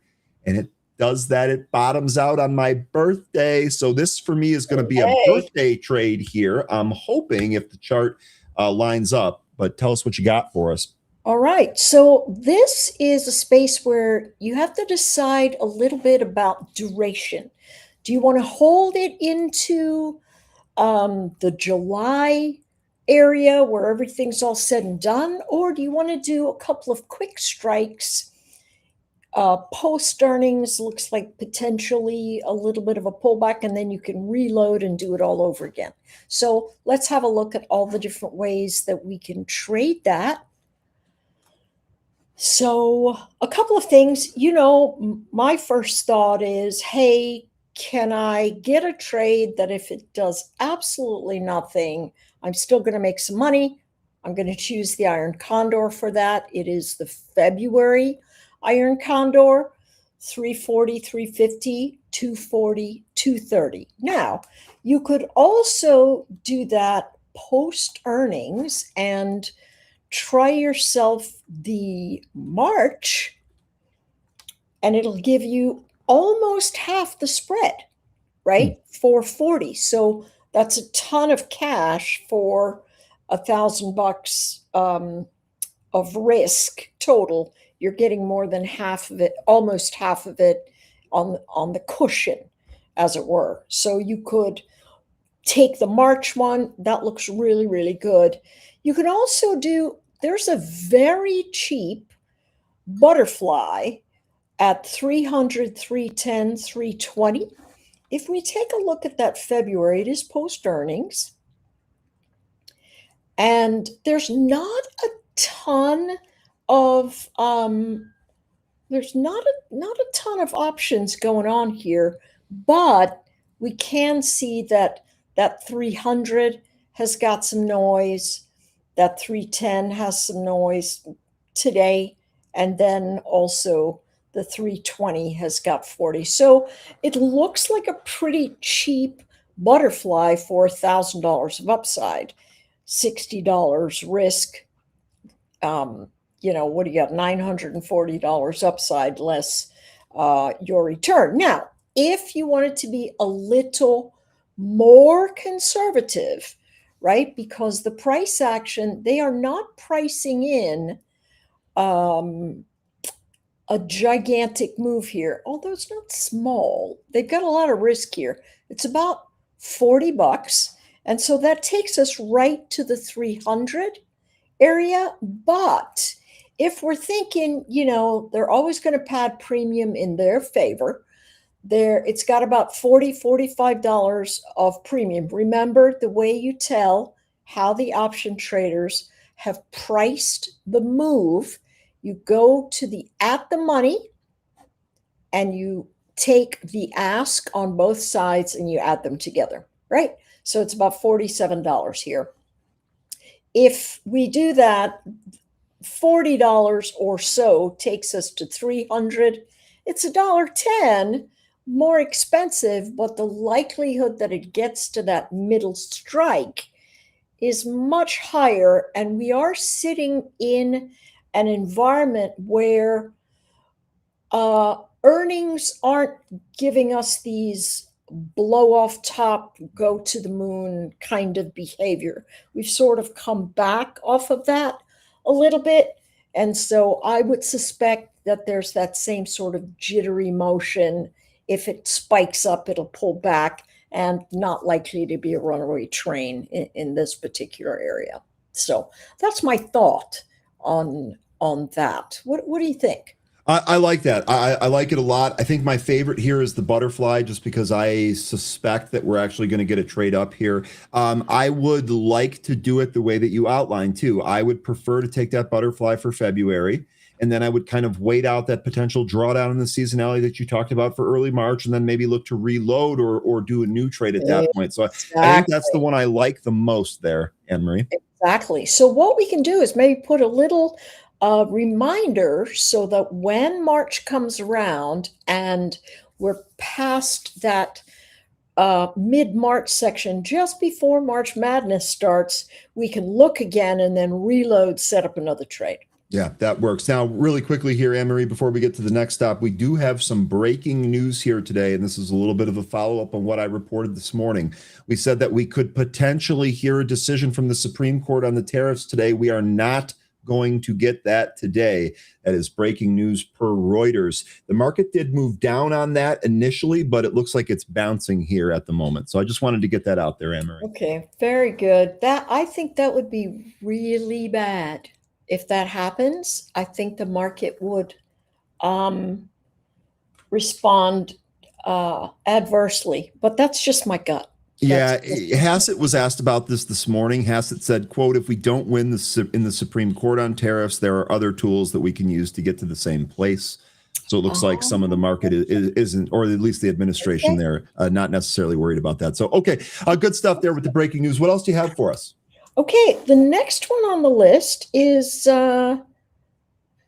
And it does that. It bottoms out on my birthday. So this, for me, is going to be a birthday trade here. I'm hoping if the chart lines up. But tell us what you got for us. All right. So this is a space where you have to decide a little bit about duration. Do you want to hold it into the July area where everything's all said and done? Or do you want to do a couple of quick strikes? Post earnings looks like potentially a little bit of a pullback, and then you can reload and do it all over again. So let's have a look at all the different ways that we can trade that. So a couple of things, my first thought is, hey, can I get a trade that if it does absolutely nothing, I'm still going to make some money? I'm going to choose the Iron Condor for that. It is the February Iron Condor, 340, 350, 240, 230. Now, you could also do that post earnings and try yourself the March, and it'll give you almost half the spread, right? 440. So that's a ton of cash for $1,000 of risk total. You're getting more than half of it, almost half of it on the cushion, as it were. So you could take the March one. That looks really, really good. You can also do, there's a very cheap Butterfly at 300, 310, 320. If we take a look at that February, it is post earnings. And there's not a ton of there's not a ton of options going on here, but we can see that that 300 has got some noise, that 310 has some noise today, and then also the 320 has got 40. So it looks like a pretty cheap butterfly for $1,000 of upside, $60 risk. What do you got? $940 upside less your return. Now, if you wanted to be a little more conservative, right? Because the price action, they are not pricing in a gigantic move here, although it's not small. They've got a lot of risk here. It's about $40. And so that takes us right to the 300 area. But if we're thinking, they're always going to pad premium in their favor, it's got about $45 of premium. Remember, the way you tell how the option traders have priced the move, you go to the at the money and you take the ask on both sides and you add them together, right? So it's about $47 here. If we do that, $40 or so takes us to 300. It's $1.10 more expensive, but the likelihood that it gets to that middle strike is much higher. And we are sitting in an environment where earnings aren't giving us these blow off top, go to the moon kind of behavior. We've sort of come back off of that a little bit. And so I would suspect that there's that same sort of jittery motion. If it spikes up, it'll pull back, and not likely to be a runaway train in this particular area. So that's my thought on that. What do you think? I like that. I like it a lot. I think my favorite here is the butterfly, just because I suspect that we're actually going to get a trade up here. I would like to do it the way that you outlined too. I would prefer to take that butterfly for February, and then I would kind of wait out that potential drawdown in the seasonality that you talked about for early March, and then maybe look to reload or do a new trade at that point. So I think that's the one I like the most there, Anne-Marie. Exactly. So what we can do is maybe put a little reminder so that when March comes around and we're past that mid-March section, just before March Madness starts, we can look again and then reload, set up another trade. Yeah, that works. Now, really quickly here, Anne-Marie, before we get to the next stop, we do have some breaking news here today, and this is a little bit of a follow-up on what I reported this morning. We said that we could potentially hear a decision from the Supreme Court on the tariffs today. We are not going to get that today. That is breaking news per Reuters. The market did move down on that initially, but it looks like it's bouncing here at the moment. So I just wanted to get that out there, Anne-Marie. Okay, very good. I think that would be really bad. If that happens, I think the market would respond adversely, but that's just my gut. Yeah, Hassett was asked about this morning. Hassett said, quote, if we don't win in the Supreme Court on tariffs, there are other tools that we can use to get to the same place. So it looks like some of the market isn't, or at least the administration there, not necessarily worried about that. So, okay, good stuff there with the breaking news. What else do you have for us? Okay, the next one on the list is, the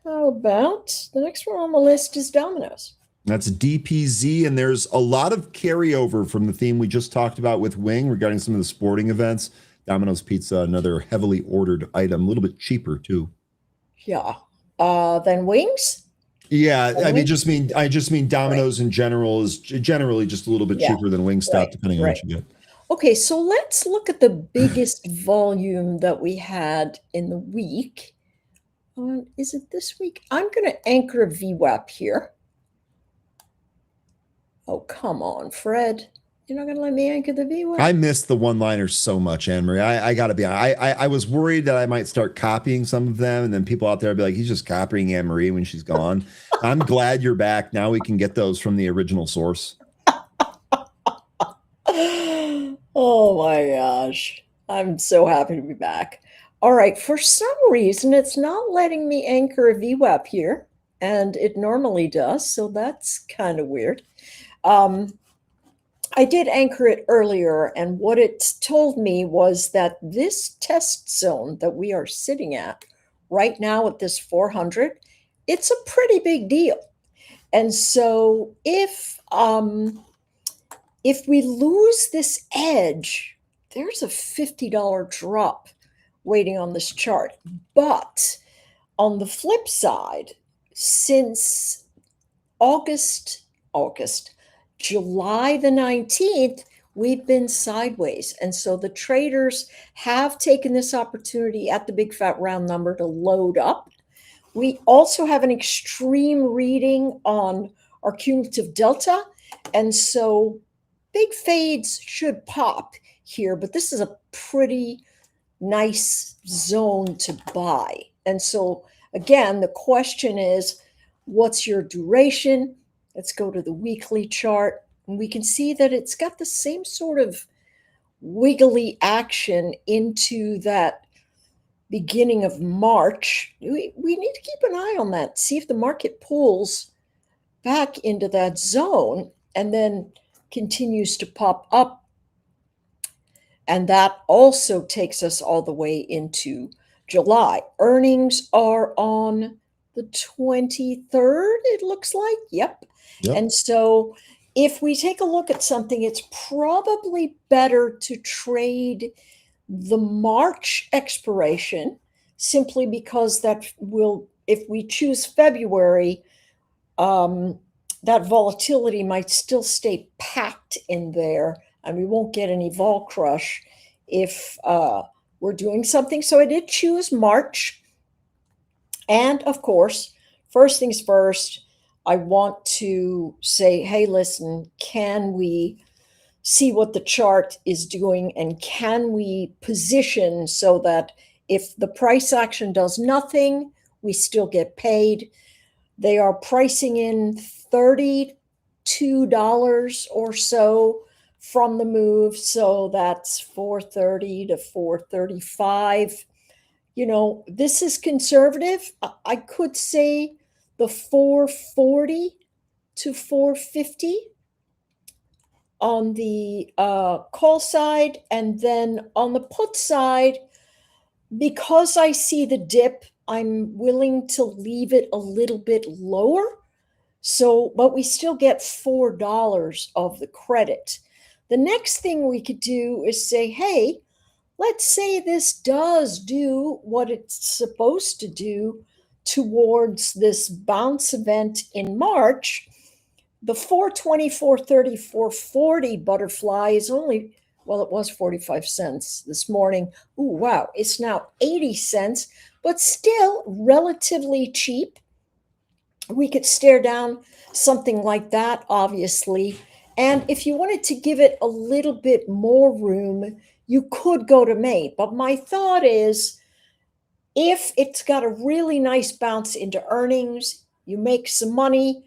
next one on the list is Domino's. That's DPZ, and there's a lot of carryover from the theme we just talked about with Wing regarding some of the sporting events. Domino's Pizza, another heavily ordered item, a little bit cheaper too. Yeah. Than Wings? Yeah, I just mean Domino's in general is generally just a little bit cheaper than Wingstop, depending on what you get. Okay, so let's look at the biggest volume that we had in the week. Is it this week? I'm going to anchor a VWAP here. Oh, come on, Fred. You're not going to let me anchor the VWAP? I miss the one-liners so much, Anne-Marie. I got to be honest. I was worried that I might start copying some of them, and then people out there would be like, he's just copying Anne-Marie when she's gone. I'm glad you're back. Now we can get those from the original source. Oh my gosh. I'm so happy to be back. All right. For some reason, it's not letting me anchor a VWAP here, and it normally does. So that's kind of weird. I did anchor it earlier, and what it told me was that this test zone that we are sitting at right now at this 400, it's a pretty big deal. And so if we lose this edge, there's a $50 drop waiting on this chart. But on the flip side, since July the 19th, we've been sideways. And so the traders have taken this opportunity at the big fat round number to load up. We also have an extreme reading on our cumulative delta. And so big fades should pop here, but this is a pretty nice zone to buy. And so again, the question is, what's your duration? Let's go to the weekly chart, and we can see that it's got the same sort of wiggly action into that beginning of March. We need to keep an eye on that, see if the market pulls back into that zone and then continues to pop up. And that also takes us all the way into July. Earnings are on the 23rd, it looks like. Yep. And so if we take a look at something, it's probably better to trade the March expiration, simply because that will, if we choose February, that volatility might still stay packed in there, and we won't get any vol crush if we're doing something. So I did choose March. And of course, first things first, I want to say, hey, listen, can we see what the chart is doing, and can we position so that if the price action does nothing, we still get paid? They are pricing in $32 or so from the move. So that's 430 to 435. You know, this is conservative. I could say the 440 to 450 on the call side. And then on the put side, because I see the dip, I'm willing to leave it a little bit lower. So, but we still get $4 of the credit. The next thing we could do is say, hey, let's say this does do what it's supposed to do towards this bounce event in March. The 420, 430, 440 butterfly is only, well, it was 45 cents this morning. Ooh, wow. It's now 80 cents, but still relatively cheap. We could stare down something like that, obviously. And if you wanted to give it a little bit more room, you could go to May. But my thought is, if it's got a really nice bounce into earnings, you make some money,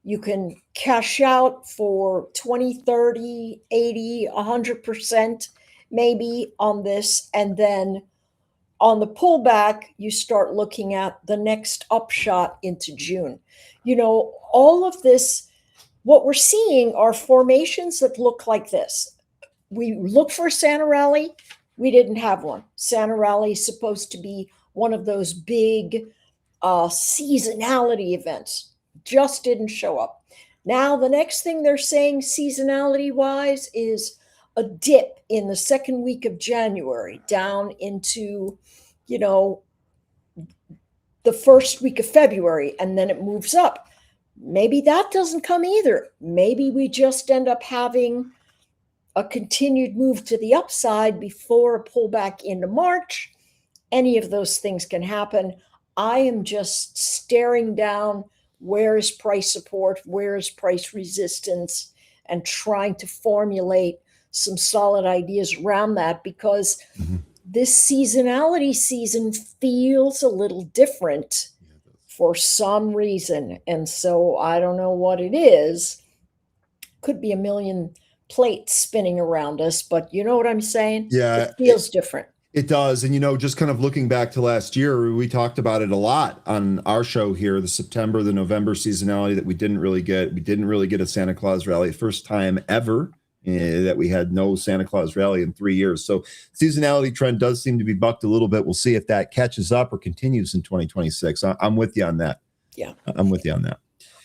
you can cash out for 20, 30, 80, 100% maybe on this. And then on the pullback, you start looking at the next upshot into June. You know, all of this, what we're seeing are formations that look like this. We look for a Santa rally. We didn't have one. Santa rally is supposed to be one of those big seasonality events. Just didn't show up. Now, the next thing they're saying seasonality-wise is a dip in the second week of January down into, you know, the first week of February, and then it moves up. Maybe that doesn't come either. Maybe we just end up having a continued move to the upside before a pullback into March. Any of those things can happen. I am just staring down where is price support, where is price resistance, and trying to formulate some solid ideas around that, because this seasonality season feels a little different for some reason. And so I don't know what it is. Could be a million plates spinning around us, but you know what I'm saying? Yeah, it feels different. It does. And, just kind of looking back to last year, we talked about it a lot on our show here, the September, the November seasonality that we didn't really get. We didn't really get a Santa Claus rally. First time ever that we had no Santa Claus rally in 3 years. So seasonality trend does seem to be bucked a little bit. We'll see if that catches up or continues in 2026. I'm with you on that. Yeah. I'm with you on that.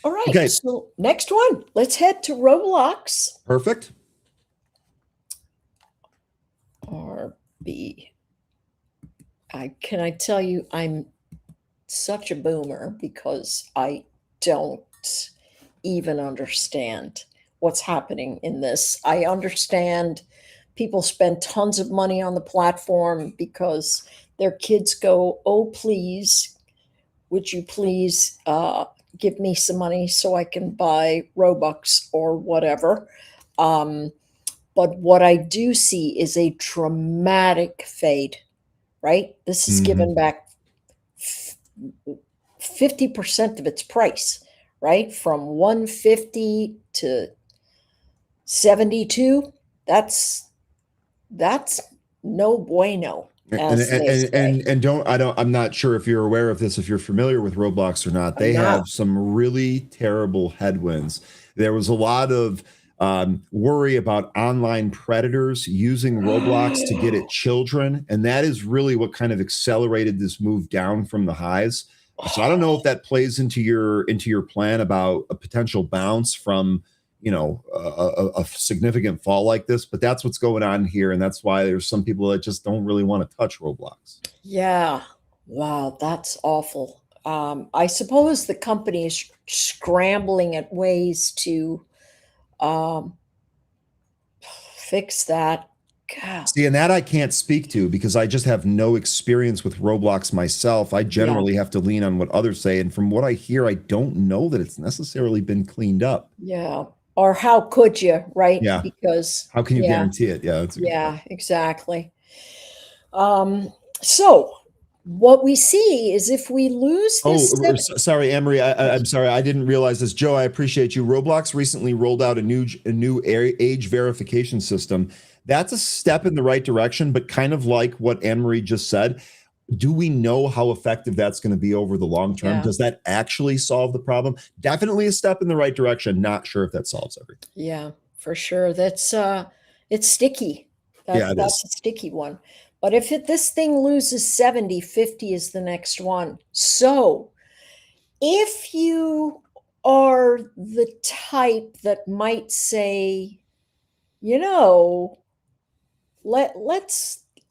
All right. Okay. So next one, let's head to Roblox. Perfect. RB. Can I tell you, I'm such a boomer because I don't even understand what's happening in this. I understand people spend tons of money on the platform because their kids go, oh, please, would you please give me some money so I can buy Robux or whatever. But what I do see is a dramatic fade, right? This is given back 50% of its price, right? From 150 to 72. That's no bueno. I'm not sure if you're aware of this, if you're familiar with Roblox or not. They have some really terrible headwinds. There was a lot of worry about online predators using Roblox to get at children, and that is really what kind of accelerated this move down from the highs. So I don't know if that plays into your plan about a potential bounce from a significant fall like this, but that's what's going on here, and that's why there's some people that just don't really want to touch Roblox. Yeah, wow, that's awful. I suppose the company is scrambling at ways to fix that. God. See, and that I can't speak to because I just have no experience with Roblox myself. I generally have to lean on what others say, and from what I hear, I don't know that it's necessarily been cleaned up. Yeah. Or how could you, right? Yeah. Because how can you guarantee it? Yeah. Yeah, exactly. So what we see is if we lose this. Sorry, Anne-Marie. I'm sorry. I didn't realize this. Joe, I appreciate you. Roblox recently rolled out a new age verification system. That's a step in the right direction, but kind of like what Anne-Marie just said, do we know how effective that's going to be over the long term? Yeah. Does that actually solve the problem? Definitely a step in the right direction. Not sure if that solves everything. Yeah, for sure. That's it's sticky. That's a sticky one. But if this thing loses 70, 50 is the next one. So if you are the type that might say,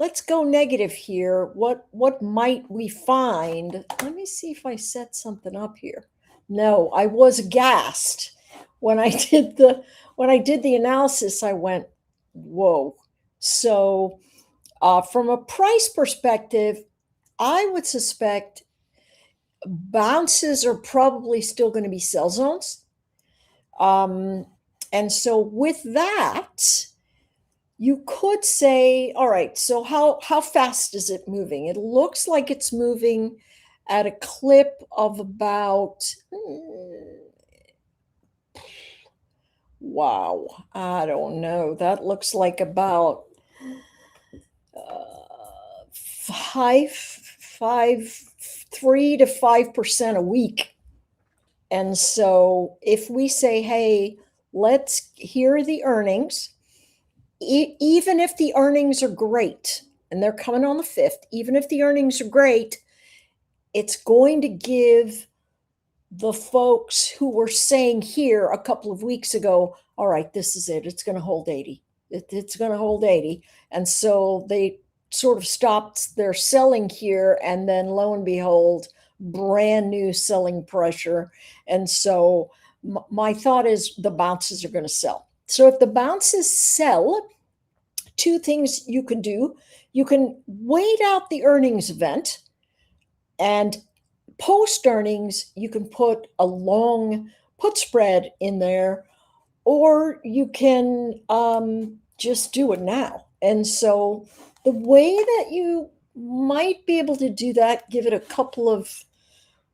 let's go negative here. What might we find? Let me see if I set something up here. No, I was aghast when I did the analysis. I went, whoa. So from a price perspective, I would suspect bounces are probably still going to be sell zones. And so with that, you could say, all right, so how fast is it moving? It looks like it's moving at a clip of about, wow, I don't know. That looks like about 3 to 5% a week. And so if we say, hey, let's hear the earnings, even if the earnings are great, and they're coming on the 5th, even if the earnings are great, it's going to give the folks who were saying here a couple of weeks ago, all right, this is it. It's going to hold 80. It's going to hold 80. And so they sort of stopped their selling here, and then lo and behold, brand new selling pressure. And so my thought is the bounces are going to sell. So if the bounces sell, two things you can do. You can wait out the earnings event, and post earnings, you can put a long put spread in there or you can just do it now. And so the way that you might be able to do that, give it a couple of,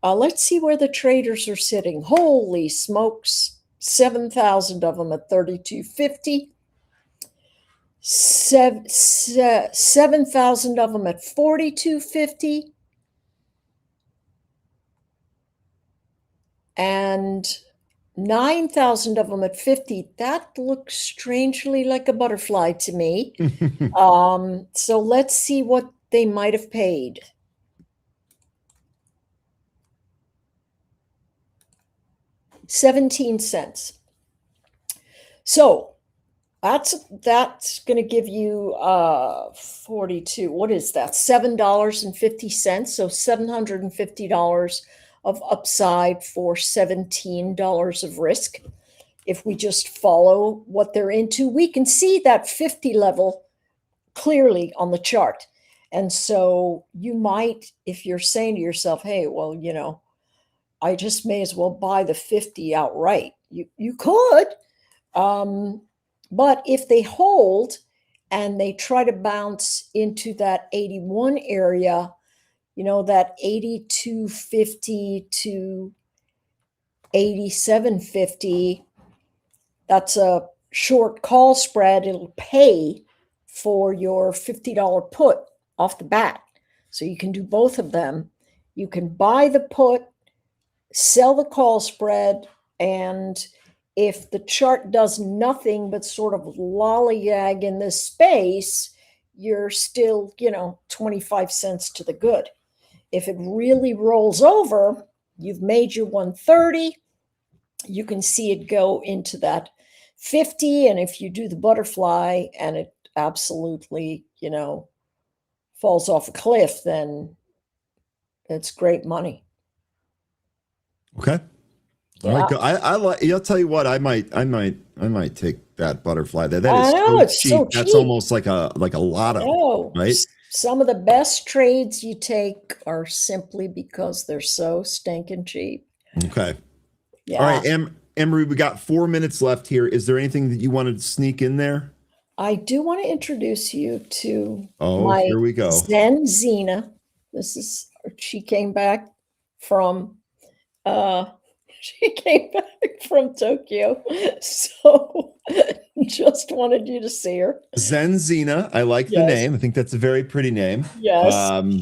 let's see where the traders are sitting. Holy smokes, 7,000 of them at 32.50. 7,000 of them at 42.50. And 9,000 of them at 50. That looks strangely like a butterfly to me. So let's see what they might have paid. $0.17. So that's going to give you 42. What is that? $7.50. So $750 of upside for $17 of risk. If we just follow what they're into, we can see that 50 level clearly on the chart. And so you might, if you're saying to yourself, hey, well, you know, I just may as well buy the 50 outright. You could, but if they hold and they try to bounce into that 81 area, you know, that 82.50 to 87.50, that's a short call spread. It'll pay for your $50 put off the bat. So you can do both of them. You can buy the put, sell the call spread, and if the chart does nothing but sort of lollygag in this space, you're still, you know, 25 cents to the good. If it really rolls over, you've made your 130. You can see it go into that 50. And if you do the butterfly and it absolutely, you know, falls off a cliff, then it's great money. Okay. Yeah. All right. I like. I'll tell you what. I might take that butterfly there. That is it's cheap. so That's cheap. almost like a lotto, No, right? Some of the best trades you take are simply because they're so stinking cheap. Okay. Yeah. All right, Emery, we got 4 minutes left here. Is there anything that you wanted to sneak in there? I do want to introduce you to my here we go. Benzinga. She came back from Tokyo. So just wanted you to see her. Benzinga. I like the name. I think that's a very pretty name. Yes.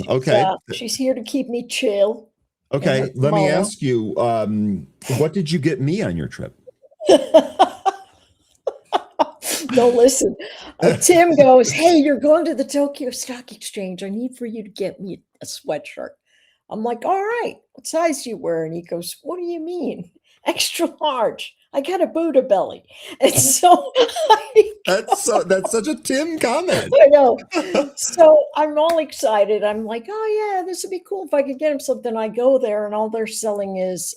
Okay. She's here to keep me chill. Okay. Let me ask you, what did you get me on your trip? No, listen. Tim goes, hey, you're going to the Tokyo Stock Exchange. I need for you to get me a sweatshirt. I'm like, all right, what size do you wear? And he goes, what do you mean? Extra large. I got a Buddha belly. And so that's such a Tim comment. I know. So I'm all excited. I'm like, oh yeah, this would be cool if I could get him something. I go there and all they're selling is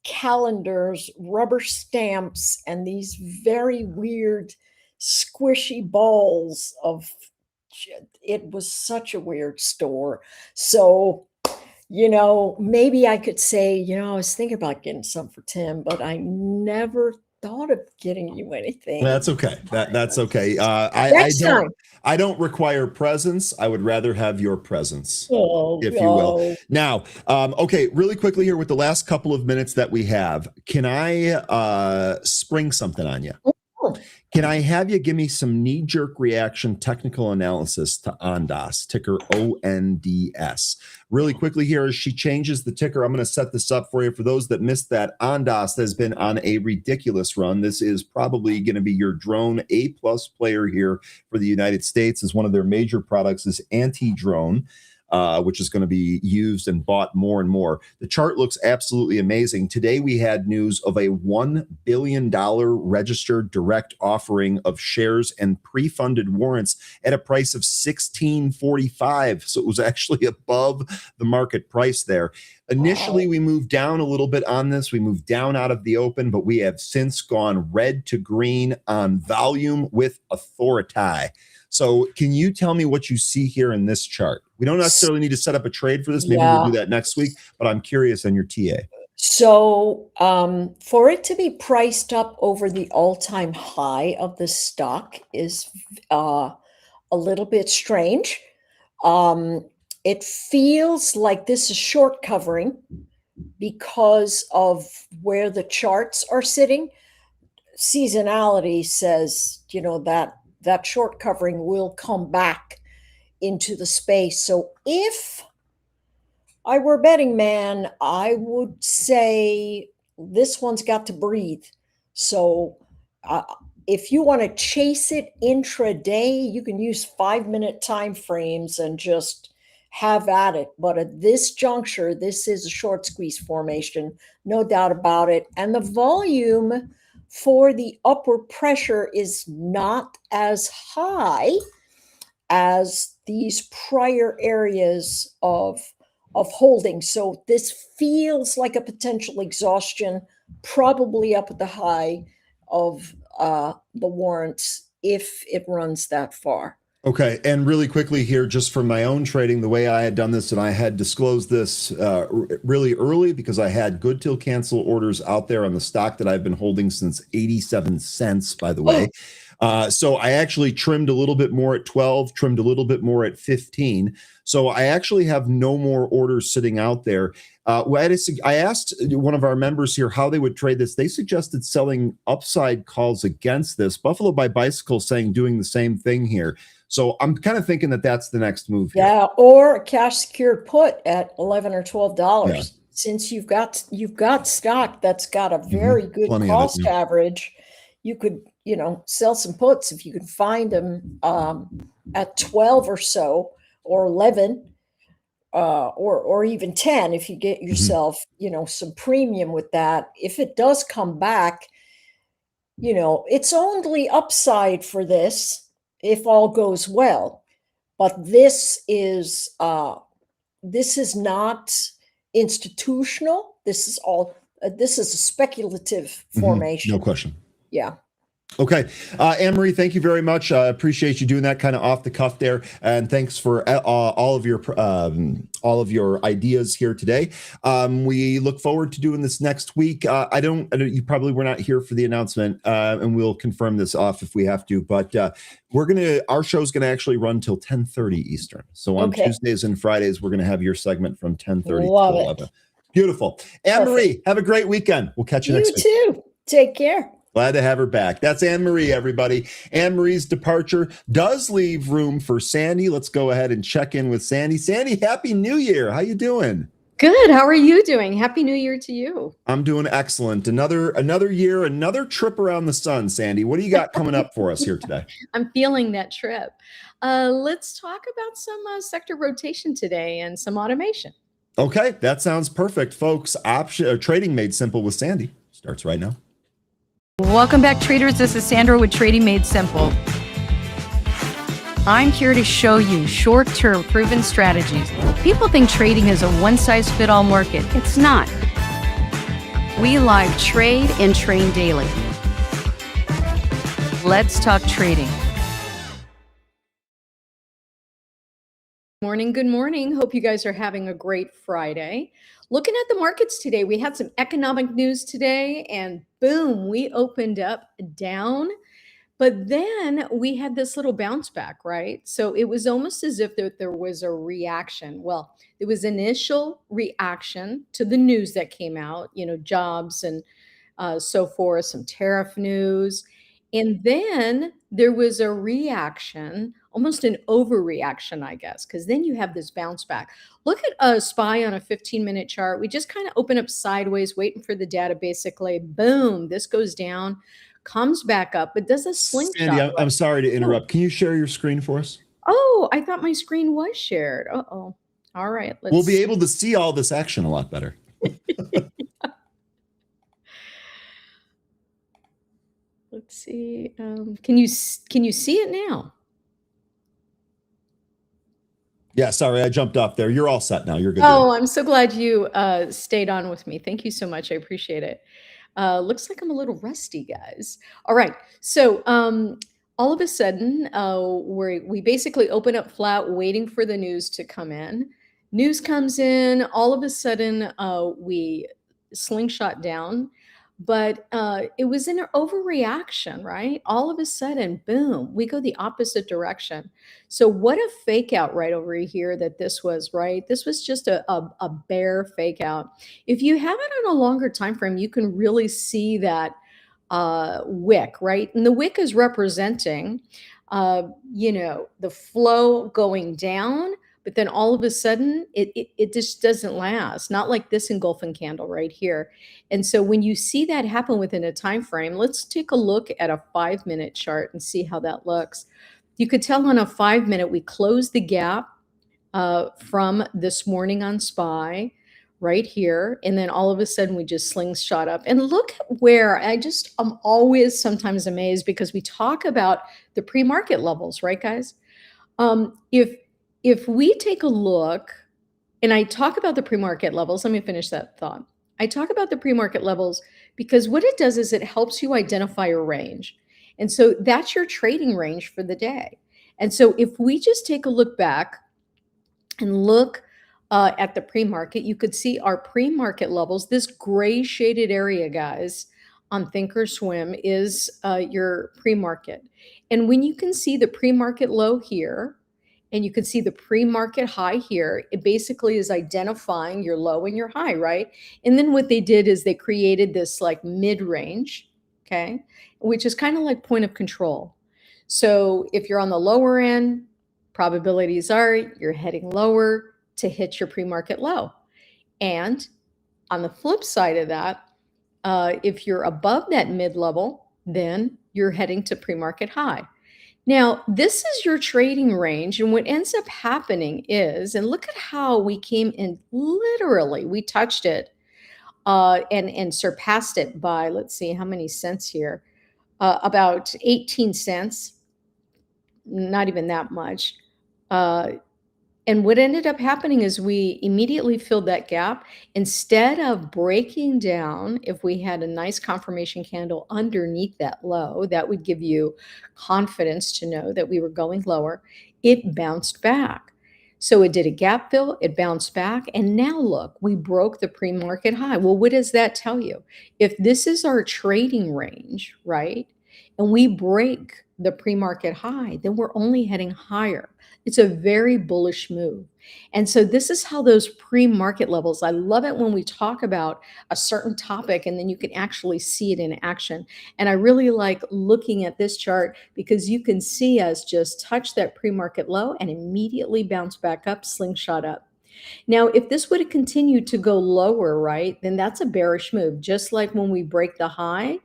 calendars, rubber stamps, and these very weird squishy balls of, it was such a weird store. So, you know, maybe I could say, you know, I was thinking about getting some for Tim, but I never thought of getting you anything. That's okay. That's okay. I don't require presents. I would rather have your presence, if you will. Now, okay, really quickly here with the last couple of minutes that we have, can I spring something on you? Can I have you give me some knee-jerk reaction technical analysis to Ondas, ticker ONDS? Really quickly here, as she changes the ticker, I'm going to set this up for you. For those that missed that, Ondas has been on a ridiculous run. This is probably going to be your drone A-plus player here for the United States, as one of their major products is anti-drone. Which is going to be used and bought more and more. The chart looks absolutely amazing. Today, we had news of a $1 billion registered direct offering of shares and pre-funded warrants at a price of $16.45. So it was actually above the market price there. Initially, we moved down a little bit on this. We moved down out of the open, but we have since gone red to green on volume with authority. So can you tell me what you see here in this chart? We don't necessarily need to set up a trade for this. Maybe we'll do that next week, but I'm curious on your TA. So for it to be priced up over the all-time high of the stock is a little bit strange. It feels like this is short covering because of where the charts are sitting. Seasonality says, that short covering will come back into the space. So if I were a betting man, I would say this one's got to breathe. So if you want to chase it intraday, you can use 5-minute time frames and just have at it. But at this juncture, this is a short squeeze formation, no doubt about it. And the volume for the upward pressure is not as high as these prior areas of holding. So this feels like a potential exhaustion, probably up at the high of the warrants if it runs that far. Okay, and really quickly here, just for my own trading, the way I had done this, and I had disclosed this really early because I had good till cancel orders out there on the stock that I've been holding since 87 cents, by the way. So I actually trimmed a little bit more at 12, trimmed a little bit more at 15. So I actually have no more orders sitting out there. I asked one of our members here how they would trade this. They suggested selling upside calls against this. Buffalo by Bicycle saying doing the same thing here. So I'm kind of thinking that that's the next move here. Yeah, or a cash secured put at $11 or $12. Yeah. Since you've got stock that's got a very good cost average, you could sell some puts if you can find them at 12 or so, or 11, or even 10 if you get yourself some premium with that. If it does come back, it's only upside for this if all goes well. But this is not institutional. This is a speculative formation. No question. Yeah. Okay. Anne-Marie, thank you very much. I appreciate you doing that kind of off the cuff there. And thanks for all of your ideas here today. We look forward to doing this next week. You probably were not here for the announcement, and we'll confirm this off if we have to, but our show's going to actually run till 10:30 Eastern. So on Tuesdays and Fridays, we're going to have your segment from 10:30 to 11. Beautiful. Anne-Marie, have a great weekend. We'll catch you next week. You too. Take care. Glad to have her back. That's Anne-Marie, everybody. Anne-Marie's departure does leave room for Sandy. Let's go ahead and check in with Sandy. Sandy, Happy New Year. How you doing? Good. How are you doing? Happy New Year to you. I'm doing excellent. Another year, another trip around the sun, Sandy. What do you got coming up for us here today? I'm feeling that trip. Let's talk about some sector rotation today and some automation. Okay, that sounds perfect, folks. Trading Made Simple with Sandy starts right now. Welcome back, traders. This is Sandra with Trading Made Simple. I'm here to show you short-term proven strategies. People think trading is a one-size-fit-all market. It's not. We live trade and train daily. Let's talk trading. Good morning. Hope you guys are having a great Friday. Looking at the markets today, we had some economic news today, and boom, we opened up down. But then we had this little bounce back, right? So it was almost as if there was a reaction. Well, there was initial reaction to the news that came out, jobs and so forth, some tariff news. And then there was a reaction, almost an overreaction, I guess, because then you have this bounce back. Look at a SPY on a 15-minute chart. We just kind of open up sideways, waiting for the data, basically. Boom, this goes down, comes back up, but does a slingshot. Sandy, I'm sorry to interrupt. Can you share your screen for us? Oh, I thought my screen was shared. Uh-oh. All right. We'll be able to see all this action a lot better. Let's see. Can you see it now? Yeah, sorry, I jumped off there. You're all set now. You're good. Oh, I'm so glad you stayed on with me. Thank you so much. I appreciate it. Looks like I'm a little rusty, guys. All right. So all of a sudden, we basically open up flat, waiting for the news to come in. News comes in. All of a sudden, we slingshot down, but it was an overreaction, right? All of a sudden, boom, we go the opposite direction. So what a fake out right over here that this was, right? This was just a bear fake out. If you have it on a longer time frame, you can really see that wick, right? And the wick is representing, the flow going down, but then all of a sudden it just doesn't last. Not like this engulfing candle right here. And so when you see that happen within a time frame, let's take a look at a 5-minute chart and see how that looks. You could tell on a 5-minute, we closed the gap from this morning on SPY right here. And then all of a sudden we just slingshot up. And look at where I'm always sometimes amazed because we talk about the pre-market levels, right, guys? If we take a look, and I talk about the pre-market levels, let me finish that thought. I talk about the pre-market levels because what it does is it helps you identify a range. And so that's your trading range for the day. And so if we just take a look back and look at the pre-market, you could see our pre-market levels. This gray shaded area, guys, on Thinkorswim is your pre-market. And when you can see the pre-market low here, and you can see the pre-market high here, it basically is identifying your low and your high, right? And then what they did is they created this like mid-range, okay, which is kind of like point of control. So if you're on the lower end, probabilities are you're heading lower to hit your pre-market low. And on the flip side of that, if you're above that mid-level, then you're heading to pre-market high. Now, this is your trading range. And what ends up happening is, and look at how we came in, literally, we touched it and surpassed it by, let's see, how many cents here? About 18 cents, not even that much. And what ended up happening is we immediately filled that gap. Instead of breaking down, if we had a nice confirmation candle underneath that low, that would give you confidence to know that we were going lower. It bounced back. So it did a gap fill, it bounced back, and now look, we broke the pre-market high. Well, what does that tell you? If this is our trading range, right, and we break the pre-market high, then we're only heading higher. It's a very bullish move. And so this is how those pre-market levels, I love it when we talk about a certain topic and then you can actually see it in action. And I really like looking at this chart because you can see us just touch that pre-market low and immediately bounce back up, slingshot up. Now, if this would have continued to go lower, right, then that's a bearish move. Just like when we break the high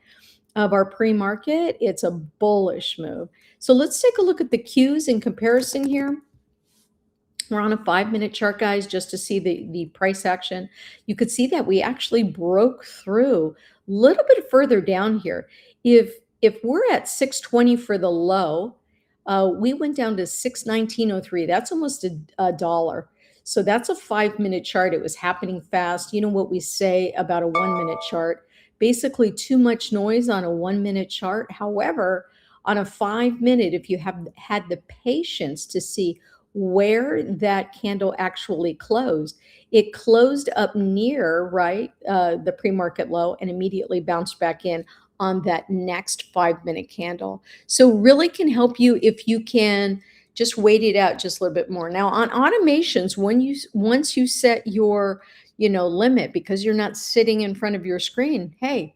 of our pre-market, it's a bullish move. So let's take a look at the cues in comparison here. We're on a 5-minute chart, guys, just to see the price action. You could see that we actually broke through a little bit further down here. If we're at 620 for the low, we went down to 619.03. That's almost a dollar. So that's a 5-minute chart. It was happening fast. You know what we say about a 1-minute chart? Basically, too much noise on a 1-minute chart. However, on a 5-minute, if you have had the patience to see where that candle actually closed, it closed up near, right, the pre-market low and immediately bounced back in on that next 5-minute candle. So really can help you if you can just wait it out just a little bit more. Now on automations, once you set your limit, because you're not sitting in front of your screen, hey,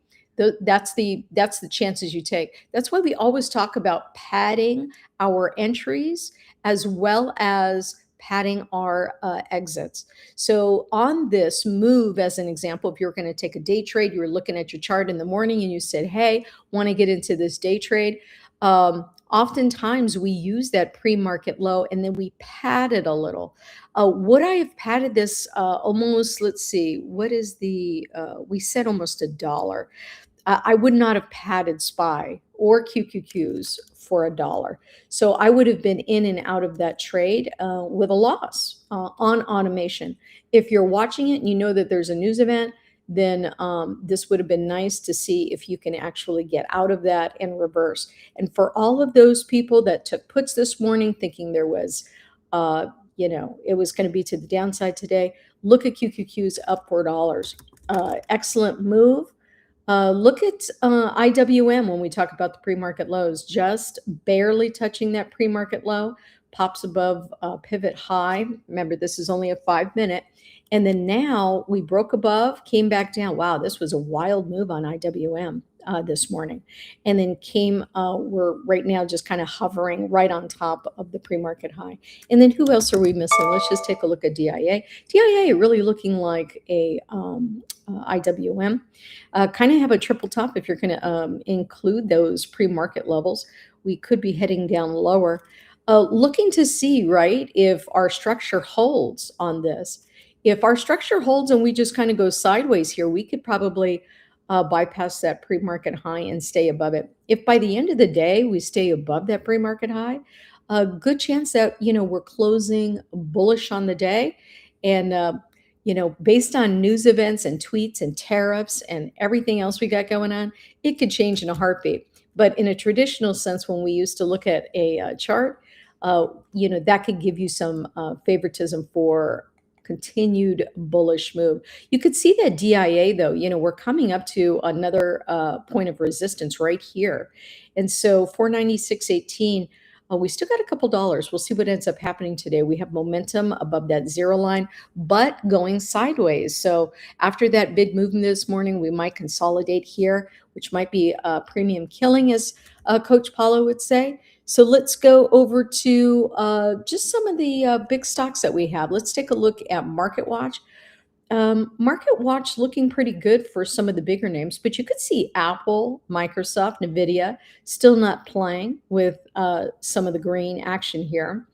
that's the chances you take. That's why we always talk about padding our entries as well as padding our exits. So on this move, as an example, if you're going to take a day trade, you were looking at your chart in the morning and you said, hey, want to get into this day trade. Oftentimes we use that pre-market low and then we pad it a little. Would I have padded this almost, let's see, what is we said almost $1. I would not have padded SPY or QQQs for $1. So I would have been in and out of that trade with a loss on automation. If you're watching it and you know that there's a news event, then this would have been nice to see if you can actually get out of that and reverse. And for all of those people that took puts this morning thinking there was, it was going to be to the downside today, look at QQQs up $4. excellent move. Look at IWM when we talk about the pre-market lows, just barely touching that pre-market low, pops above pivot high. Remember, this is only a 5-minute. And then now we broke above, came back down. Wow, this was a wild move on IWM this morning. And then we're right now just kind of hovering right on top of the pre-market high. And then who else are we missing? Let's just take a look at DIA. DIA really looking like a IWM. Kind of have a triple top if you're going to include those pre-market levels. We could be heading down lower. Looking to see, right, if our structure holds on this. If our structure holds and we just kind of go sideways here, we could probably bypass that pre-market high and stay above it. If by the end of the day we stay above that pre-market high, a good chance that, we're closing bullish on the day. And, based on news events and tweets and tariffs and everything else we got going on, it could change in a heartbeat. But in a traditional sense, when we used to look at a chart, that could give you some favoritism for continued bullish move. You could see that DIA though, we're coming up to another point of resistance right here. And so 496.18, we still got a couple dollars. We'll see what ends up happening today. We have momentum above that zero line, but going sideways. So after that big movement this morning, we might consolidate here, which might be premium killing, as Coach Paulo would say. So let's go over to just some of the big stocks that we have. Let's take a look at Market Watch. Market Watch looking pretty good for some of the bigger names, but you could see Apple, Microsoft, Nvidia still not playing with some of the green action here.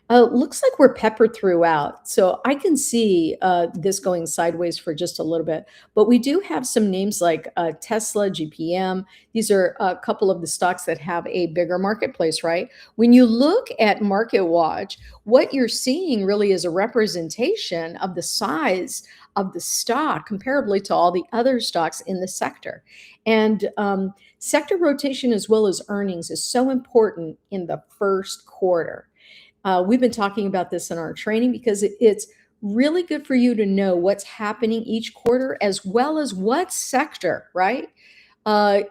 Looks like we're peppered throughout. So I can see this going sideways for just a little bit. But we do have some names like Tesla, GPM. These are a couple of the stocks that have a bigger marketplace, right? When you look at Market Watch, what you're seeing really is a representation of the size of the stock comparably to all the other stocks in the sector. And sector rotation as well as earnings is so important in the first quarter. We've been talking about this in our training because it's really good for you to know what's happening each quarter as well as what sector, right?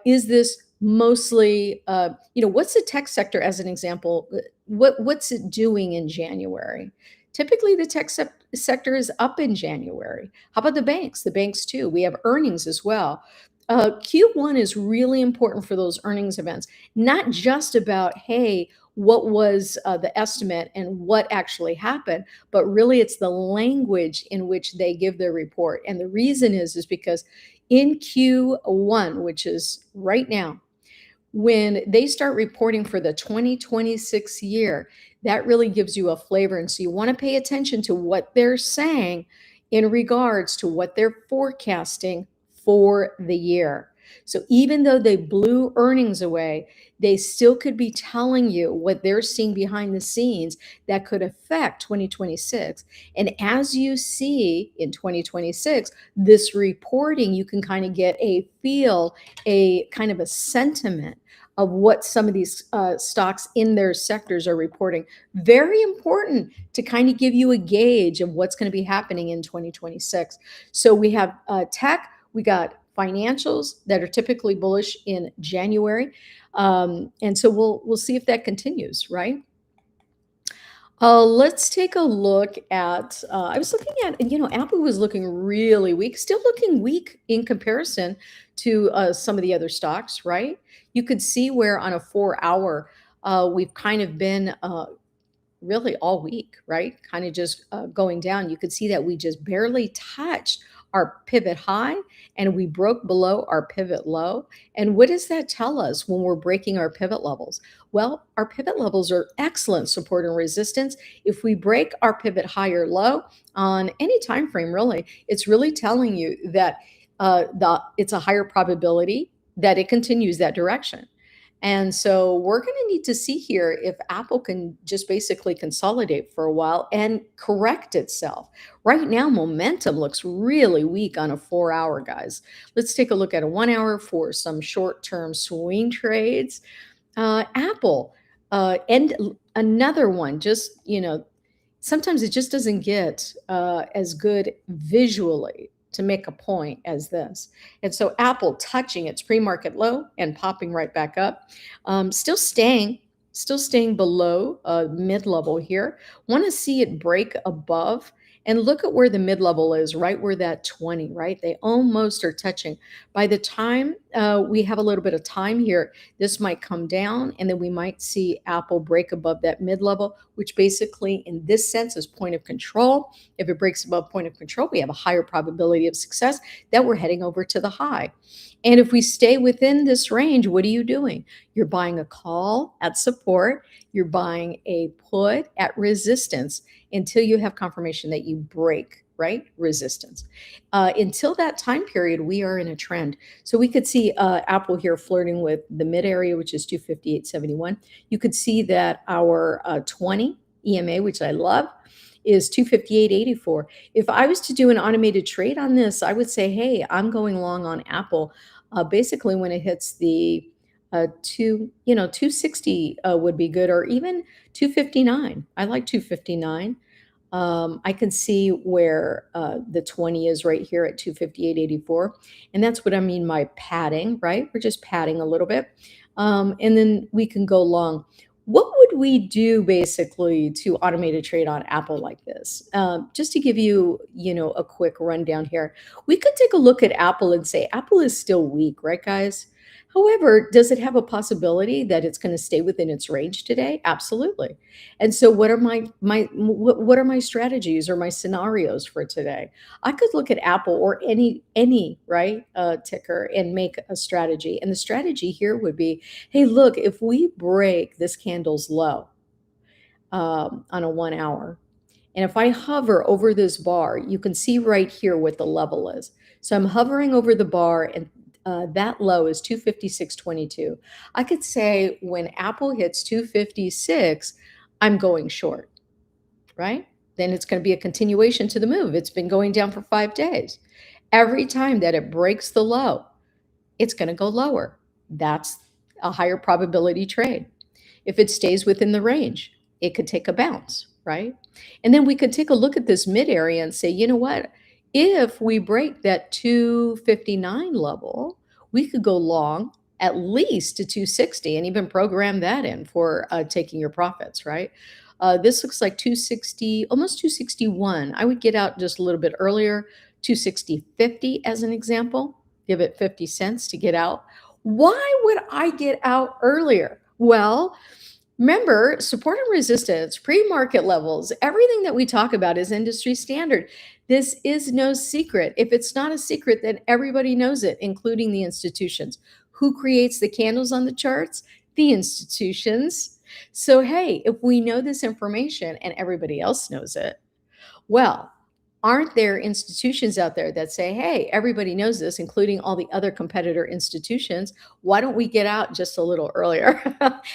Is this mostly, what's the tech sector as an example? What's it doing in January? Typically, the tech sector is up in January. How about the banks? The banks too. We have earnings as well. Q1 is really important for those earnings events, not just about, hey, what was the estimate and what actually happened, but really it's the language in which they give their report. And the reason is because in Q1, which is right now, when they start reporting for the 2026 year, that really gives you a flavor. And so you want to pay attention to what they're saying in regards to what they're forecasting for the year. So even though they blew earnings away, they still could be telling you what they're seeing behind the scenes that could affect 2026. And as you see in 2026, this reporting, you can kind of get a feel, a kind of a sentiment of what some of these stocks in their sectors are reporting. Very important to kind of give you a gauge of what's going to be happening in 2026. So we have tech, we got financials that are typically bullish in January. And so we'll see if that continues, right? Let's take a look at, I was looking at, Apple was looking really weak, still looking weak in comparison to some of the other stocks, right? You could see where on a 4-hour, we've kind of been really all week, right? Kind of just going down. You could see that we just barely touched our pivot high and we broke below our pivot low. And what does that tell us when we're breaking our pivot levels? Well, our pivot levels are excellent support and resistance. If we break our pivot high or low on any time frame, really, it's really telling you that it's a higher probability that it continues that direction. And so we're going to need to see here if Apple can just basically consolidate for a while and correct itself. Right now, momentum looks really weak on a 4-hour, guys. Let's take a look at a 1-hour for some short-term swing trades. Apple, and another one, just, sometimes it just doesn't get as good visually to make a point as this. And so Apple touching its pre-market low and popping right back up, still staying below mid-level here. Want to see it break above and look at where the mid-level is, right where that 20, right? They almost are touching. By the time we have a little bit of time here, this might come down, and then we might see Apple break above that mid-level, which basically in this sense is point of control. If it breaks above point of control, we have a higher probability of success that we're heading over to the high. And if we stay within this range, what are you doing? You're buying a call at support. You're buying a put at resistance until you have confirmation that you break, right? Resistance. Until that time period, we are in a trend. So we could see Apple here flirting with the mid area, which is 258.71. You could see that our 20 EMA, which I love, is 258.84. If I was to do an automated trade on this, I would say, hey, I'm going long on Apple. Basically, when it hits the 260 would be good, or even 259. I like 259. I can see where the 20 is right here at 258.84. And that's what I mean by padding, right? We're just padding a little bit. And then we can go long. What would we do basically to automate a trade on Apple like this? Just to give you, a quick rundown here, we could take a look at Apple and say Apple is still weak, right, guys? However, does it have a possibility that it's going to stay within its range today? Absolutely. And so, what are what are my strategies or my scenarios for today? I could look at Apple or any right ticker and make a strategy. And the strategy here would be, hey, look, if we break this candle's low on a 1 hour, and if I hover over this bar, you can see right here what the level is. So I'm hovering over the bar, and that low is 256.22. I could say when Apple hits 256, I'm going short, right? Then it's going to be a continuation to the move. It's been going down for 5 days. Every time that it breaks the low, it's going to go lower. That's a higher probability trade. If it stays within the range, it could take a bounce, right? And then we could take a look at this mid area and say, you know what? If we break that 259 level, we could go long at least to 260 and even program that in for taking your profits, right? This looks like 260, almost 261. I would get out just a little bit earlier, 260.50 as an example. Give it 50 cents to get out. Why would I get out earlier? Well, remember, support and resistance, pre-market levels, everything that we talk about is industry standard. This is no secret. If it's not a secret, then everybody knows it, including the institutions. Who creates the candles on the charts? The institutions. So, hey, if we know this information and everybody else knows it, well, aren't there institutions out there that say, hey, everybody knows this, including all the other competitor institutions? Why don't we get out just a little earlier?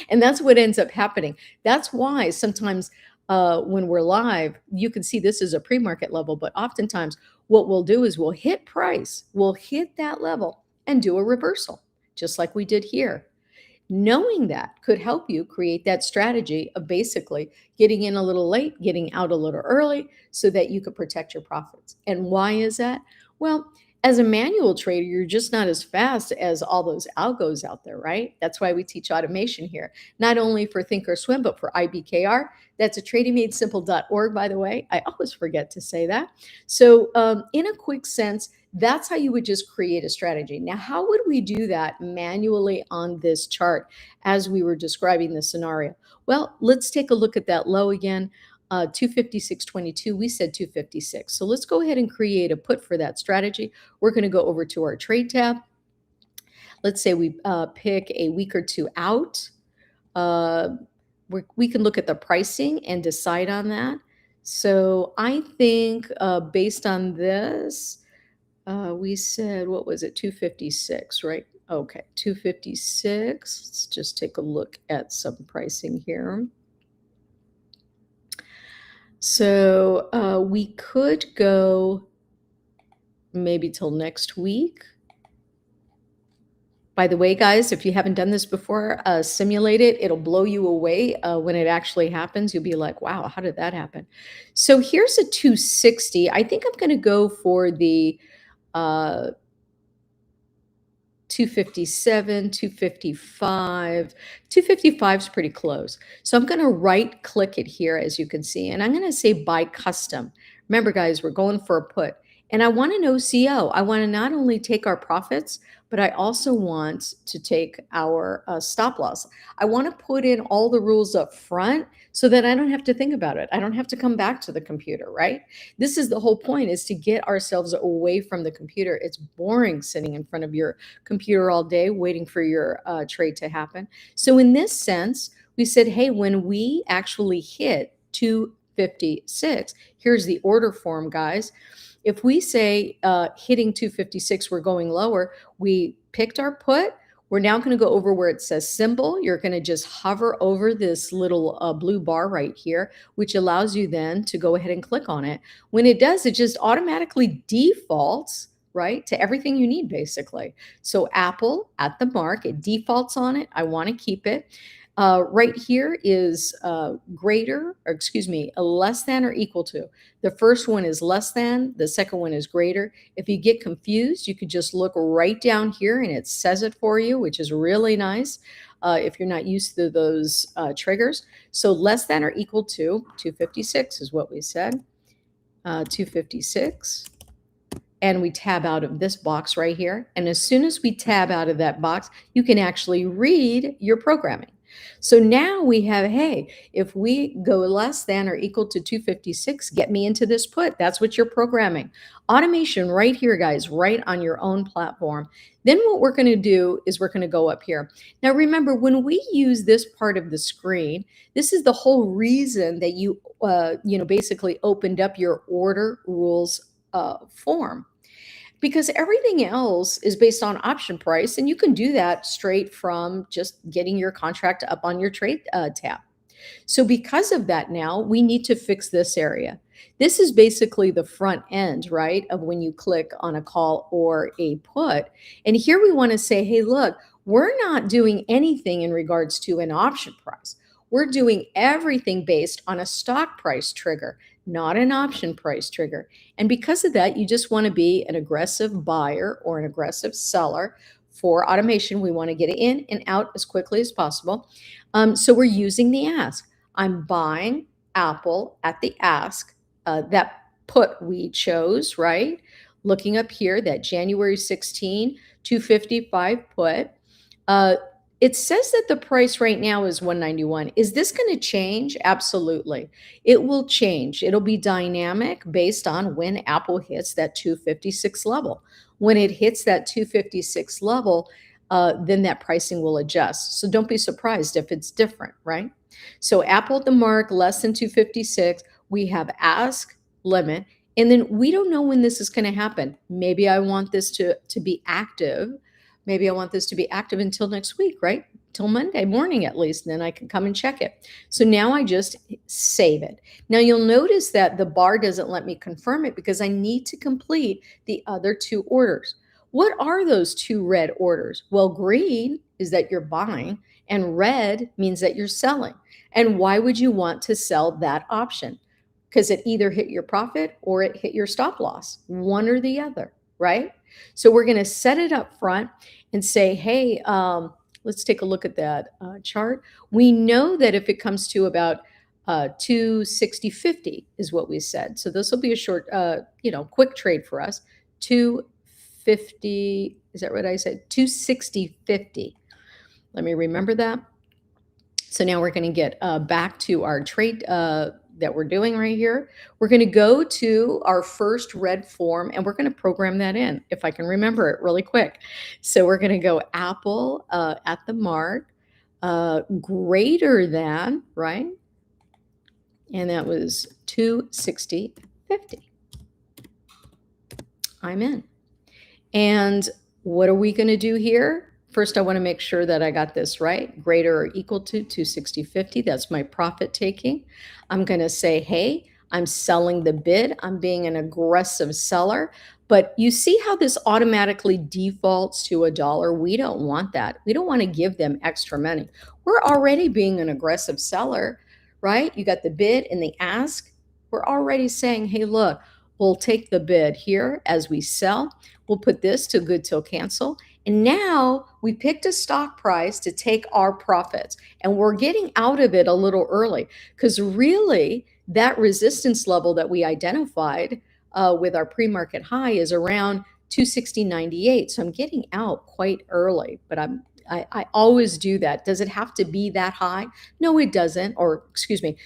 And that's what ends up happening. That's why sometimes when we're live, you can see this is a pre-market level, but oftentimes what we'll do is we'll hit price, we'll hit that level and do a reversal, just like we did here. Knowing that could help you create that strategy of basically getting in a little late, getting out a little early so that you could protect your profits. And why is that? Well, as a manual trader, you're just not as fast as all those algos out there, right? That's why we teach automation here, not only for Thinkorswim, but for IBKR. That's a tradingmadesimple.org, by the way. I always forget to say that. So in a quick sense, that's how you would just create a strategy. Now, how would we do that manually on this chart as we were describing the scenario? Well, let's take a look at that low again. 256.22, we said 256. So let's go ahead and create a put for that strategy. We're going to go over to our trade tab. Let's say we pick a week or two out. We can look at the pricing and decide on that. So I think based on this, we said, what was it? 256, right? Okay, 256. Let's just take a look at some pricing here. So we could go maybe till next week. By the way, guys, if you haven't done this before, simulate it. It'll blow you away when it actually happens. You'll be like, wow, how did that happen? So here's a 260. I think I'm going to go for the uh, 257, 255. 255 is pretty close. So I'm going to right click it here, as you can see, and I'm going to say buy custom. Remember, guys, we're going for a put. And I want an OCO. I want to not only take our profits, but I also want to take our stop loss. I want to put in all the rules up front so that I don't have to think about it. I don't have to come back to the computer, right? This is the whole point, is to get ourselves away from the computer. It's boring sitting in front of your computer all day waiting for your trade to happen. So in this sense, we said, hey, when we actually hit 256, here's the order form, guys. If we say hitting 256, we're going lower, we picked our put. We're now going to go over where it says symbol. You're going to just hover over this little blue bar right here, which allows you then to go ahead and click on it. When it does, it just automatically defaults, right, to everything you need, basically. So Apple at the mark, it defaults on it. I want to keep it. Right here is less than or equal to. The first one is less than, the second one is greater. If you get confused, you could just look right down here and it says it for you, which is really nice if you're not used to those triggers. So less than or equal to 256 is what we said. 256. And we tab out of this box right here. And as soon as we tab out of that box, you can actually read your programming. So now we have, hey, if we go less than or equal to 256, get me into this put. That's what you're programming. Automation right here, guys, right on your own platform. Then what we're going to do is we're going to go up here. Now, remember, when we use this part of the screen, this is the whole reason that you basically opened up your order rules form. Because everything else is based on option price, and you can do that straight from just getting your contract up on your trade tab. So because of that, now we need to fix this area. This is basically the front end, right, of when you click on a call or a put. And here we want to say, hey, look, we're not doing anything in regards to an option price. We're doing everything based on a stock price trigger, not an option price trigger. And because of that, you just want to be an aggressive buyer or an aggressive seller. For automation, we want to get it in and out as quickly as possible. So we're using the ask. I'm buying Apple at the ask. That put we chose, right? Looking up here, that January 16, 255 put. It says that the price right now is 191. Is this going to change? Absolutely. It will change. It'll be dynamic based on when Apple hits that 256 level. When it hits that 256 level, then that pricing will adjust. So don't be surprised if it's different, right? So Apple at the mark, less than 256. We have ask, limit, and then we don't know when this is going to happen. Maybe I want this to be active. Maybe I want this to be active until next week, right? Till Monday morning at least, and then I can come and check it. So now I just save it. Now you'll notice that the bar doesn't let me confirm it because I need to complete the other two orders. What are those two red orders? Well, green is that you're buying, and red means that you're selling. And why would you want to sell that option? Because it either hit your profit or it hit your stop loss, one or the other, right? So we're going to set it up front and say, hey, let's take a look at that chart. We know that if it comes to about 260.50 is what we said. So this will be a short, quick trade for us. 250, is that what I said? 260.50. Let me remember that. So now we're going to get back to our trade that we're doing right here. We're going to go to our first red form and we're going to program that in, if I can remember it really quick. So we're going to go Apple at the mark, greater than, right? And that was 260.50. I'm in. And what are we going to do here? First, I want to make sure that I got this right. Greater or equal to 260.50. That's my profit taking. I'm going to say, hey, I'm selling the bid. I'm being an aggressive seller. But you see how this automatically defaults to $1? We don't want that. We don't want to give them extra money. We're already being an aggressive seller, right? You got the bid and the ask. We're already saying, hey, look, We'll take the bid here as we sell. We'll put this to good till cancel. And now we picked a stock price to take our profits. And we're getting out of it a little early because really that resistance level that we identified with our pre-market high is around 260.98. So I'm getting out quite early, but I always do that. Does it have to be that high? No, it doesn't. Or excuse me,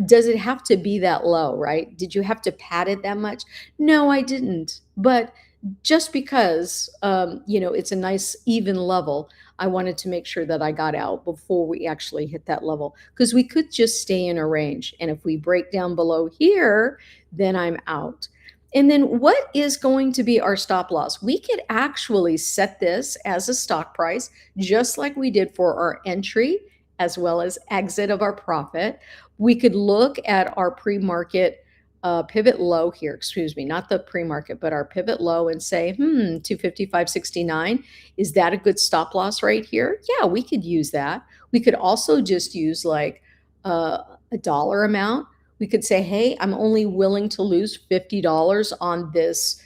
does it have to be that low, right? Did you have to pad it that much? No, I didn't. But just because, it's a nice even level, I wanted to make sure that I got out before we actually hit that level because we could just stay in a range. And if we break down below here, then I'm out. And then what is going to be our stop loss? We could actually set this as a stock price, just like we did for our entry as well as exit of our profit. We could look at our pre-market pivot low here, excuse me, not the pre-market, but our pivot low and say, 255.69. Is that a good stop loss right here? Yeah, we could use that. We could also just use like a dollar amount. We could say, hey, I'm only willing to lose $50 on this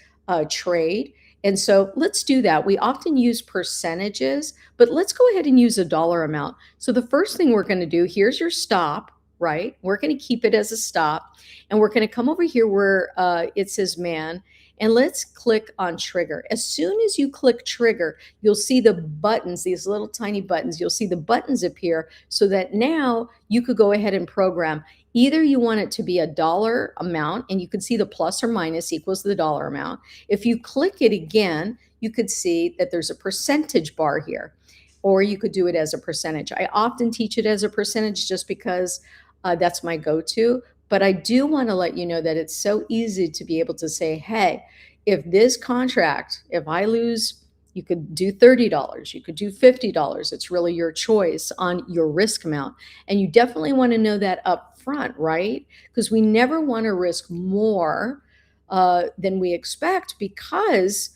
trade. And so let's do that. We often use percentages, but let's go ahead and use a dollar amount. So the first thing we're going to do, here's your stop, right? We're going to keep it as a stop. And we're going to come over here where it says man. And let's click on trigger. As soon as you click trigger, you'll see the buttons, these little tiny buttons. You'll see the buttons appear so that now you could go ahead and program. Either you want it to be a dollar amount, and you can see the plus or minus equals the dollar amount. If you click it again, you could see that there's a percentage bar here, or you could do it as a percentage. I often teach it as a percentage just because that's my go-to. But I do want to let you know that it's so easy to be able to say, hey, if this contract, if I lose, you could do $30, you could do $50. It's really your choice on your risk amount. And you definitely want to know that up front, right? Because we never want to risk more than we expect because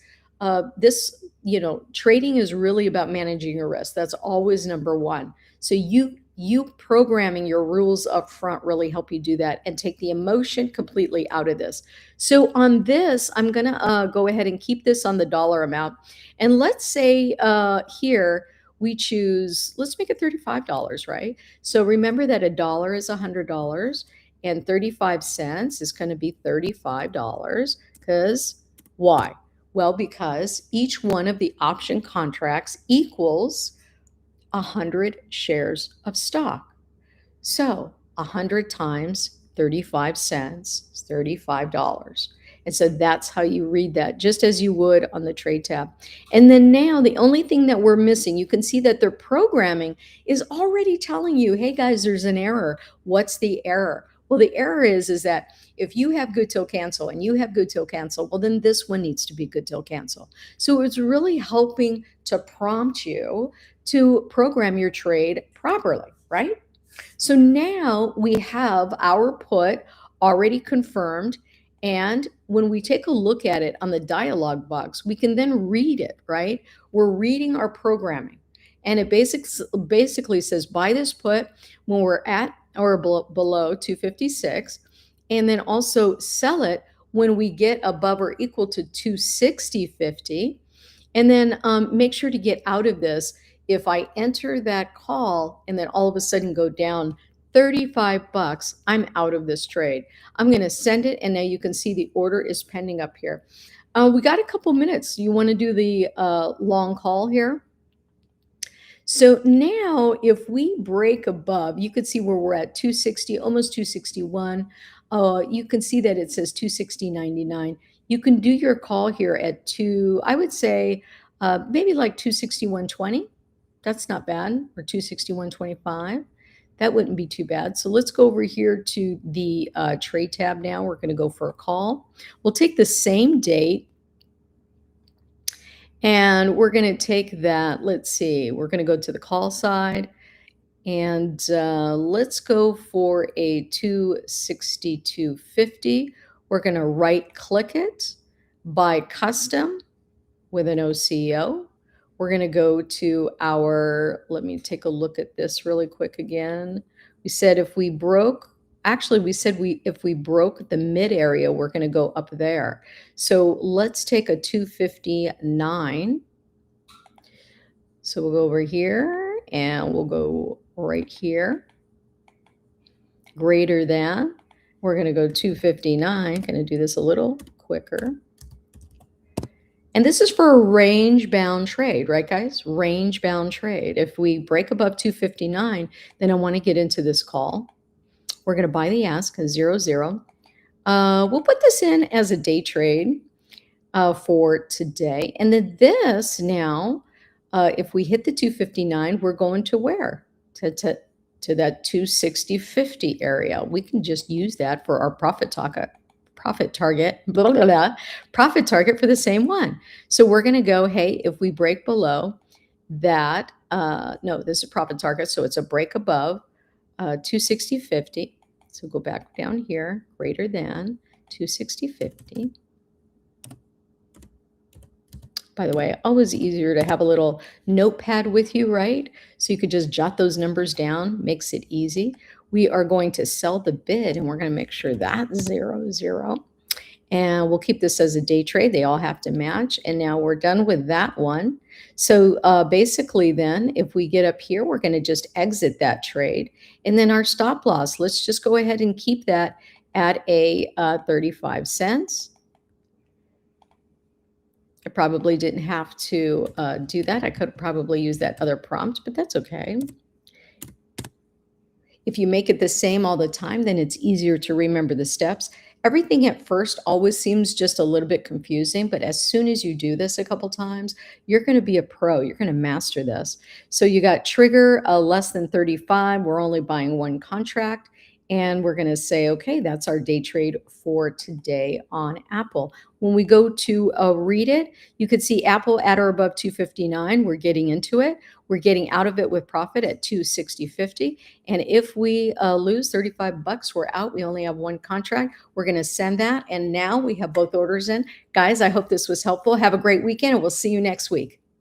this, trading is really about managing your risk. That's always number one. So you programming your rules up front really help you do that and take the emotion completely out of this. So on this, I'm going to go ahead and keep this on the dollar amount. And let's say here we choose, let's make it $35, right? So remember that a dollar is $100 and 35 cents is going to be $35 because why? Well, because each one of the option contracts equals 100 shares of stock. So 100 times 35 cents is $35. And so that's how you read that, just as you would on the trade tab. And then now the only thing that we're missing, you can see that their programming is already telling you, hey guys, there's an error. What's the error? Well, the error is that if you have good till cancel and you have good till cancel, well, then this one needs to be good till cancel. So it's really helping to prompt you to program your trade properly, right? So now we have our put already confirmed. And when we take a look at it on the dialog box, we can then read it, right? We're reading our programming. And it basically says buy this put when we're at or below 256, and then also sell it when we get above or equal to 260.50. And then make sure to get out of this. If I enter that call and then all of a sudden go down $35, I'm out of this trade. I'm going to send it, and now you can see the order is pending up here. We got a couple minutes. You want to do the long call here? So now if we break above, you can see where we're at 260, almost 261. You can see that it says 260.99. You can do your call here at I would say maybe like 261.20. That's not bad. Or 261.25. That wouldn't be too bad. So let's go over here to the trade tab now. We're going to go for a call. We'll take the same date. And we're going to take that. Let's see. We're going to go to the call side. And let's go for a 262.50. We're going to right click it, buy custom with an OCO. We're going to go to our, let me take a look at this really quick again. We said if we broke actually we said if we broke the mid area, we're going to go up there. So let's take a 259. So we'll go over here and we'll go right here. Greater than. We're going to go 259. Going to do this a little quicker. And this is for a range-bound trade, right, guys? Range-bound trade. If we break above 259, then I want to get into this call. We're going to buy the ask, 0-0. We'll put this in as a day trade for today. And then this now, if we hit the 259, we're going to where? To that 260.50 area. We can just use that for our profit target, blah, blah, blah, profit target for the same one. So we're going to go, hey, if we break below that, no, this is profit target. So it's a break above 260.50. So go back down here, greater than 260.50. By the way, always easier to have a little notepad with you, right? So you could just jot those numbers down, makes it easy. We are going to sell the bid and we're going to make sure that's 0-0. And we'll keep this as a day trade. They all have to match. And now we're done with that one. So basically then, if we get up here, we're going to just exit that trade. And then our stop loss, let's just go ahead and keep that at a 35 cents. I probably didn't have to do that. I could probably use that other prompt, but that's okay. If you make it the same all the time, then it's easier to remember the steps. Everything at first always seems just a little bit confusing, but as soon as you do this a couple times, you're going to be a pro. You're going to master this. So you got trigger less than 35. We're only buying one contract. And we're going to say, okay, that's our day trade for today on Apple. When we go to read it, you could see Apple at or above 259. We're getting into it. We're getting out of it with profit at 260.50. And if we lose 35 bucks, we're out. We only have one contract. We're going to send that. And now we have both orders in. Guys, I hope this was helpful. Have a great weekend and we'll see you next week.